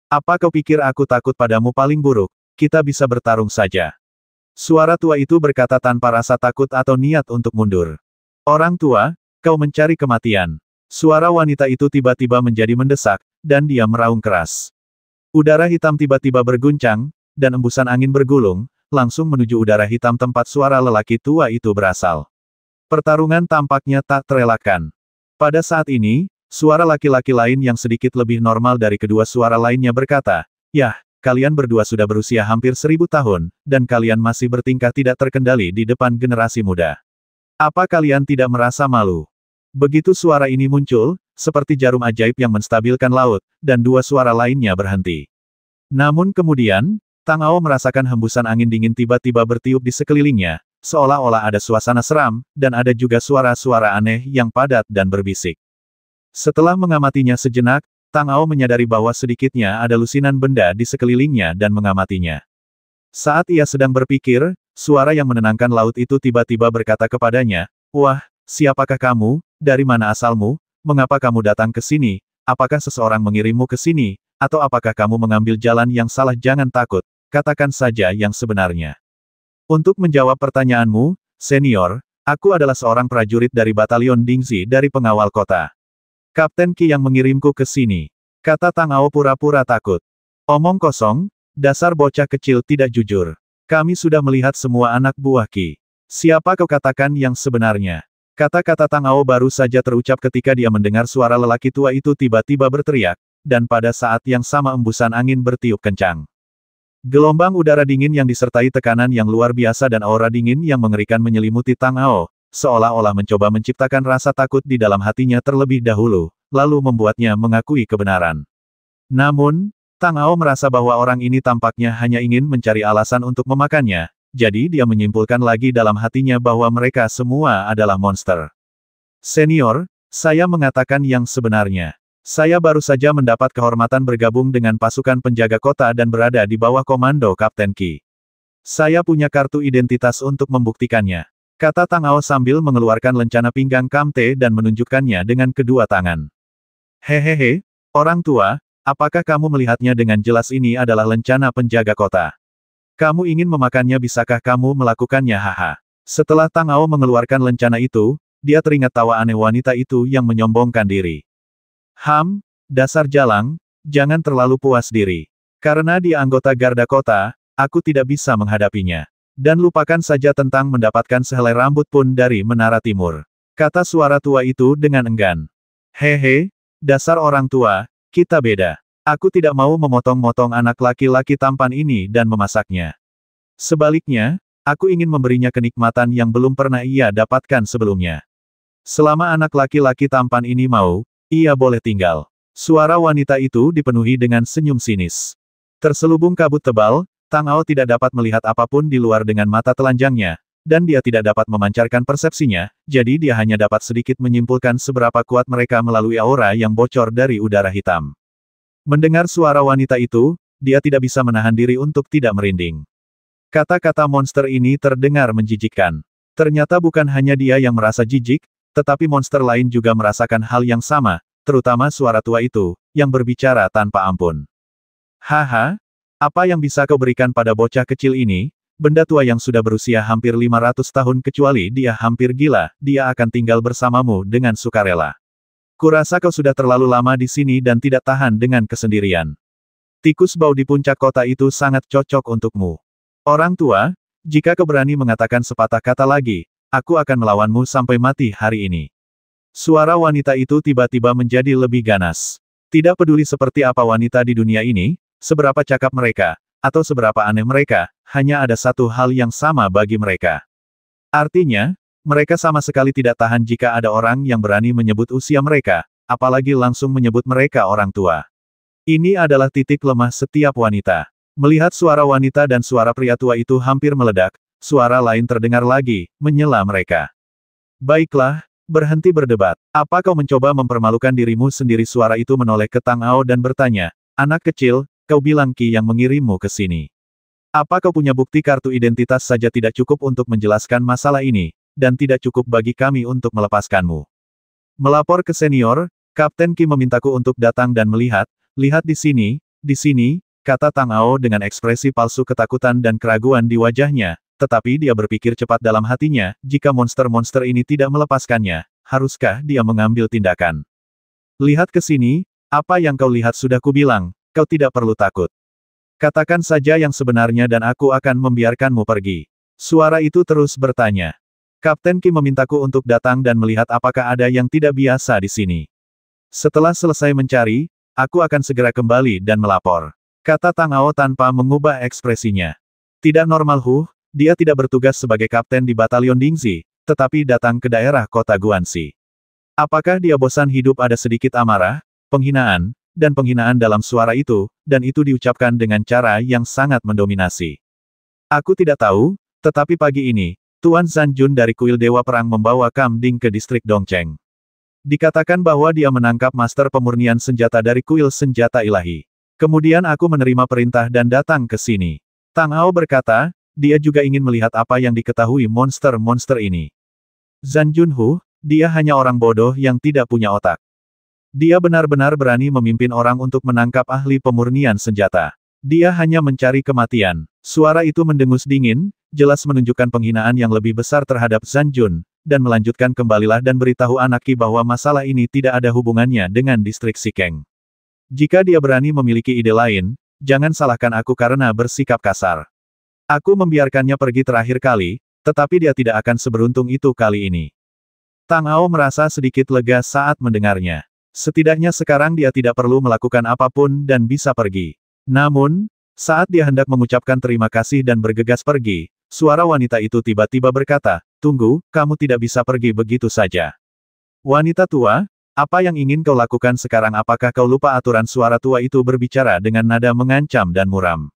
Apa kau pikir aku takut padamu? Paling buruk, kita bisa bertarung saja. Suara tua itu berkata tanpa rasa takut atau niat untuk mundur. Orang tua, kau mencari kematian. Suara wanita itu tiba-tiba menjadi mendesak, dan dia meraung keras. Udara hitam tiba-tiba berguncang, dan embusan angin bergulung, langsung menuju udara hitam tempat suara lelaki tua itu berasal. Pertarungan tampaknya tak terelakkan. Pada saat ini, suara laki-laki lain yang sedikit lebih normal dari kedua suara lainnya berkata, "Yah, kalian berdua sudah berusia hampir 1000 tahun, dan kalian masih bertingkah tidak terkendali di depan generasi muda. Apa kalian tidak merasa malu?" Begitu suara ini muncul, seperti jarum ajaib yang menstabilkan laut, dan dua suara lainnya berhenti. Namun kemudian, Tang Ao merasakan hembusan angin dingin tiba-tiba bertiup di sekelilingnya, seolah-olah ada suasana seram, dan ada juga suara-suara aneh yang padat dan berbisik. Setelah mengamatinya sejenak, Tang Ao menyadari bahwa sedikitnya ada lusinan benda di sekelilingnya dan mengamatinya. Saat ia sedang berpikir, suara yang menenangkan laut itu tiba-tiba berkata kepadanya, "Wah, siapakah kamu? Dari mana asalmu? Mengapa kamu datang ke sini? Apakah seseorang mengirimmu ke sini? Atau apakah kamu mengambil jalan yang salah? Jangan takut. Katakan saja yang sebenarnya." Untuk menjawab pertanyaanmu, senior, aku adalah seorang prajurit dari Batalion Dingzi dari pengawal kota. Kapten Qi yang mengirimku ke sini. Kata Tang Ao pura-pura takut. Omong kosong, dasar bocah kecil tidak jujur. Kami sudah melihat semua anak buah Qi. Siapa kau? Katakan yang sebenarnya. Kata-kata Tang Ao baru saja terucap ketika dia mendengar suara lelaki tua itu tiba-tiba berteriak, dan pada saat yang sama embusan angin bertiup kencang. Gelombang udara dingin yang disertai tekanan yang luar biasa dan aura dingin yang mengerikan menyelimuti Tang Ao, seolah-olah mencoba menciptakan rasa takut di dalam hatinya terlebih dahulu, lalu membuatnya mengakui kebenaran. Namun, Tang Ao merasa bahwa orang ini tampaknya hanya ingin mencari alasan untuk memakannya, jadi dia menyimpulkan lagi dalam hatinya bahwa mereka semua adalah monster. Senior, saya mengatakan yang sebenarnya. Saya baru saja mendapat kehormatan bergabung dengan pasukan penjaga kota dan berada di bawah komando Kapten Qi. Saya punya kartu identitas untuk membuktikannya, kata Tang Ao sambil mengeluarkan lencana pinggang Kamte dan menunjukkannya dengan kedua tangan. Hehehe, orang tua, apakah kamu melihatnya dengan jelas ini adalah lencana penjaga kota? Kamu ingin memakannya, bisakah kamu melakukannya? Haha. Setelah Tang Ao mengeluarkan lencana itu, dia teringat tawa aneh wanita itu yang menyombongkan diri. Dasar jalang, jangan terlalu puas diri. Karena dia anggota garda kota, aku tidak bisa menghadapinya. Dan lupakan saja tentang mendapatkan sehelai rambut pun dari Menara Timur, kata suara tua itu dengan enggan. Hehe, dasar orang tua, kita beda. Aku tidak mau memotong-motong anak laki-laki tampan ini dan memasaknya. Sebaliknya, aku ingin memberinya kenikmatan yang belum pernah ia dapatkan sebelumnya. Selama anak laki-laki tampan ini mau, ia boleh tinggal. Suara wanita itu dipenuhi dengan senyum sinis. Terselubung kabut tebal, Tang Ao tidak dapat melihat apapun di luar dengan mata telanjangnya, dan dia tidak dapat memancarkan persepsinya, jadi dia hanya dapat sedikit menyimpulkan seberapa kuat mereka melalui aura yang bocor dari udara hitam. Mendengar suara wanita itu, dia tidak bisa menahan diri untuk tidak merinding. Kata-kata monster ini terdengar menjijikkan. Ternyata bukan hanya dia yang merasa jijik, tetapi monster lain juga merasakan hal yang sama, terutama suara tua itu, yang berbicara tanpa ampun. Haha, apa yang bisa kau berikan pada bocah kecil ini? Benda tua yang sudah berusia hampir 500 tahun kecuali dia hampir gila, dia akan tinggal bersamamu dengan sukarela. Kurasa kau sudah terlalu lama di sini dan tidak tahan dengan kesendirian. Tikus bau di puncak kota itu sangat cocok untukmu. Orang tua, jika kau berani mengatakan sepatah kata lagi, aku akan melawanmu sampai mati hari ini. Suara wanita itu tiba-tiba menjadi lebih ganas. Tidak peduli seperti apa wanita di dunia ini, seberapa cakap mereka, atau seberapa aneh mereka, hanya ada satu hal yang sama bagi mereka. Artinya, mereka sama sekali tidak tahan jika ada orang yang berani menyebut usia mereka, apalagi langsung menyebut mereka orang tua. Ini adalah titik lemah setiap wanita. Melihat suara wanita dan suara pria tua itu hampir meledak, suara lain terdengar lagi, menyela mereka. Baiklah, berhenti berdebat. Apa kau mencoba mempermalukan dirimu sendiri? Suara itu menoleh ke Tang Ao dan bertanya, anak kecil, kau bilang Qi yang mengirimmu ke sini. Apa kau punya bukti? Kartu identitas saja tidak cukup untuk menjelaskan masalah ini, dan tidak cukup bagi kami untuk melepaskanmu. Melapor ke senior, Kapten Qi memintaku untuk datang dan melihat, lihat di sini, kata Tang Ao dengan ekspresi palsu ketakutan dan keraguan di wajahnya. Tetapi dia berpikir cepat dalam hatinya, jika monster-monster ini tidak melepaskannya, haruskah dia mengambil tindakan? Lihat ke sini, apa yang kau lihat sudah kubilang, kau tidak perlu takut. Katakan saja yang sebenarnya dan aku akan membiarkanmu pergi. Suara itu terus bertanya. Kapten Qi memintaku untuk datang dan melihat apakah ada yang tidak biasa di sini. Setelah selesai mencari, aku akan segera kembali dan melapor, kata Tang Ao tanpa mengubah ekspresinya. Tidak normal dia tidak bertugas sebagai kapten di Batalion Dingxi, tetapi datang ke daerah kota Guanxi. Apakah dia bosan hidup? Ada sedikit amarah, penghinaan, dan penghinaan dalam suara itu, dan itu diucapkan dengan cara yang sangat mendominasi. Aku tidak tahu, tetapi pagi ini, Tuan Zanjun dari kuil Dewa Perang membawa Kam Ding ke distrik Dongcheng. Dikatakan bahwa dia menangkap master pemurnian senjata dari kuil senjata ilahi. Kemudian aku menerima perintah dan datang ke sini. Tang Ao berkata, dia juga ingin melihat apa yang diketahui monster-monster ini. Zanjun dia hanya orang bodoh yang tidak punya otak. Dia benar-benar berani memimpin orang untuk menangkap ahli pemurnian senjata. Dia hanya mencari kematian. Suara itu mendengus dingin, jelas menunjukkan penghinaan yang lebih besar terhadap Zanjun, dan melanjutkan kembalilah dan beritahu anak Qi bahwa masalah ini tidak ada hubungannya dengan distrik Sikeng. Jika dia berani memiliki ide lain, jangan salahkan aku karena bersikap kasar. Aku membiarkannya pergi terakhir kali, tetapi dia tidak akan seberuntung itu kali ini. Tang Ao merasa sedikit lega saat mendengarnya. Setidaknya sekarang dia tidak perlu melakukan apapun dan bisa pergi. Namun, Saat dia hendak mengucapkan terima kasih dan bergegas pergi, suara wanita itu tiba-tiba berkata, "Tunggu, kamu tidak bisa pergi begitu saja." "Wanita tua, apa yang ingin kau lakukan sekarang? Apakah kau lupa?" Aturan suara tua itu berbicara dengan nada mengancam dan muram.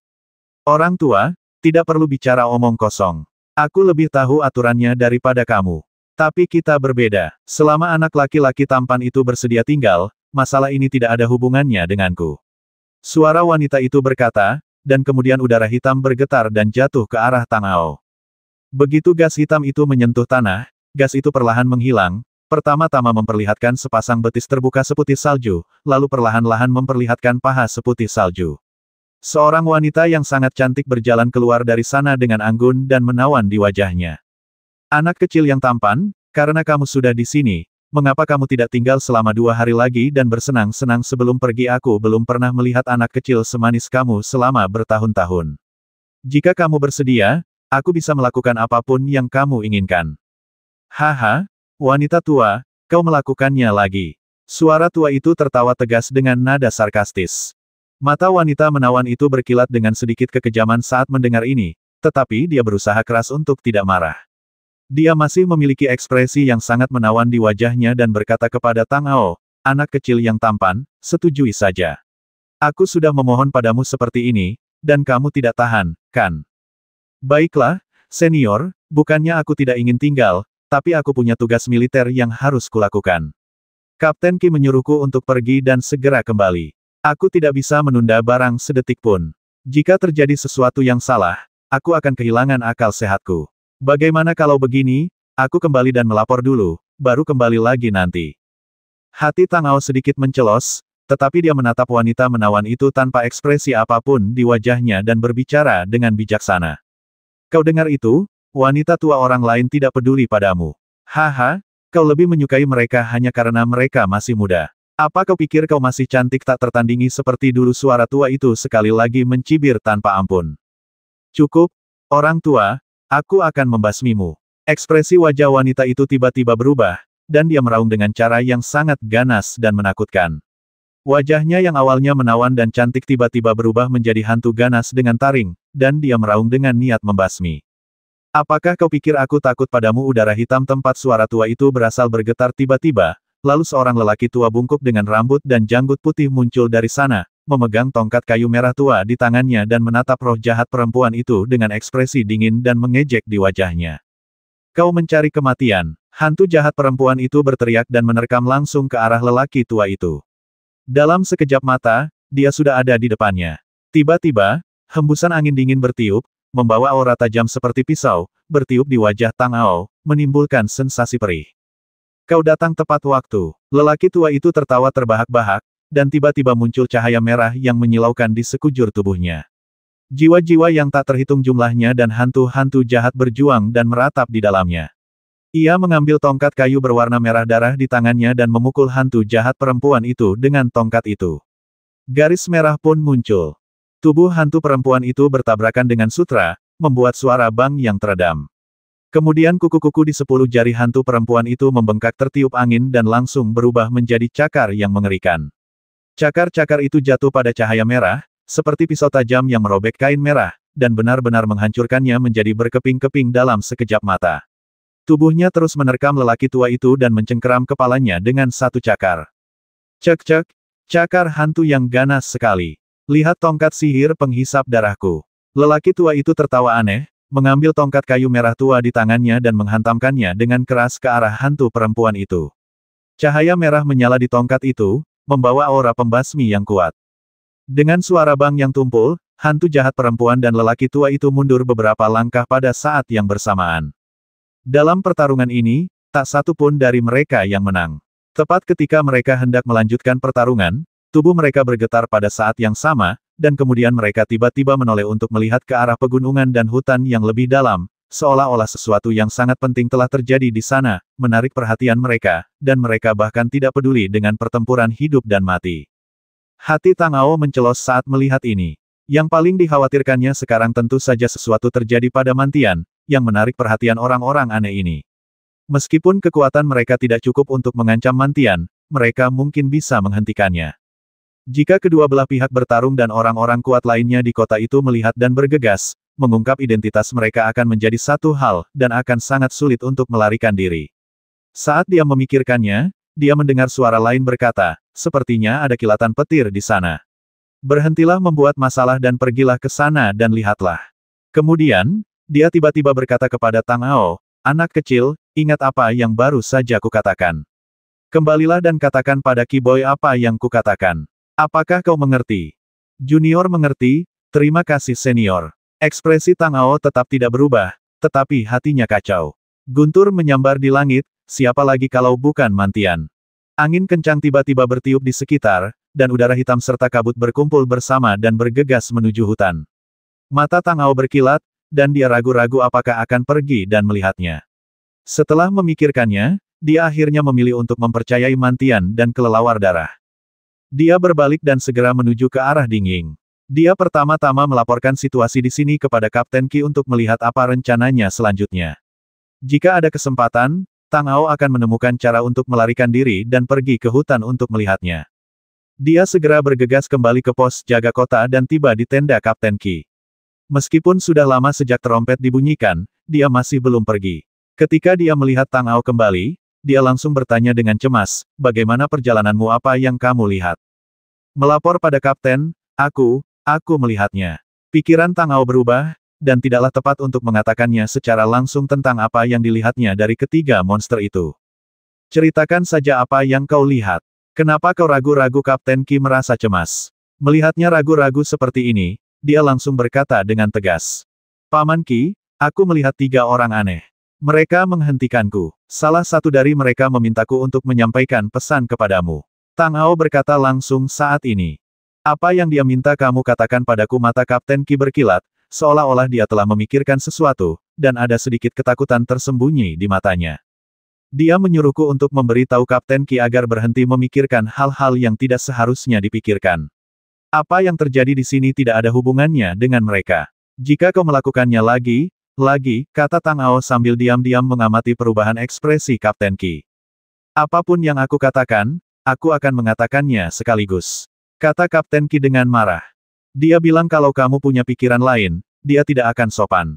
"Orang tua, tidak perlu bicara omong kosong. Aku lebih tahu aturannya daripada kamu. Tapi kita berbeda. Selama anak laki-laki tampan itu bersedia tinggal, masalah ini tidak ada hubungannya denganku." Suara wanita itu berkata, dan kemudian udara hitam bergetar dan jatuh ke arah Tang Ao. Begitu gas hitam itu menyentuh tanah, gas itu perlahan menghilang, pertama-tama memperlihatkan sepasang betis terbuka seputih salju, lalu perlahan-lahan memperlihatkan paha seputih salju. Seorang wanita yang sangat cantik berjalan keluar dari sana dengan anggun dan menawan di wajahnya. "Anak kecil yang tampan, karena kamu sudah di sini, mengapa kamu tidak tinggal selama 2 hari lagi dan bersenang-senang sebelum pergi? Aku belum pernah melihat anak kecil semanis kamu selama bertahun-tahun. Jika kamu bersedia, aku bisa melakukan apapun yang kamu inginkan." "Haha, wanita tua, kau melakukannya lagi." Suara tua itu tertawa tegas dengan nada sarkastis. Mata wanita menawan itu berkilat dengan sedikit kekejaman saat mendengar ini, tetapi dia berusaha keras untuk tidak marah. Dia masih memiliki ekspresi yang sangat menawan di wajahnya dan berkata kepada Tang Ao, "Anak kecil yang tampan, setujui saja. Aku sudah memohon padamu seperti ini, dan kamu tidak tahan, kan? Baiklah, senior, bukannya aku tidak ingin tinggal, tapi aku punya tugas militer yang harus kulakukan. Kapten Qi menyuruhku untuk pergi dan segera kembali. Aku tidak bisa menunda barang sedetik pun. Jika terjadi sesuatu yang salah, aku akan kehilangan akal sehatku. Bagaimana kalau begini, aku kembali dan melapor dulu, baru kembali lagi nanti." Hati Tang Ao sedikit mencelos, tetapi dia menatap wanita menawan itu tanpa ekspresi apapun di wajahnya dan berbicara dengan bijaksana. "Kau dengar itu? Wanita tua orang lain tidak peduli padamu. Haha, kau lebih menyukai mereka hanya karena mereka masih muda. Apa kau pikir kau masih cantik tak tertandingi seperti dulu?" Suara tua itu sekali lagi mencibir tanpa ampun. "Cukup, orang tua. Aku akan membasmimu." Ekspresi wajah wanita itu tiba-tiba berubah, dan dia meraung dengan cara yang sangat ganas dan menakutkan. Wajahnya yang awalnya menawan dan cantik tiba-tiba berubah menjadi hantu ganas dengan taring, dan dia meraung dengan niat membasmi. "Apakah kau pikir aku takut padamu?" Udara hitam tempat suara tua itu berasal bergetar tiba-tiba, lalu seorang lelaki tua bungkuk dengan rambut dan janggut putih muncul dari sana, memegang tongkat kayu merah tua di tangannya dan menatap roh jahat perempuan itu dengan ekspresi dingin dan mengejek di wajahnya. "Kau mencari kematian!" Hantu jahat perempuan itu berteriak dan menerkam langsung ke arah lelaki tua itu. Dalam sekejap mata, dia sudah ada di depannya. Tiba-tiba, hembusan angin dingin bertiup, membawa aura tajam seperti pisau, bertiup di wajah Tang Ao, menimbulkan sensasi perih. "Kau datang tepat waktu." Lelaki tua itu tertawa terbahak-bahak, dan tiba-tiba muncul cahaya merah yang menyilaukan di sekujur tubuhnya. Jiwa-jiwa yang tak terhitung jumlahnya dan hantu-hantu jahat berjuang dan meratap di dalamnya. Ia mengambil tongkat kayu berwarna merah darah di tangannya dan memukul hantu jahat perempuan itu dengan tongkat itu. Garis merah pun muncul. Tubuh hantu perempuan itu bertabrakan dengan sutra, membuat suara bang yang teredam. Kemudian kuku-kuku di 10 jari hantu perempuan itu membengkak tertiup angin dan langsung berubah menjadi cakar yang mengerikan. Cakar-cakar itu jatuh pada cahaya merah, seperti pisau tajam yang merobek kain merah, dan benar-benar menghancurkannya menjadi berkeping-keping dalam sekejap mata. Tubuhnya terus menerkam lelaki tua itu dan mencengkeram kepalanya dengan satu cakar. Cek-cek, cakar hantu yang ganas sekali. "Lihat tongkat sihir penghisap darahku." Lelaki tua itu tertawa aneh, mengambil tongkat kayu merah tua di tangannya dan menghantamkannya dengan keras ke arah hantu perempuan itu. Cahaya merah menyala di tongkat itu, membawa aura pembasmi yang kuat. Dengan suara bang yang tumpul, hantu jahat perempuan dan lelaki tua itu mundur beberapa langkah pada saat yang bersamaan. Dalam pertarungan ini, tak satu pun dari mereka yang menang. Tepat ketika mereka hendak melanjutkan pertarungan, tubuh mereka bergetar pada saat yang sama, dan kemudian mereka tiba-tiba menoleh untuk melihat ke arah pegunungan dan hutan yang lebih dalam, seolah-olah sesuatu yang sangat penting telah terjadi di sana, menarik perhatian mereka, dan mereka bahkan tidak peduli dengan pertempuran hidup dan mati. Hati Tang Ao mencelos saat melihat ini. Yang paling dikhawatirkannya sekarang tentu saja sesuatu terjadi pada Mantian, yang menarik perhatian orang-orang aneh ini. Meskipun kekuatan mereka tidak cukup untuk mengancam Mantian, mereka mungkin bisa menghentikannya. Jika kedua belah pihak bertarung dan orang-orang kuat lainnya di kota itu melihat dan bergegas, mengungkap identitas mereka akan menjadi satu hal, dan akan sangat sulit untuk melarikan diri. Saat dia memikirkannya, dia mendengar suara lain berkata, sepertinya ada kilatan petir di sana. Berhentilah membuat masalah dan pergilah ke sana dan lihatlah. Kemudian, dia tiba-tiba berkata kepada Tang Ao, anak kecil, ingat apa yang baru saja kukatakan. Kembalilah dan katakan pada Kiboy apa yang kukatakan. Apakah kau mengerti? Junior mengerti, terima kasih senior. Ekspresi Tang Ao tetap tidak berubah, tetapi hatinya kacau. Guntur menyambar di langit, siapa lagi kalau bukan Mantian. Angin kencang tiba-tiba bertiup di sekitar, dan udara hitam serta kabut berkumpul bersama dan bergegas menuju hutan. Mata Tang Ao berkilat, dan dia ragu-ragu apakah akan pergi dan melihatnya. Setelah memikirkannya, dia akhirnya memilih untuk mempercayai Mantian dan kelelawar darah. Dia berbalik dan segera menuju ke arah Dingying. Dia pertama-tama melaporkan situasi di sini kepada Kapten Qi untuk melihat apa rencananya selanjutnya. Jika ada kesempatan, Tang Ao akan menemukan cara untuk melarikan diri dan pergi ke hutan untuk melihatnya. Dia segera bergegas kembali ke pos jaga kota dan tiba di tenda Kapten Qi. Meskipun sudah lama sejak trompet dibunyikan, dia masih belum pergi. Ketika dia melihat Tang Ao kembali, dia langsung bertanya dengan cemas, bagaimana perjalananmu, apa yang kamu lihat? Melapor pada kapten, aku melihatnya. Pikiran Tang Ao berubah, dan tidaklah tepat untuk mengatakannya secara langsung tentang apa yang dilihatnya dari ketiga monster itu. Ceritakan saja apa yang kau lihat. Kenapa kau ragu-ragu? Kapten Qi merasa cemas. Melihatnya ragu-ragu seperti ini, dia langsung berkata dengan tegas. Paman Qi, aku melihat 3 orang aneh. Mereka menghentikanku. Salah satu dari mereka memintaku untuk menyampaikan pesan kepadamu. Tang Ao berkata langsung saat ini. Apa yang dia minta kamu katakan padaku? Mata Kapten Qi berkilat, seolah-olah dia telah memikirkan sesuatu, dan ada sedikit ketakutan tersembunyi di matanya. Dia menyuruhku untuk memberi tahu Kapten Qi agar berhenti memikirkan hal-hal yang tidak seharusnya dipikirkan. Apa yang terjadi di sini tidak ada hubungannya dengan mereka. Jika kau melakukannya lagi, kata Tang Ao sambil diam-diam mengamati perubahan ekspresi Kapten Qi. Apapun yang aku katakan, aku akan mengatakannya sekaligus. Kata Kapten Qi dengan marah. Dia bilang kalau kamu punya pikiran lain, dia tidak akan sopan.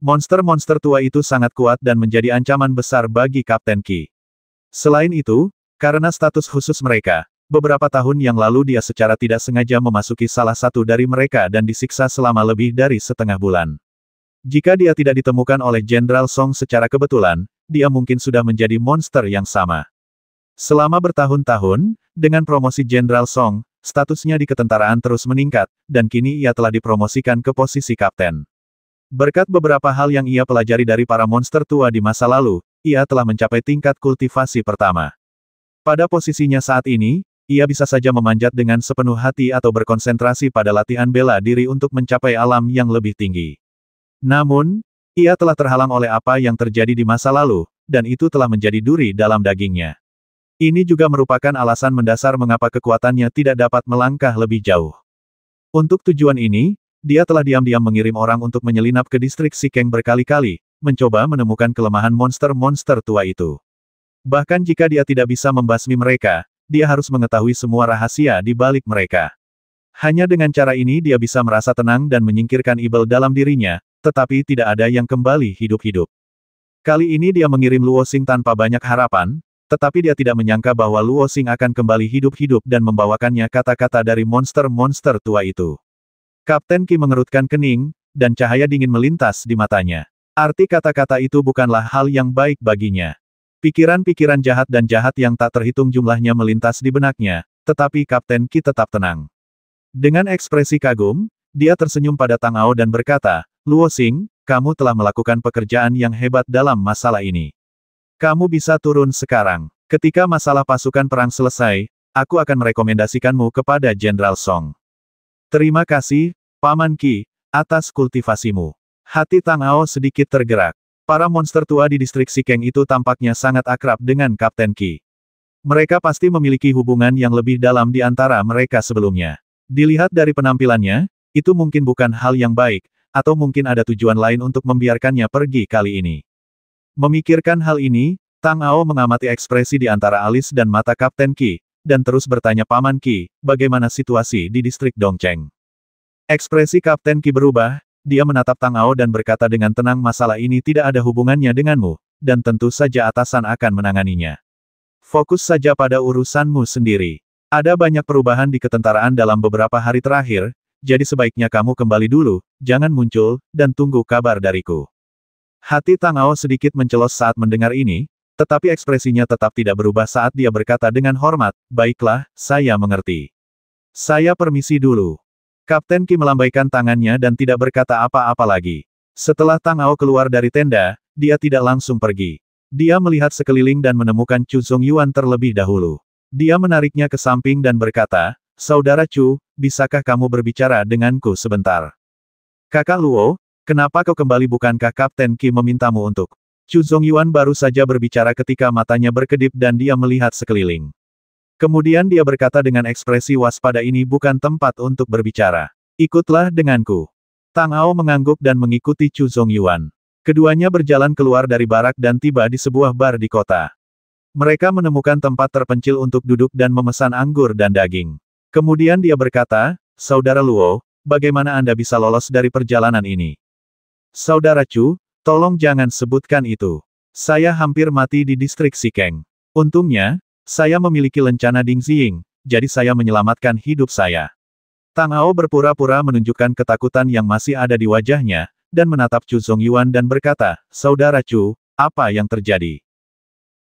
Monster-monster tua itu sangat kuat dan menjadi ancaman besar bagi Kapten Qi. Selain itu, karena status khusus mereka, beberapa tahun yang lalu dia secara tidak sengaja memasuki salah satu dari mereka dan disiksa selama lebih dari setengah bulan. Jika dia tidak ditemukan oleh Jenderal Song secara kebetulan, dia mungkin sudah menjadi monster yang sama. Selama bertahun-tahun, dengan promosi Jenderal Song, statusnya di ketentaraan terus meningkat, dan kini ia telah dipromosikan ke posisi kapten. Berkat beberapa hal yang ia pelajari dari para monster tua di masa lalu, ia telah mencapai tingkat kultivasi pertama. Pada posisinya saat ini, ia bisa saja memanjat dengan sepenuh hati atau berkonsentrasi pada latihan bela diri untuk mencapai alam yang lebih tinggi. Namun, ia telah terhalang oleh apa yang terjadi di masa lalu, dan itu telah menjadi duri dalam dagingnya. Ini juga merupakan alasan mendasar mengapa kekuatannya tidak dapat melangkah lebih jauh. Untuk tujuan ini, dia telah diam-diam mengirim orang untuk menyelinap ke distrik Sikeng berkali-kali, mencoba menemukan kelemahan monster-monster tua itu. Bahkan jika dia tidak bisa membasmi mereka, dia harus mengetahui semua rahasia di balik mereka. Hanya dengan cara ini dia bisa merasa tenang dan menyingkirkan ibel dalam dirinya, tetapi tidak ada yang kembali hidup-hidup. Kali ini dia mengirim Luo Xing tanpa banyak harapan, tetapi dia tidak menyangka bahwa Luo Xing akan kembali hidup-hidup dan membawakannya kata-kata dari monster-monster tua itu. Kapten Qi mengerutkan kening, dan cahaya dingin melintas di matanya. Arti kata-kata itu bukanlah hal yang baik baginya. Pikiran-pikiran jahat dan jahat yang tak terhitung jumlahnya melintas di benaknya, tetapi Kapten Qi tetap tenang. Dengan ekspresi kagum, dia tersenyum pada Tang Ao dan berkata, Luo Xing, kamu telah melakukan pekerjaan yang hebat dalam masalah ini. Kamu bisa turun sekarang. Ketika masalah pasukan perang selesai, aku akan merekomendasikanmu kepada Jenderal Song. Terima kasih, Paman Qi, atas kultivasimu. Hati Tang Ao sedikit tergerak. Para monster tua di distrik Sikeng itu tampaknya sangat akrab dengan Kapten Qi. Mereka pasti memiliki hubungan yang lebih dalam di antara mereka sebelumnya. Dilihat dari penampilannya, itu mungkin bukan hal yang baik, atau mungkin ada tujuan lain untuk membiarkannya pergi kali ini. Memikirkan hal ini, Tang Ao mengamati ekspresi di antara alis dan mata Kapten Qi, dan terus bertanya Paman Qi, bagaimana situasi di distrik Dongcheng. Ekspresi Kapten Qi berubah, dia menatap Tang Ao dan berkata dengan tenang masalah ini tidak ada hubungannya denganmu, dan tentu saja atasan akan menanganinya. Fokus saja pada urusanmu sendiri. Ada banyak perubahan di ketentaraan dalam beberapa hari terakhir, jadi sebaiknya kamu kembali dulu, jangan muncul, dan tunggu kabar dariku. Hati Tang Ao sedikit mencelos saat mendengar ini, tetapi ekspresinya tetap tidak berubah saat dia berkata dengan hormat, baiklah, saya mengerti. Saya permisi dulu. Kapten Qi melambaikan tangannya dan tidak berkata apa-apa lagi. Setelah Tang Ao keluar dari tenda, dia tidak langsung pergi. Dia melihat sekeliling dan menemukan Chu Zongyuan terlebih dahulu. Dia menariknya ke samping dan berkata, Saudara Chu, bisakah kamu berbicara denganku sebentar? Kakak Luo, kenapa kau kembali bukankah Kapten Qi memintamu untuk? Chu Zongyuan baru saja berbicara ketika matanya berkedip dan dia melihat sekeliling. Kemudian dia berkata dengan ekspresi waspada ini bukan tempat untuk berbicara. Ikutlah denganku. Tang Ao mengangguk dan mengikuti Chu Zongyuan. Keduanya berjalan keluar dari barak dan tiba di sebuah bar di kota. Mereka menemukan tempat terpencil untuk duduk dan memesan anggur dan daging. Kemudian dia berkata, Saudara Luo, bagaimana Anda bisa lolos dari perjalanan ini? Saudara Chu, tolong jangan sebutkan itu. Saya hampir mati di distrik Xikeng. Untungnya, saya memiliki lencana Ding Xiying, jadi saya menyelamatkan hidup saya. Tang Ao berpura-pura menunjukkan ketakutan yang masih ada di wajahnya, dan menatap Chu Zongyuan dan berkata, Saudara Chu, apa yang terjadi?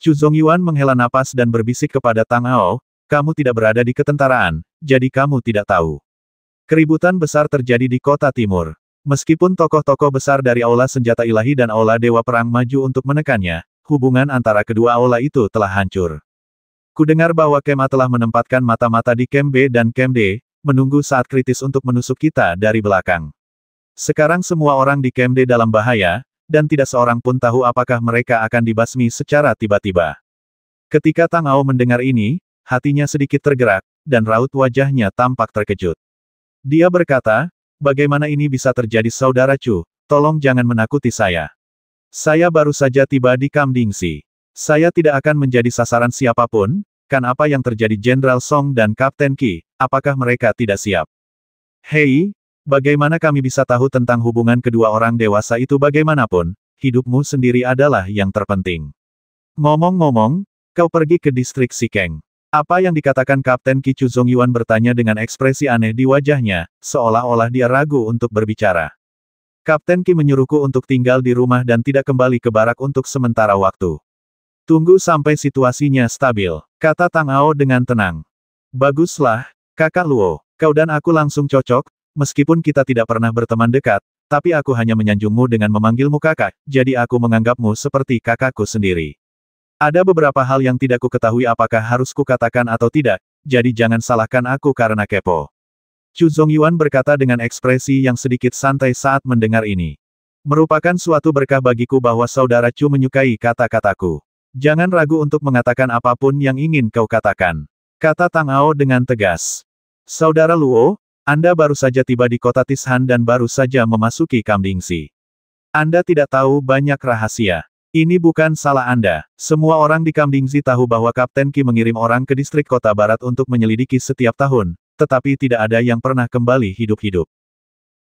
Chu Zongyuan menghela napas dan berbisik kepada Tang Ao, kamu tidak berada di ketentaraan, jadi kamu tidak tahu. Keributan besar terjadi di kota timur. Meskipun tokoh-tokoh besar dari Aula Senjata Ilahi dan Aula Dewa Perang maju untuk menekannya, hubungan antara kedua aula itu telah hancur. Kudengar bahwa Kem A telah menempatkan mata-mata di Kem B dan Kem D, menunggu saat kritis untuk menusuk kita dari belakang. Sekarang semua orang di Kem D dalam bahaya, dan tidak seorang pun tahu apakah mereka akan dibasmi secara tiba-tiba. Ketika Tang Ao mendengar ini, hatinya sedikit tergerak, dan raut wajahnya tampak terkejut. Dia berkata, bagaimana ini bisa terjadi Saudara Chu, tolong jangan menakuti saya. Saya baru saja tiba di Kamdingsi. Saya tidak akan menjadi sasaran siapapun, kan apa yang terjadi Jenderal Song dan Kapten Qi, apakah mereka tidak siap? Hei, bagaimana kami bisa tahu tentang hubungan kedua orang dewasa itu bagaimanapun, hidupmu sendiri adalah yang terpenting. Ngomong-ngomong, kau pergi ke distrik Xikeng. Apa yang dikatakan Kapten Qi? Chu Zongyuan bertanya dengan ekspresi aneh di wajahnya, seolah-olah dia ragu untuk berbicara. Kapten Qi menyuruhku untuk tinggal di rumah dan tidak kembali ke barak untuk sementara waktu. Tunggu sampai situasinya stabil, kata Tang Ao dengan tenang. Baguslah, Kakak Luo, kau dan aku langsung cocok, meskipun kita tidak pernah berteman dekat, tapi aku hanya menyanjungmu dengan memanggilmu kakak, jadi aku menganggapmu seperti kakakku sendiri. Ada beberapa hal yang tidak ku ketahui apakah harus kukatakan atau tidak, jadi jangan salahkan aku karena kepo. Chu Zongyuan berkata dengan ekspresi yang sedikit santai saat mendengar ini. Merupakan suatu berkah bagiku bahwa Saudara Chu menyukai kata-kataku. Jangan ragu untuk mengatakan apapun yang ingin kau katakan. Kata Tang Ao dengan tegas. Saudara Luo, Anda baru saja tiba di kota Tishan dan baru saja memasuki Kamdingsi. Anda tidak tahu banyak rahasia. Ini bukan salah Anda. Semua orang di Kamdingsi tahu bahwa Kapten Qi mengirim orang ke distrik kota barat untuk menyelidiki setiap tahun, tetapi tidak ada yang pernah kembali hidup-hidup.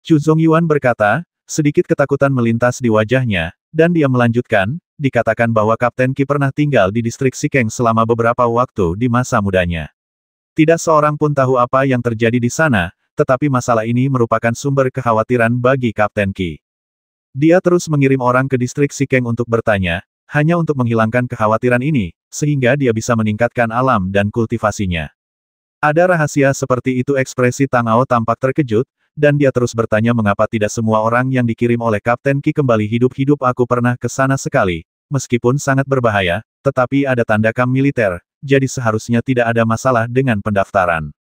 Chu Zongyuan berkata, sedikit ketakutan melintas di wajahnya, dan dia melanjutkan, dikatakan bahwa Kapten Qi pernah tinggal di distrik Xikeng selama beberapa waktu di masa mudanya. Tidak seorang pun tahu apa yang terjadi di sana, tetapi masalah ini merupakan sumber kekhawatiran bagi Kapten Qi. Dia terus mengirim orang ke distrik Xikeng untuk bertanya, hanya untuk menghilangkan kekhawatiran ini, sehingga dia bisa meningkatkan alam dan kultivasinya. Ada rahasia seperti itu. Ekspresi Tang Ao tampak terkejut, dan dia terus bertanya mengapa tidak semua orang yang dikirim oleh Kapten Qi kembali hidup-hidup. Aku pernah ke sana sekali, meskipun sangat berbahaya, tetapi ada tanda kam militer, jadi seharusnya tidak ada masalah dengan pendaftaran.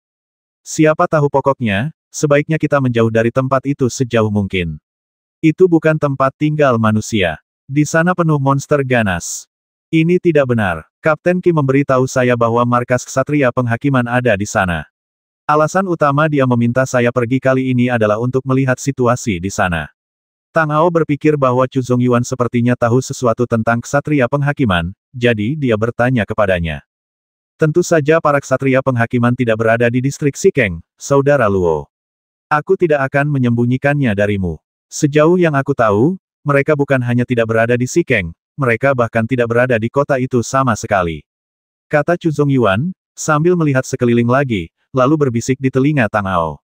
Siapa tahu pokoknya, sebaiknya kita menjauh dari tempat itu sejauh mungkin. Itu bukan tempat tinggal manusia. Di sana penuh monster ganas. Ini tidak benar. Kapten Qi memberitahu saya bahwa markas Ksatria Penghakiman ada di sana. Alasan utama dia meminta saya pergi kali ini adalah untuk melihat situasi di sana. Tang Ao berpikir bahwa Chu Zongyuan sepertinya tahu sesuatu tentang Ksatria Penghakiman, jadi dia bertanya kepadanya. Tentu saja para ksatria penghakiman tidak berada di distrik Sikeng, Saudara Luo. Aku tidak akan menyembunyikannya darimu. Sejauh yang aku tahu, mereka bukan hanya tidak berada di Sikeng, mereka bahkan tidak berada di kota itu sama sekali. Kata Chu Zongyuan, sambil melihat sekeliling lagi, lalu berbisik di telinga Tang Ao.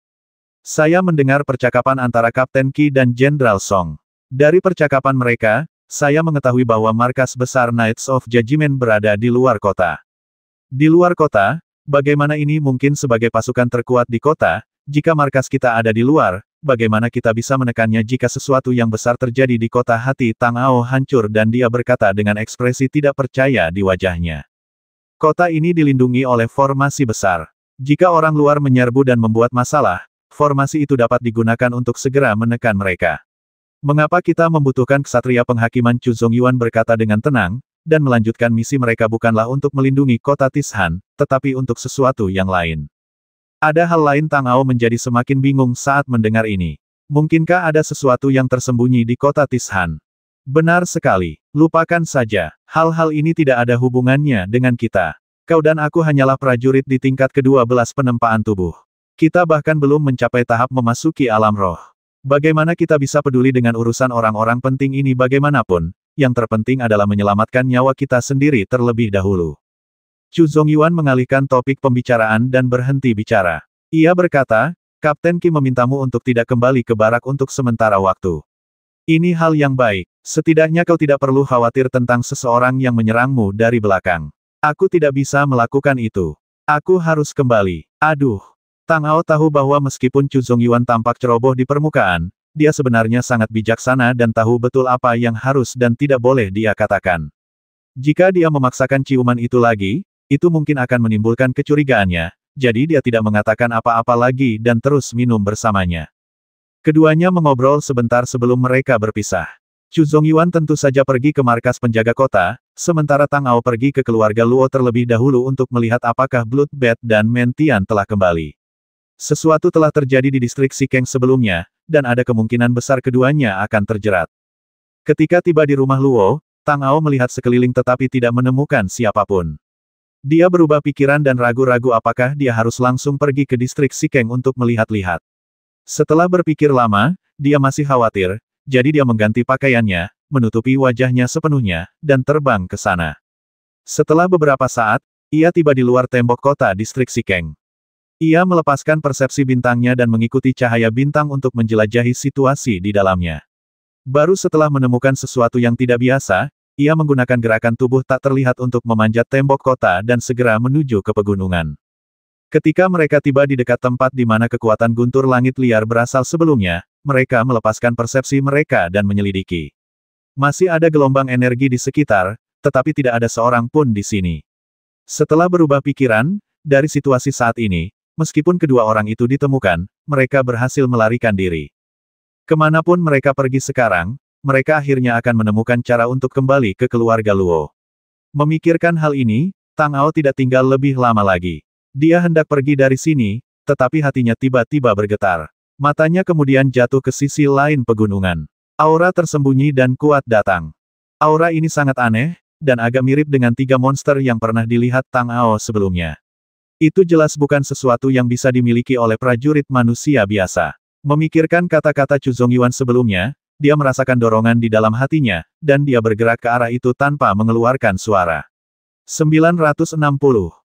Saya mendengar percakapan antara Kapten Qi dan Jenderal Song. Dari percakapan mereka, saya mengetahui bahwa markas besar Knights of Judgment berada di luar kota. Di luar kota, bagaimana ini mungkin sebagai pasukan terkuat di kota? Jika markas kita ada di luar, bagaimana kita bisa menekannya jika sesuatu yang besar terjadi di kota? Hati Tang Ao hancur dan dia berkata dengan ekspresi tidak percaya di wajahnya. Kota ini dilindungi oleh formasi besar. Jika orang luar menyerbu dan membuat masalah, formasi itu dapat digunakan untuk segera menekan mereka. Mengapa kita membutuhkan ksatria penghakiman? Chu Zongyuan berkata dengan tenang, dan melanjutkan misi mereka bukanlah untuk melindungi kota Tishan, tetapi untuk sesuatu yang lain. Ada hal lain. Tang Ao menjadi semakin bingung saat mendengar ini. Mungkinkah ada sesuatu yang tersembunyi di kota Tishan? Benar sekali. Lupakan saja. Hal-hal ini tidak ada hubungannya dengan kita. Kau dan aku hanyalah prajurit di tingkat ke-12 penempaan tubuh. Kita bahkan belum mencapai tahap memasuki alam roh. Bagaimana kita bisa peduli dengan urusan orang-orang penting ini? Bagaimanapun, yang terpenting adalah menyelamatkan nyawa kita sendiri terlebih dahulu. Chu Zongyuan mengalihkan topik pembicaraan dan berhenti bicara. Ia berkata, Kapten Qi memintamu untuk tidak kembali ke barak untuk sementara waktu. Ini hal yang baik. Setidaknya kau tidak perlu khawatir tentang seseorang yang menyerangmu dari belakang. Aku tidak bisa melakukan itu. Aku harus kembali. Aduh. Tang Ao tahu bahwa meskipun Chu Zongyuan tampak ceroboh di permukaan, dia sebenarnya sangat bijaksana dan tahu betul apa yang harus dan tidak boleh dia katakan. Jika dia memaksakan ciuman itu lagi, itu mungkin akan menimbulkan kecurigaannya, jadi dia tidak mengatakan apa-apa lagi dan terus minum bersamanya. Keduanya mengobrol sebentar sebelum mereka berpisah. Chu Zongyuan tentu saja pergi ke markas penjaga kota, sementara Tang Ao pergi ke keluarga Luo terlebih dahulu untuk melihat apakah Bloodbath dan Mentian telah kembali. Sesuatu telah terjadi di distrik Sikeng sebelumnya, dan ada kemungkinan besar keduanya akan terjerat. Ketika tiba di rumah Luo, Tang Ao melihat sekeliling tetapi tidak menemukan siapapun. Dia berubah pikiran dan ragu-ragu apakah dia harus langsung pergi ke distrik Sikeng untuk melihat-lihat. Setelah berpikir lama, dia masih khawatir, jadi dia mengganti pakaiannya, menutupi wajahnya sepenuhnya, dan terbang ke sana. Setelah beberapa saat, ia tiba di luar tembok kota distrik Sikeng. Ia melepaskan persepsi bintangnya dan mengikuti cahaya bintang untuk menjelajahi situasi di dalamnya. Baru setelah menemukan sesuatu yang tidak biasa, ia menggunakan gerakan tubuh tak terlihat untuk memanjat tembok kota dan segera menuju ke pegunungan. Ketika mereka tiba di dekat tempat di mana kekuatan guntur langit liar berasal sebelumnya, mereka melepaskan persepsi mereka dan menyelidiki. Masih ada gelombang energi di sekitar, tetapi tidak ada seorang pun di sini. Setelah berubah pikiran, dari situasi saat ini, meskipun kedua orang itu ditemukan, mereka berhasil melarikan diri. Kemanapun mereka pergi sekarang, mereka akhirnya akan menemukan cara untuk kembali ke keluarga Luo. Memikirkan hal ini, Tang Ao tidak tinggal lebih lama lagi. Dia hendak pergi dari sini, tetapi hatinya tiba-tiba bergetar. Matanya kemudian jatuh ke sisi lain pegunungan. Aura tersembunyi dan kuat datang. Aura ini sangat aneh, dan agak mirip dengan 3 monster yang pernah dilihat Tang Ao sebelumnya. Itu jelas bukan sesuatu yang bisa dimiliki oleh prajurit manusia biasa. Memikirkan kata-kata Chu Zongyuan sebelumnya, dia merasakan dorongan di dalam hatinya, dan dia bergerak ke arah itu tanpa mengeluarkan suara. 960.